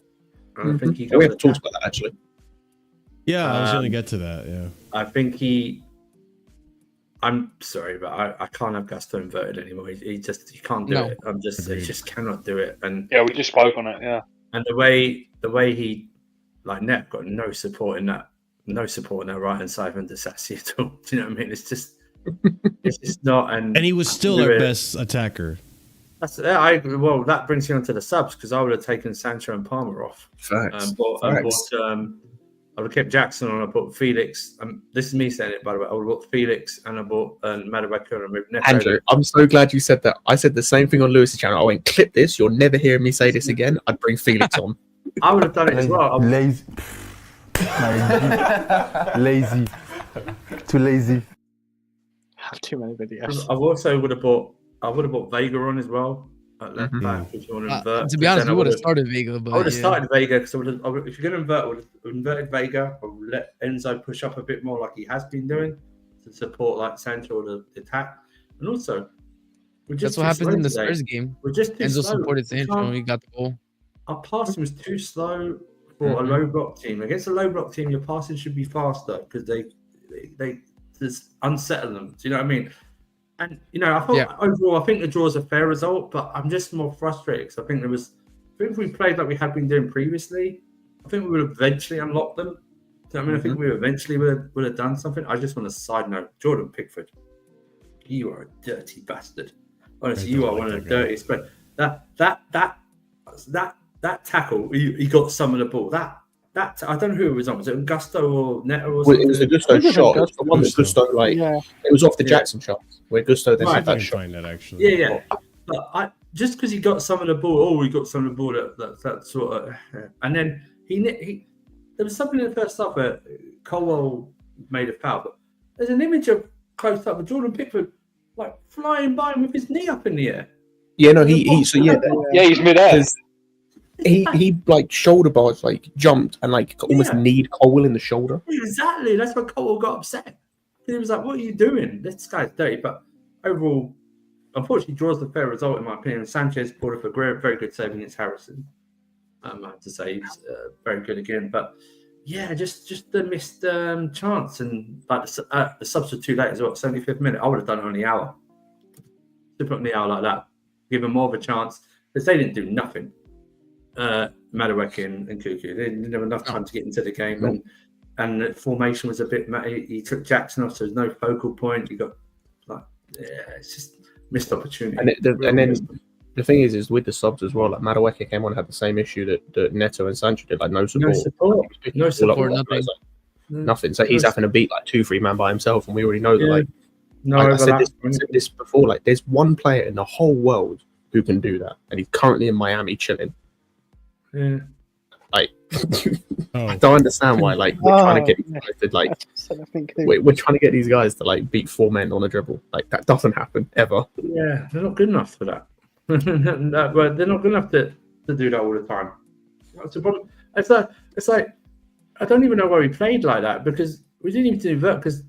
And I think he got we have talked about that actually. Yeah, I was going to get to that. Yeah, I think I'm sorry, but I can't have Gusto inverted anymore. He can't do it. He just cannot do it. And yeah, we just spoke on it. Yeah, and the way he like Net got no support in that right hand side from DISASI at all. Do you know what I mean? It's just not. And he was still our best attacker. Well, that brings you onto the subs because I would have taken Sancho and Palmer off. Facts. I would have kept Jackson on. I put Felix. This is me saying it, by the way. I would have put Felix and I bought Madueke and removed Neto. Andrew, I'm so glad you said that. I said the same thing on Lewis's channel. I went, clip this. You're never hearing me say this again. I'd bring Felix on. I would have done it as well. Lazy. Lazy. Too lazy. Have too many videos. I also would have bought Vega on as well at left back if you want to invert. To be honest, we would have started Vega. But I would have started Vega because if you're going to invert, I would have inverted Vega. I would let Enzo push up a bit more like he has been doing to support like Sancho or the attack. And also, that's what happened in the Spurs game. We're just too Enzo slow. supported Sancho and he got the goal. Our passing was too slow for a low block team. Against a low block team, your passing should be faster because they just unsettle them. Do you know what I mean? And I thought overall, I think the draw is a fair result, but I'm just more frustrated because I think if we played like we had been doing previously, I think we would have eventually unlocked them. Do you know what I mean? I think we eventually would have done something. I just want to side note, Jordan Pickford, you are a dirty bastard. Honestly, you are one of the dirtiest. But that tackle, he got some of the ball. That I don't know who it was on. Was it Gusto or Neto or something? It was a Gusto shot. It was the one that Gusto it was off the Jackson shot where Gusto then had that shot. That actually. Yeah. But just because he got some of the ball, he got some of the ball that sort of, and then he there was something in the first half where Colwell made a foul. But there's an image of close up with Jordan Pickford like flying by him with his knee up in the air. Yeah, no, he's midair. He like shoulder bars, like jumped and like almost kneed Colwell in the shoulder. Exactly, that's why Colwell got upset. He was like, "What are you doing? This guy's dirty." But overall, unfortunately, draws the fair result in my opinion. Sanchez pulled off a very good save against Harrison. I have to say he's very good again. But yeah, just the missed chance and like the subs were too late as well. 75th minute, I would have done it on the hour. To put on the hour like that, give them more of a chance because they didn't do nothing. Madueke and Cuckoo. They didn't have enough time to get into the game, and the formation was a bit. He took Jackson off, so there's no focal point. You got it's just missed opportunity. And then the thing is with the subs as well. Like Madueke came on and had the same issue that Neto and Sancho did. Like no support, nothing. So he's having to beat like 2-3 man by himself, and we already know that. Like I said this before. Like there's one player in the whole world who can do that, and he's currently in Miami chilling. Yeah. Like I don't understand why like we're trying to get these guys to like we're trying to get these guys to like beat 4 men on a dribble. Like that doesn't happen ever. Yeah, they're not good enough for that. But they're not good enough to do that all the time. That's the problem. It's like I don't even know why we played like that because we didn't even invert because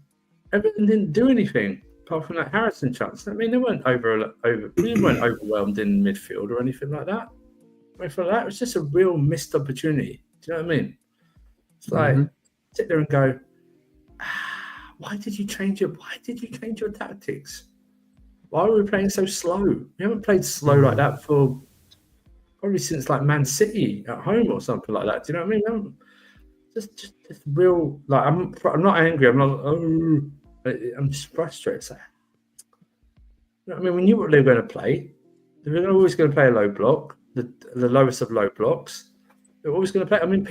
Everton didn't do anything apart from that Harrison chance. I mean, they weren't we weren't overwhelmed in midfield or anything like that. I mean, for that, it was just a real missed opportunity. Do you know what I mean? It's like sit there and go, why did you change your tactics? Why are we playing so slow? We haven't played slow like that for probably since like Man City at home or something like that. Do you know what I mean? Just real, like I'm not angry. I'm not. Oh, I'm just frustrated. So, you know what I mean? We knew what they were going to play. They were always going to play a low block, the lowest of low blocks. They're always going to play. I mean,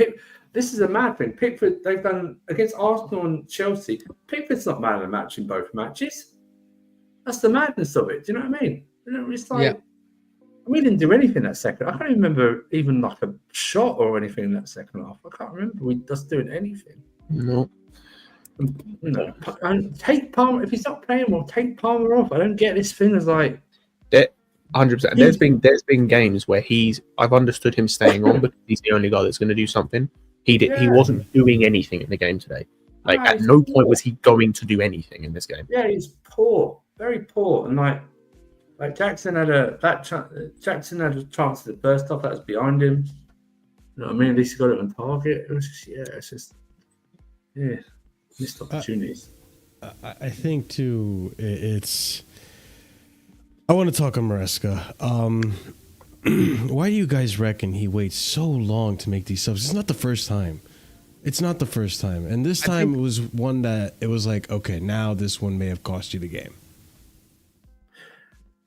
this is a mad thing. Pickford, they've done against Arsenal and Chelsea. Pickford's not man of the match in both matches. That's the madness of it. Do you know what I mean? You know, it's like we didn't do anything that second. I can't even remember even like a shot or anything in that second half. I can't remember we just doing anything. No. No. And take Palmer if he's not playing well. Take Palmer off. I don't get this thing as like 100%. There's been games where I've understood him staying on because he's the only guy that's going to do something. He wasn't doing anything in the game today. Like at no point was he going to do anything in this game. Yeah, he's poor, very poor, and like Jackson had a chance in the first half that was behind him. You know what I mean? At least he got it on target. It was just missed opportunities. I think too. It's. I want to talk on Maresca. Why do you guys reckon he waits so long to make these subs? It's not the first time. And this time it was one that it was like, okay, now this one may have cost you the game.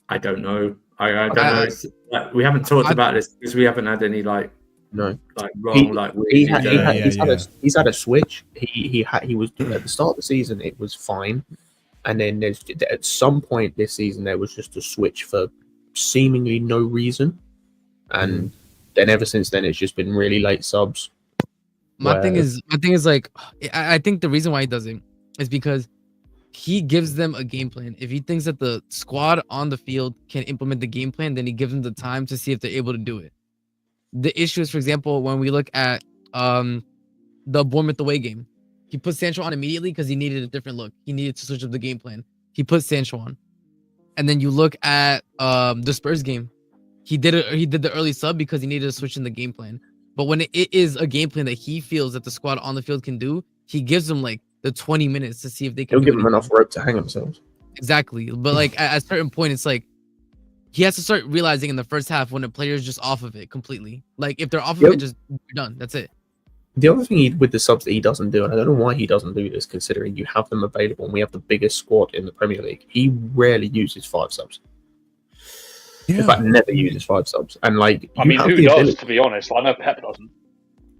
I don't know. I don't know. Like, we haven't talked about this because we haven't had any wrong he's had a switch. He was at the start of the season. It was fine, and then at some point this season there was just a switch for seemingly no reason, and then ever since then it's just been really late subs. My thing is like, I think the reason why he doesn't is because he gives them a game plan. If he thinks that the squad on the field can implement the game plan, then he gives them the time to see if they're able to do it. The issue is, for example, when we look at the Bournemouth away game, he put Sancho on immediately because he needed a different look. He needed to switch up the game plan. He put Sancho on. And then you look at the Spurs game, he did the early sub because he needed to switch in the game plan. But when it is a game plan that he feels that the squad on the field can do, he gives them like the 20 minutes to see if they can. He'll give them enough rope to hang themselves. Exactly. But like at a certain point, it's like he has to start realizing in the first half when the player's just off of it completely. Like if they're off of it, just done. That's it. The other thing with the subs that he doesn't do, and I don't know why he doesn't do this, considering you have them available and we have the biggest squad in the Premier League, he rarely uses 5 subs. Yeah. In fact, never uses 5 subs. And like, I mean, who does? To be honest, I know Pep doesn't.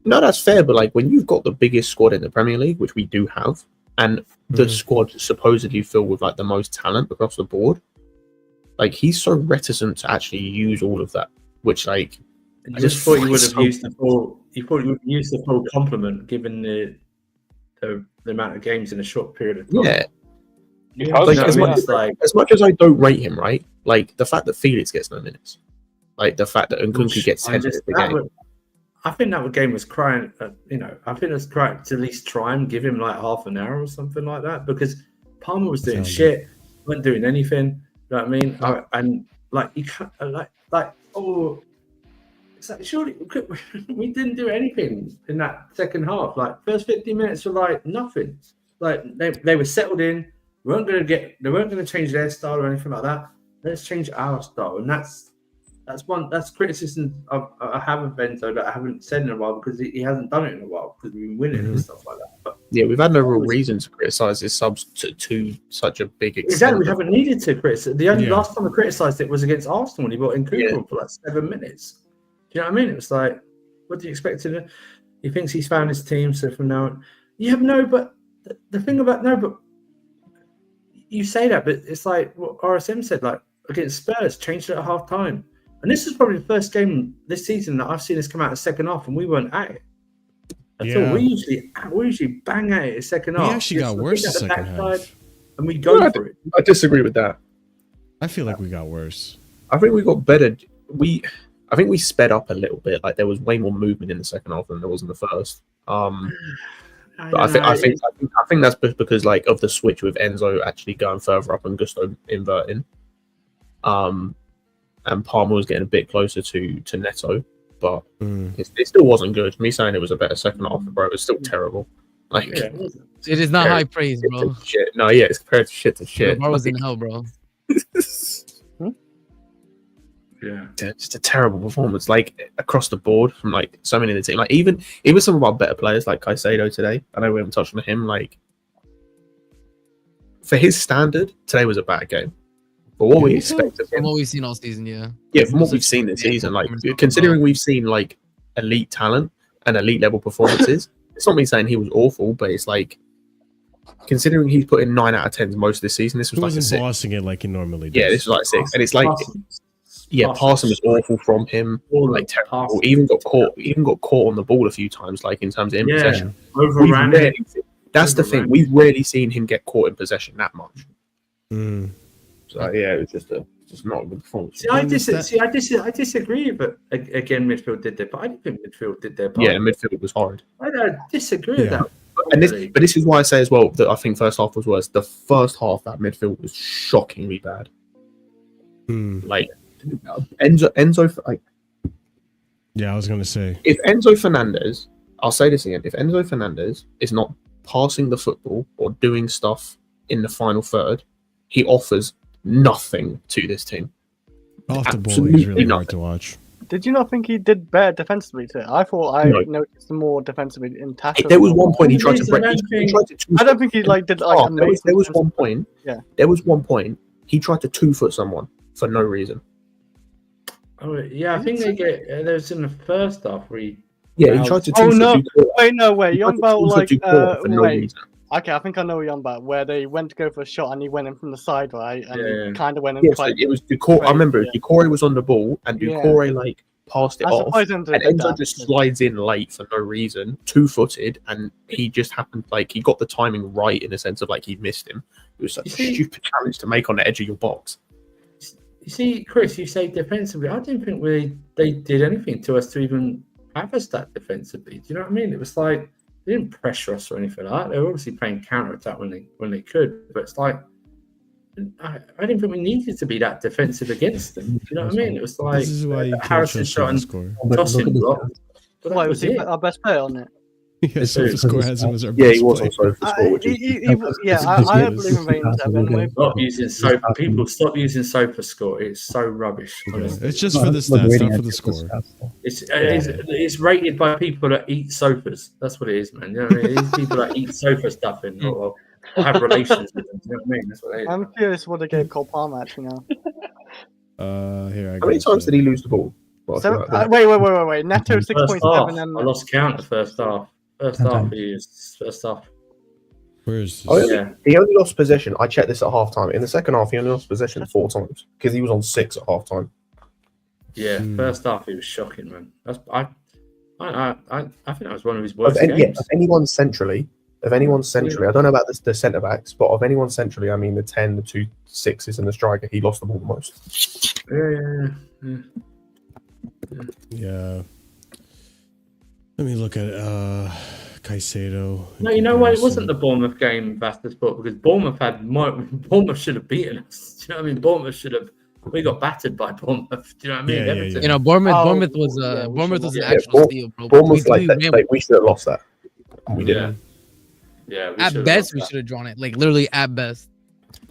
No, that's fair. But like, when you've got the biggest squad in the Premier League, which we do have, and the squad supposedly filled with like the most talent across the board, like he's so reticent to actually use all of that. Which like, I just thought you would have used the full. You thought you would use the full complement given the amount of games in a short period of time. Yeah. Like, as much as I don't rate him, right? Like the fact that Felix gets no minutes, like the fact that Nkunku gets 10 minutes a game. I think that game was crying. I think it was crying to at least try and give him like half an hour or something like that because Palmer was doing shit, wasn't doing anything. You know what I mean? And like you can't it's like surely we didn't do anything in that second half. Like first 50 minutes were like nothing. Like they were settled in. They weren't going to change their style or anything like that. Let's change our style, and that's criticism I have of Bento that I haven't said in a while because he hasn't done it in a while because we've been winning and stuff like that. But yeah, we've had no real reason to criticize his subs to such a big extent. Exactly, we haven't needed to criticize. The only last time I criticised it was against Arsenal when he brought in Cooper for like 7 minutes. Do you know what I mean? It was like, what do you expect to do? He thinks he's found his team, so from now on, but the thing about but you say that, but it's like what RSM said, like against Spurs, changed it at half time. And this is probably the first game this season that I've seen us come out in the second half and we weren't at it. We usually bang at it in the second half. We actually got worse the second half. And we go for it. I disagree with that. I feel like we got worse. I think we got better. I think we sped up a little bit. Like there was way more movement in the second half than there was in the first. But I think that's because like of the switch with Enzo actually going further up and Gusto inverting. And Palmer was getting a bit closer to Neto, but it still wasn't good. Me saying it was a better second half, bro, it was still terrible. Like, it is not high praise, bro. Shit. No, yeah, it's compared to shit to shit. Bro was in hell, bro. Yeah, just a terrible performance, like across the board from like so many of the team. Like even some of our better players, like Caicedo today. I know we haven't touched on him. Like for his standard, today was a bad game. But what we expect of him, from what we've seen all season, yeah, from what we've seen this season, like considering we've seen like elite talent and elite level performances, it's not me saying he was awful, but it's like considering he's put in 9 out of 10 most of this season, this was like a 6. Bossing it like he normally does. Yeah, this was like 6, and it's like. Passing was awful from him. Like terrible. Even got caught on the ball a few times. Like in terms of possession. That's the thing. We've rarely seen him get caught in possession that much. So yeah, it was just not a good performance. I disagree. But again, midfield did their part. I didn't think midfield did their part. Yeah, midfield was horrid. I disagree with that. But this is why I say as well that I think first half was worse. The first half that midfield was shockingly bad. Like. Enzo, like, yeah, I was gonna say if Enzo Fernandez, I'll say this again: if Enzo Fernandez is not passing the football or doing stuff in the final third, he offers nothing to this team. Off the ball, he's really hard to watch. Did you not think he did better defensively today? I thought I noticed more defensively in tackling. There was one point he tried to break. I don't think he like did like amazing. There was one point. Yeah. There was one point he tried to 2-foot someone for no reason. Oh yeah, I think there was in the first half where he. Yeah, he tried to. Oh no! Wait! You're on about like wait. Okay, I think I know what you're on about. Where they went to go for a shot and he went in from the side, right? And he kind of went in. So it was Ducore. I remember Ducore was on the ball and Ducore like passed it off, and Enzo just slides in late for no reason, 2-footed, and he just happened like he got the timing right in the sense of like he missed him. It was such a stupid challenge to make on the edge of your box. You see, Chris, you say defensively. I didn't think they did anything to us to even have us that defensively. Do you know what I mean? It was like they didn't pressure us or anything like that. They were obviously playing counter attack when they could, but it's like I didn't think we needed to be that defensive against them. Do you know what I mean? It was like Harrison shot and Tosin blocked. Why was he our best player on it? Yeah, SofaScore has him as our best he was on SofaScore. I don't believe in Rangers anyway. Stop using Sofa. People stop using SofaScore. It's so rubbish. It's just for the stats, not for the score. It's rated by people that eat sofas. That's what it is, man. You know what I mean? It's people that eat sofa stuff and or have relations with them. You know what I mean? That's what it is. I'm curious what they gave Cole Palmer actually now. Here I go. How many times did he lose the ball? Wait. Neto 6.7 and I lost count the first half. First half. Where is this? Oh, yeah. He only lost possession. I checked this at half-time. In the second half, he only lost possession 4 times because he was on 6 at half-time. Yeah, first half he was shocking, man. I think that was one of his worst games. Of anyone centrally, I don't know about the centre backs, but of anyone centrally, I mean the 10, the 2 6s, and the striker, he lost the ball the most. Yeah. Let me look at Caicedo. No, you know what? It wasn't the Bournemouth game, Vastas, but because Bournemouth should have beaten us. Do you know what I mean? Bournemouth should have. We got battered by Bournemouth. Do you know what I mean? You know, Bournemouth was an actual steal, bro. Bournemouth we should have lost that. We didn't. Yeah. At best, we should have drawn it. Like literally, at best.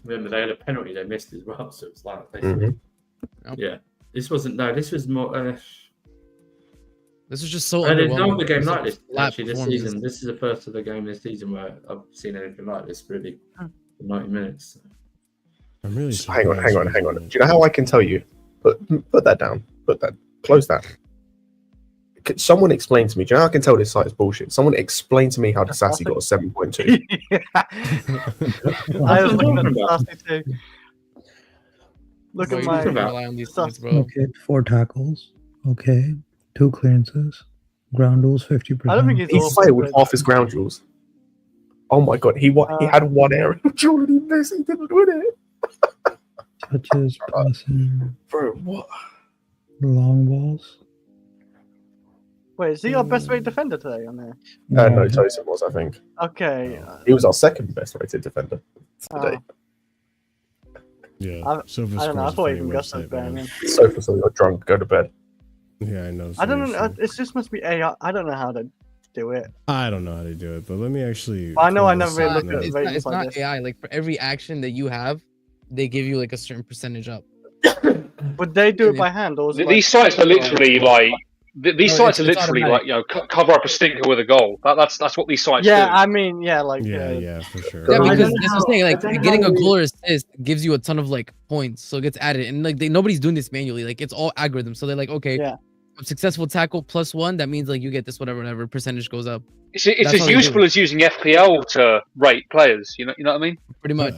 Remember, they had a penalty they missed as well, so it's like, yeah. This wasn't. No, this was more. This was just so. There's no other game like this actually this season. This is the first of the game this season where I've seen anything like this really for 90 minutes. I'm really hang on. Do you know how I can tell you? Put that down. Close that. Someone explain to me. Do you know how I can tell this site is bullshit? Someone explain to me how DISASI got a 7.2. I was looking at DISASI too. Look at my stats, bro. Okay, 4 tackles. Okay. 2 clearances, ground rules 50%. I don't think he's played with half his ground rules. Oh my god, he had 1 error. He missed. He didn't win it. Touches, passing. Bro, what? Long balls. Wait, is he our best rated defender today on there? No, Tosin was, I think. Okay. He was our second best rated defender today. Yeah. I don't know. I thought even Gus was better. Sofa, so you're drunk. Go to bed. Yeah, I know. I don't know. It just must be AI. I don't know how to do it. I don't know how to do it, but let me actually. I know I never really looked at It's ratings like not this. AI. Like for every action that you have, they give you like a certain percentage up. Would they do it by hand, or is it These like, sites are literally like these No, sites are it's literally automatic. like cover up a stinker with a goal. That's what these sites Yeah, do. I mean, yeah, like Yeah, for sure. Yeah, I because don't that's what I'm know saying. how- Like I don't know getting how a we- goal or assist gives you a ton of like points, so it gets added, and like nobody's doing this manually. Like it's all algorithms. So they're like, okay, Yeah. successful tackle +1. That means like you get this whatever percentage goes up. It's That's as how they do useful it. as using FPL to rate players. You know what I mean? Pretty much.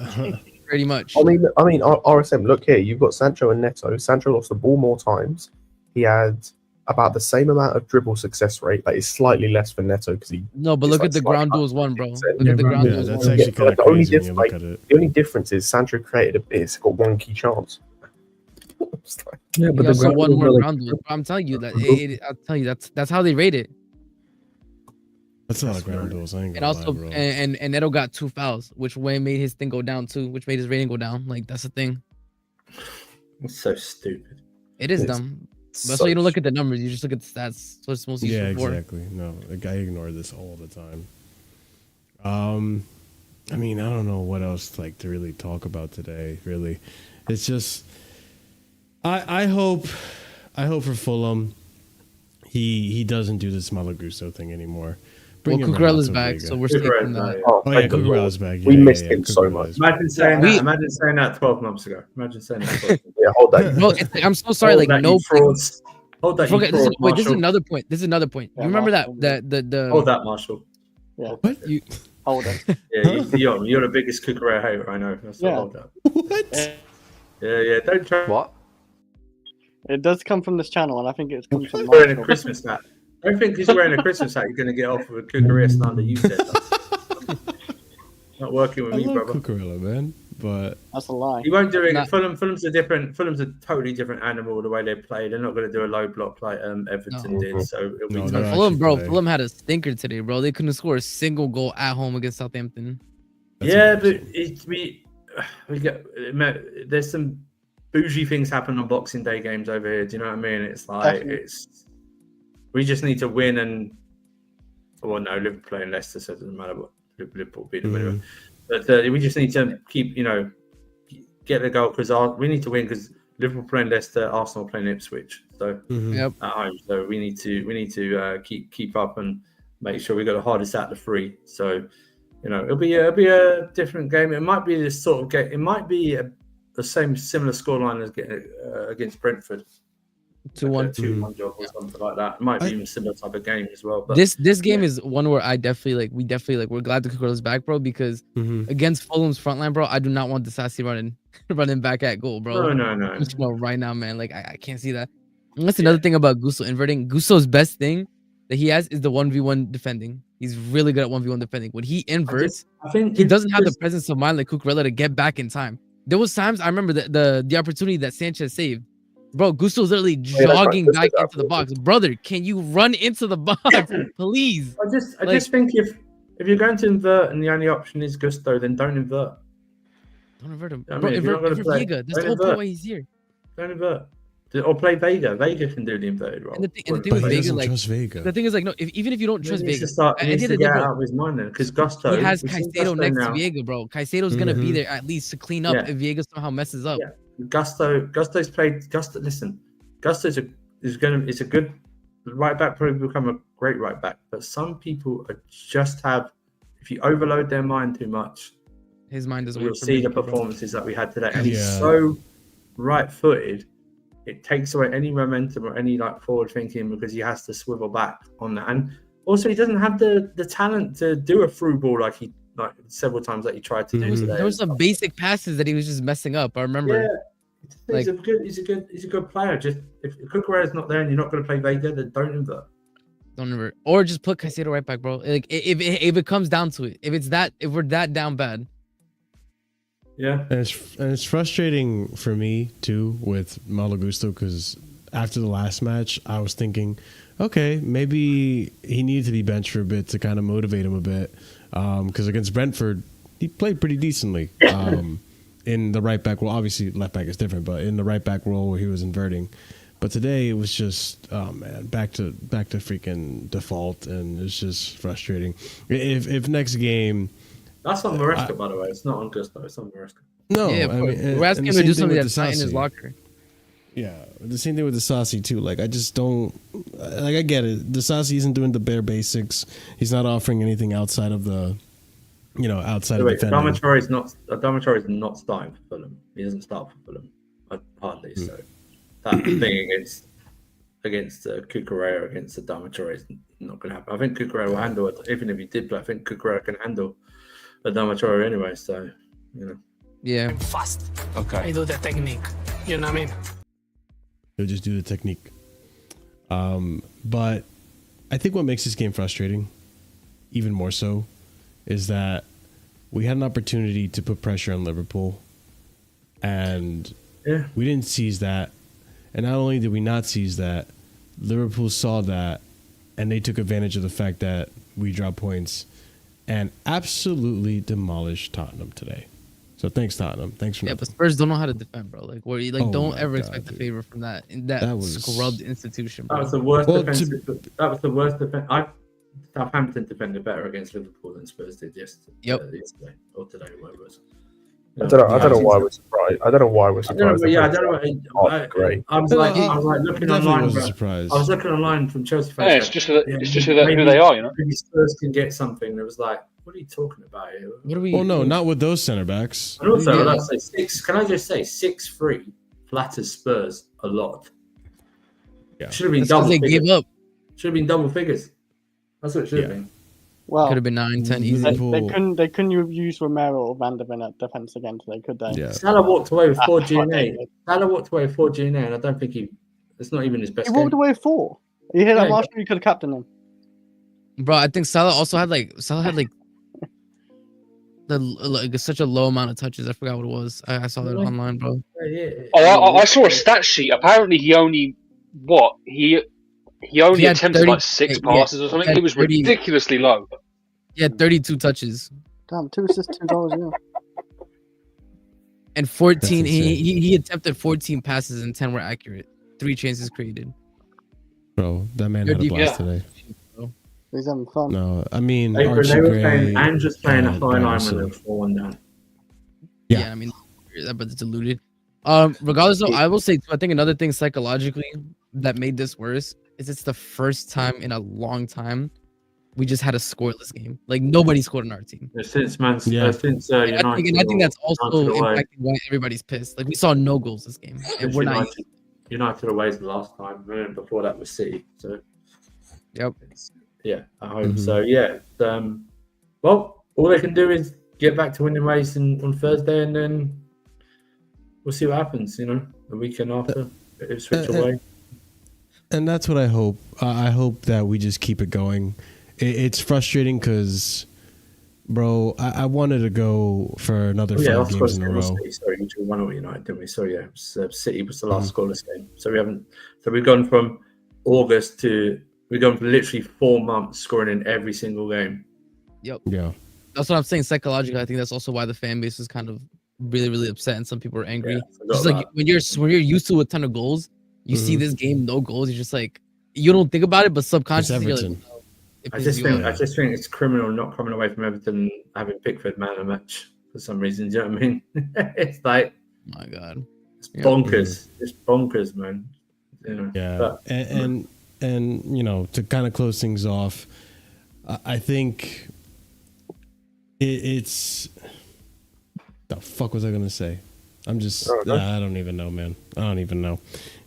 Pretty much. I mean, RSM. Look here. You've got Sancho and Neto. Sancho lost the ball more times. He had about the same amount of dribble success rate. That is slightly less for Neto because he. No, but it's look like at the slightly ground higher. duels one, bro. Yeah, Look at the ground Yeah, duels that's one. actually kind of the only crazy when you look difference, at it. the only difference is Sancho created it's got one key chance. Yeah, He but the also ground won rules more are like ground duels. I'm telling you that. I'll tell you that's how they rate it. That's a lot of ground duels. I ain't And gonna also, lie, bro. and Neto got 2 fouls, which way made his thing go down too, which made his rating go down. Like that's the thing. It's so stupid. It is It's dumb. That's why you don't look at the numbers. You just look at the stats. So it's mostly Yeah, useful for. exactly. No, like, I ignore this all the time. I mean, I don't know what else like to really talk about today. Really, it's just I hope for Fulham he doesn't do this Malagusto thing anymore. Well, in Cucurella's Renato back, Vega. so we're skipping that. Oh, Oh yeah, thank God. Cucurella's back. We Yeah, missed yeah, him so Cucurella's much. Imagine saying We- that. Imagine saying that 12 months ago. Imagine saying that. 12 months Yeah, hold that. Bro, I'm so sorry. Hold Like that, no you frauds. Hold that, you Okay, fraud, wait, this is Marshall. another point. This is another point. Yeah, You remember Marshall. the Hold that, Marshall. Yeah. What? you Hold it. Yeah, you're the biggest Cucurella hater I know. That's Yeah. Hold that. What? Yeah. Don't try. What? It does come from this channel, and I think it comes from Wearing a Marshall. Christmas hat. I don't think he's wearing a Christmas hat. You're going to get off with a Cucurella slander. You said that. Not working with I me, love brother. Cucurella, man, but That's a lie. He won't do it. Nah. Fulham's a totally different animal the way they play. They're not going to do a low block like Everton No. did. So it'll be No, tough. they're Fulham, actually bro. today. Fulham had a stinker today, bro. They couldn't score a single goal at home against Southampton. that's Yeah, but embarrassing. we get there's some bougie things happen on Boxing Day games over here. Do you know what I mean? It's like Definitely. we just need to win and no, Liverpool playing Leicester, so it doesn't matter what Liverpool beat them anyway. But we just need to keep get the goal because we need to win because Liverpool playing Leicester, Arsenal playing Ipswich, so Yep. at home. So we need to keep up and make sure we got the hardest out of the three. So it'll be a different game. It might be this sort of game. It might be the similar scoreline as against Brentford. 2-1. 2-1 job or something like that. It might be even a similar type of game as well. But This game is one where we're glad the Cucurella's back, bro, because against Fulham's front line, bro, I do not want DISASI running back at goal, bro. No. Just know right now, man. Like I can't see that. And that's another thing about Gusto inverting. Gusto's best thing that he has is the 1v1 defending. He's really good at 1v1 defending. When he inverts, I think he doesn't have the presence of mind like Cucurella to get back in time. There was times I remember the opportunity that Sanchez saved. Bro, Gusto's literally jogging back into the box. Brother, can you run into the box, please? I just think if you're going to invert and the only option is Gusto, then don't invert. Don't invert him. I Bro, mean, if you're not invert gonna Vega. That's don't the whole point invert. why he's here. Don't invert. Or play Vega. Vega can do the inverted role. And the thing But with he Vega, doesn't like trust Vega. the thing is, like, no, even if you don't trust He needs Vega, to start. at He the needs end to of the day, get bro, out of his mind then, because Gusto. he has we've seen Caicedo Gusto next now. to Viega, bro. Caicedo's gonna be there at least to clean up if Viega somehow messes up. Yeah. Gusto's played. Listen, Gusto's is a good right back. Probably become a great right back. But some people if you overload their mind too much, His mind doesn't you'll work. see the performances that we had today. And he's Yeah. so right-footed. It takes away any momentum or any forward thinking because he has to swivel back on that. And also, he doesn't have the talent to do a through ball like several times that he tried to do today. There were some basic passes that he was just messing up. I remember. Yeah, he's a good player. Just if Cucurella's not there and you're not going to play Vega, then don't invert. Don't invert, or just put Caicedo right back, bro. Like if it comes down to it, if we're that down bad. Yeah, and it's frustrating for me too with Malagusto because after the last match, I was thinking, okay, maybe he needed to be benched for a bit to kind of motivate him a bit. Because against Brentford, he played pretty decently in the right back role. Obviously, left back is different, but in the right back role where he was inverting. But today it was just, oh man, back to freaking default, and it's just frustrating. If next game, that's on Maresca, by the way. It's not on Gusto. It's on Maresca. No, yeah, I mean, we're asking him to do something that's not in his locker. Yeah, the same thing with DISASI too. Like, I just don't like. I get it. DISASI isn't doing the bare basics. He's not offering anything outside of the, outside of defending. Adamatore is not starting for Fulham. He doesn't start for Fulham, hardly. So that thing against Cucurella against Adamatore is not going to happen. I think Cucurella will handle it. Even if he did play, I think Cucurella can handle Adamatore anyway. So yeah, I'm fast. Okay, I do the technique. You know what I mean? He'll just do the technique. But I think what makes this game frustrating, even more so, is that we had an opportunity to put pressure on Liverpool, and we didn't seize that. And not only did we not seize that, Liverpool saw that, and they took advantage of the fact that we dropped points and absolutely demolished Tottenham today. So thanks, Tottenham. Thanks for but Spurs don't know how to defend, bro. Like, where you don't ever expect a dude. favor from that scrubbed institution. Bro. that was the worst defense. That was the worst defense. Southampton defended better against Liverpool than Spurs did yesterday or today, whatever it was. I don't know why we're surprised. I don't know why we're surprised. I don't know. Great. I was like looking online. I was looking online from Chelsea fans. Yeah, it's just who they are, Maybe Spurs can get something. It was like, what are you talking about here? What are we? Well, no, not with those center backs. And also, let's say 6. Can I just say 6-3 flatters Spurs a lot? Yeah, should have been double. They figures. gave up. Should have been double figures. That's what it should have been. Well, could have been 9, 10 easy. They couldn't use Romero or Van der Ven at defense again today, could they? Yeah. Salah walked away with 4 GNA. Salah walked away with 4 GNA, and I don't think it's not even his best. He walked away with 4. You hear that last year? You could have captained him. Bro, I think Salah also had such a low amount of touches. I forgot what it was. I saw that online, bro. I saw a stat sheet. Apparently, he only attempted 30, like 6 passes or something. It was ridiculously low. He had 32 touches. Damn, 2 assists, 2 goals, yeah. And 14. He attempted 14 passes and 10 were accurate. 3 chances created. Bro, that man had a blast today. He's having fun. No, I mean, they were playing Andrew's playing a fine line when they were 4-1 down. Yeah, I mean, but it's diluted. Regardless, though, I will say, I think another thing psychologically that made this worse is it's the first time in a long time we just had a scoreless game. Like, nobody scored on our team. Since United. I think that's also impacting why everybody's pissed. Like, we saw no goals this game, and we're not. United away the last time, and before that was City. So, yep. At home. So well, all they can do is get back to winning ways on Thursday, and then we'll see what happens. The weekend after, it switch away. And that's what I hope. I hope that we just keep it going. It's frustrating because, bro, I wanted to go for another 5 games in a row. Sorry, we won over United, didn't we? So City was the last scoreless game. So we haven't. So we've gone from August to. We've gone for literally 4 months scoring in every single game. Yep. Yeah. That's what I'm saying. Psychologically, I think that's also why the fan base is kind of really, really upset, and some people are angry. Just like when you're used to a ton of goals, you see this game no goals. You're just like you don't think about it, but subconsciously you're like, I just think it's criminal not coming away from Everton and having Pickford man of the match for some reason. Do you know what I mean? It's like, oh my God, it's bonkers. It's bonkers, man. Yeah, but, and to kind of close things off, I think it's the fuck was I gonna say? I'm just I don't even know, man. I don't even know.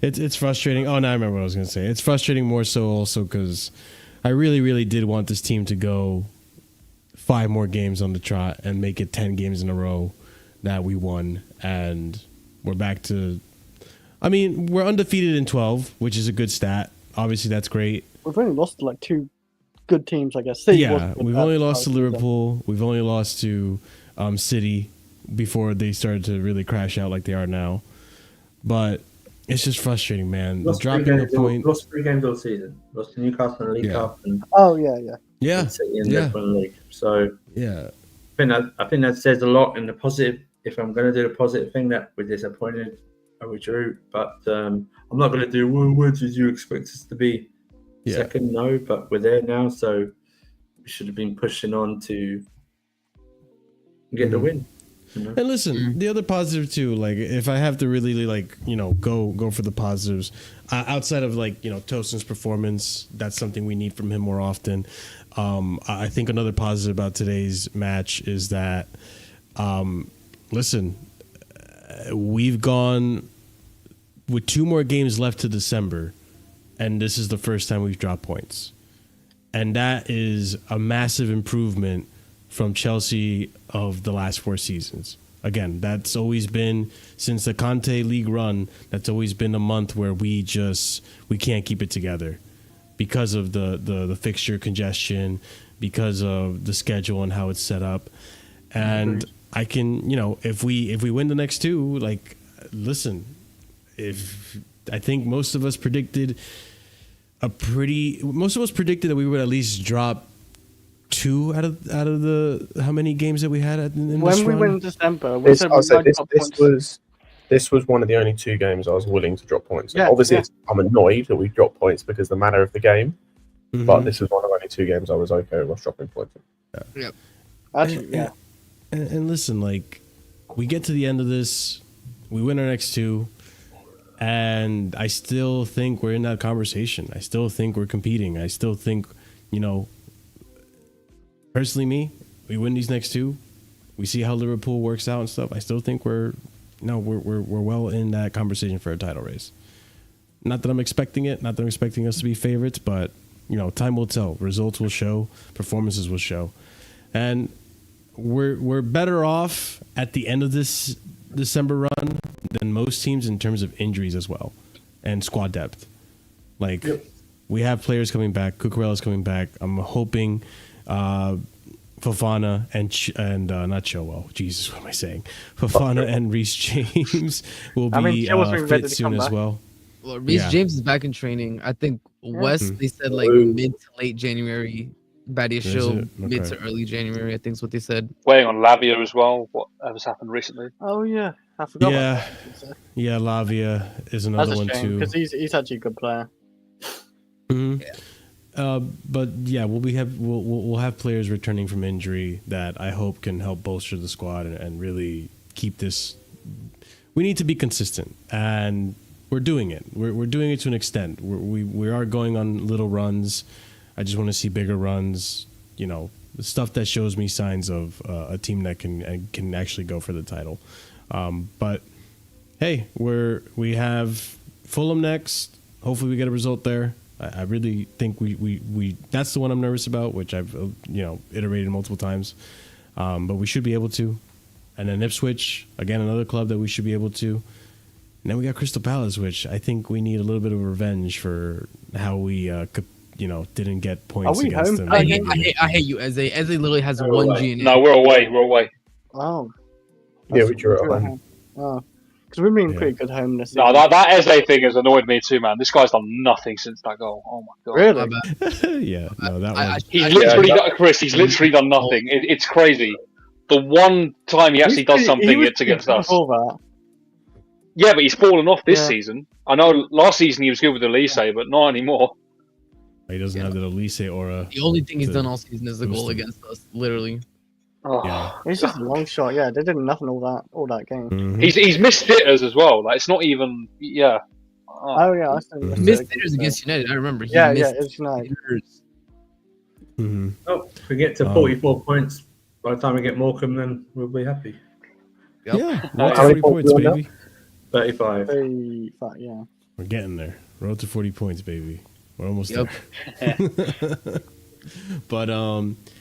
It's frustrating. Oh, now I remember what I was gonna say. It's frustrating more so also because I really, really did want this team to go 5 more games on the trot and make it 10 games in a row that we won, and we're back to. I mean, we're undefeated in 12, which is a good stat. Obviously, that's great. We've only lost to like 2 good teams, I guess. We've only lost to Liverpool. We've only lost to City before they started to really crash out like they are now. But It's just frustrating, man. Lost Dropping a point. Lost 3 games all season. Lost to Newcastle in the League Cup and Oh yeah. City in the Premier League. So yeah, I think that says a lot in the positive. If I'm going to do the positive thing, that we're disappointed and we drew, but I'm not going to do. Well, where did you expect us to be? Second, no, but we're there now, so we should have been pushing on to get the win. You know? And listen, the other positive too, like if I have to really like, you know, go for the positives, outside of like, you know, Tosin's performance, that's something we need from him more often. I think another positive about today's match is that, listen, we've gone with 2 more games left to December, and this is the first time we've dropped points. And that is a massive improvement from Chelsea of the last 4 seasons. Again, that's always been, since the Conte League run, that's always been a month where we can't keep it together because of the fixture congestion, because of the schedule and how it's set up. And I can, you know, if we win the next 2, like, listen, I think most of us predicted that we would at least drop 2 out of the how many games that we had in when this we run? went in December, we said this was one of the only 2 games I was willing to drop points. Yeah, Obviously, I'm annoyed that we dropped points because the manner of the game, but this was one of only 2 games I was okay with us dropping points. Yep. Actually, yeah. And listen, like, we get to the end of this, we win our next 2, and I still think we're in that conversation. I still think we're competing. I still think, you know, personally, we win these next 2. We see how Liverpool works out and stuff. I still think we're well in that conversation for a title race. Not that I'm expecting it. Not that I'm expecting us to be favorites, but you know, time will tell. Results will show. Performances will show, and we're better off at the end of this December run than most teams in terms of injuries as well and squad depth. Like we have players coming back. Cucurella's coming back. I'm hoping. Fofana and not Chilwell. Jesus, what am I saying? Fofana and Reece James will be fit soon as well. Well, Reece James is back in training. I think West, they said like mid to late January. Badiashile mid to early January, I think is what they said. Waiting on Lavia as well. Whatever's happened recently. Oh yeah, I forgot. Yeah, Lavia is another one too. Because he's actually a good player. But yeah, we'll have players returning from injury that I hope can help bolster the squad and really keep this. We need to be consistent, and we're doing it. We're doing it to an extent. We are going on little runs. I just want to see bigger runs. You know, the stuff that shows me signs of a team that can actually go for the title. But hey, we have Fulham next. Hopefully, we get a result there. I really think we that's the one I'm nervous about, which I've iterated multiple times, but we should be able to. And then Ipswich, again, another club that we should be able to. And then we got Crystal Palace, which I think we need a little bit of revenge for how we didn't get points against them. I hate you, Eze. Eze literally has one G in it. No, we're away. Oh. Yeah, we drew at home. Oh. Because we've been pretty good home this No, season. that Eze thing has annoyed me too, man. This guy's done nothing since that goal. Oh my god. Really? Yeah. No, that one. He's literally done nothing. It's crazy. The one time he actually does something, it's against us. Yeah, but he's fallen off this season. I know last season he was good with Elise, but not anymore. He doesn't have the Elise aura. The only thing he's done all season is the goal against us, literally. Oh, yeah. It's just a long shot. Yeah, they did nothing all that game. Mm-hmm. He's missed sitters as well. Like it's not even. Yeah. Oh yeah, I see. Missed sitters against United. I remember. It's United. Mm-hmm. Oh, if we get to 44 points by the time we get Morecambe, then we'll be happy. Yep. Yeah, 40 points, baby. 35. 35. Yeah. We're getting there. Road to 40 points, baby. We're almost there. But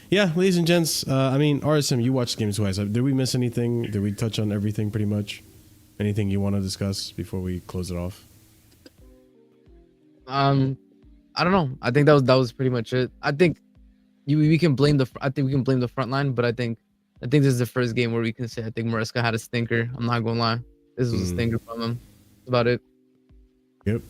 yeah, ladies and gents, I mean, RSM, you watched the game twice. Did we miss anything? Did we touch on everything pretty much? Anything you want to discuss before we close it off? I don't know. I think that was pretty much it. I think we can blame the front line, but I think this is the first game where we can say I think Maresca had a stinker. I'm not gonna lie. This was a stinker from him. That's about it. Yep.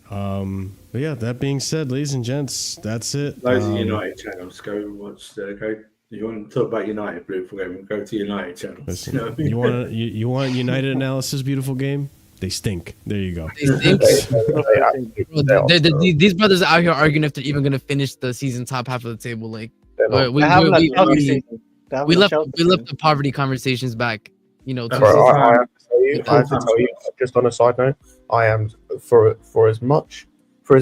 But yeah, that being said, ladies and gents, that's it. Those are United channels. Go watch. Go. You want to talk about United, beautiful game? Go to United channels. Listen, You know what I mean? you want United analysis, beautiful game? They stink. There you go. They stink. Bro, these brothers are out here arguing if they're even gonna finish the season top half of the table. Like we left the poverty conversations back. You know, Bro, I have to tell you, just on a side note, I am for as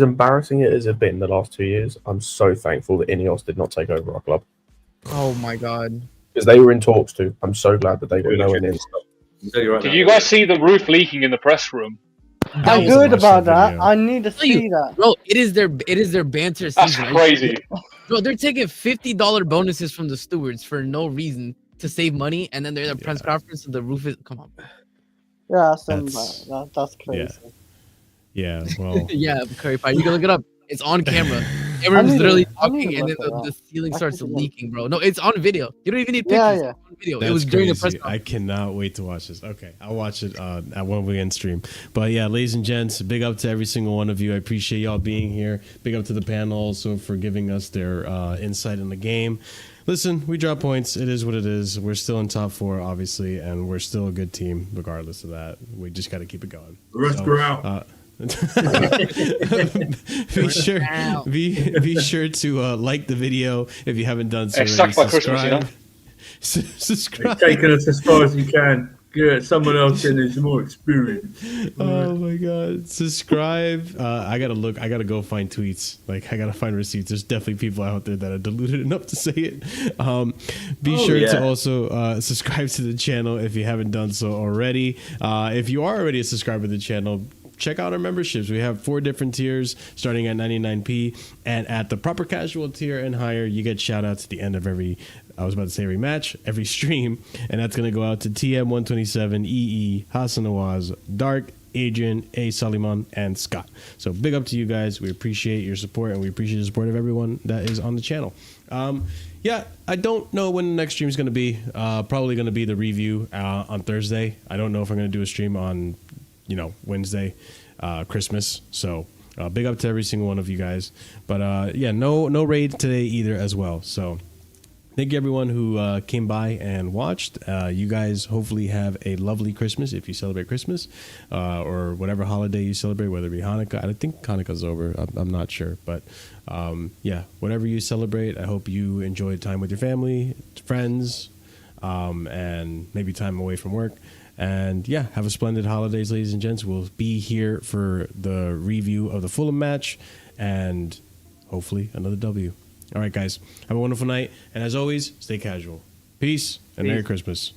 embarrassing it has been the last 2 years, I'm so thankful that Ineos did not take over our club. Oh my god. Because they were in talks too. I'm so glad that they got nowhere near. Did you guys see the roof leaking in the press room? I heard about that. I need to see that. Bro, it is their banter season. That's crazy. Bro, they're taking $50 bonuses from the stewards for no reason to save money, and then they're in a press conference and the roof is come on. Yeah, that's crazy. Yeah, well. Yeah, Curry Pie, you can look it up. It's on camera. Everyone's literally talking, and then the ceiling starts leaking, bro. No, it's on video. You don't even need pictures. It's on video. That's it was during the crazy. press conference. I cannot wait to watch this. Okay, I'll watch it at when we end stream. But yeah, ladies and gents, big up to every single one of you. I appreciate y'all being here. Big up to the panel also for giving us their insight in the game. Listen, we drop points. It is what it is. We're still in top 4, obviously, and we're still a good team regardless of that. We just got to keep it going. Rest out. be sure to like the video if you haven't done so. It's sucked by Christmas, you know? Subscribe. You're taking us as far as you can. Get someone else in who's more experienced. Oh my god! Subscribe. I gotta go find tweets. Like I gotta find receipts. There's definitely people out there that are deluded enough to say it. Be sure to also subscribe to the channel if you haven't done so already. If you are already a subscriber to the channel, check out our memberships. We have 4 different tiers starting at 99p, and at the proper casual tier and higher, you get shout outs at the end of every match, every stream, and that's going to go out to TM127, EE, Hassan Nawaz, Dark, Adrian, A. Soliman, and Scott. So big up to you guys. We appreciate your support, and we appreciate the support of everyone that is on the channel. Yeah, I don't know when the next stream is going to be. Probably going to be the review on Thursday. I don't know if I'm going to do a stream on Wednesday, Christmas. So big up to every single one of you guys. But yeah, no raid today either as well. So thank you everyone who came by and watched. You guys hopefully have a lovely Christmas if you celebrate Christmas or whatever holiday you celebrate, whether it be Hanukkah. I think Hanukkah's over. I'm not sure. But yeah, whatever you celebrate, I hope you enjoy time with your family, friends, and maybe time away from work. And yeah, have a splendid holidays, ladies and gents. We'll be here for the review of the Fulham match and hopefully another W. All right, guys, have a wonderful night. And as always, stay casual. Peace and Merry Christmas.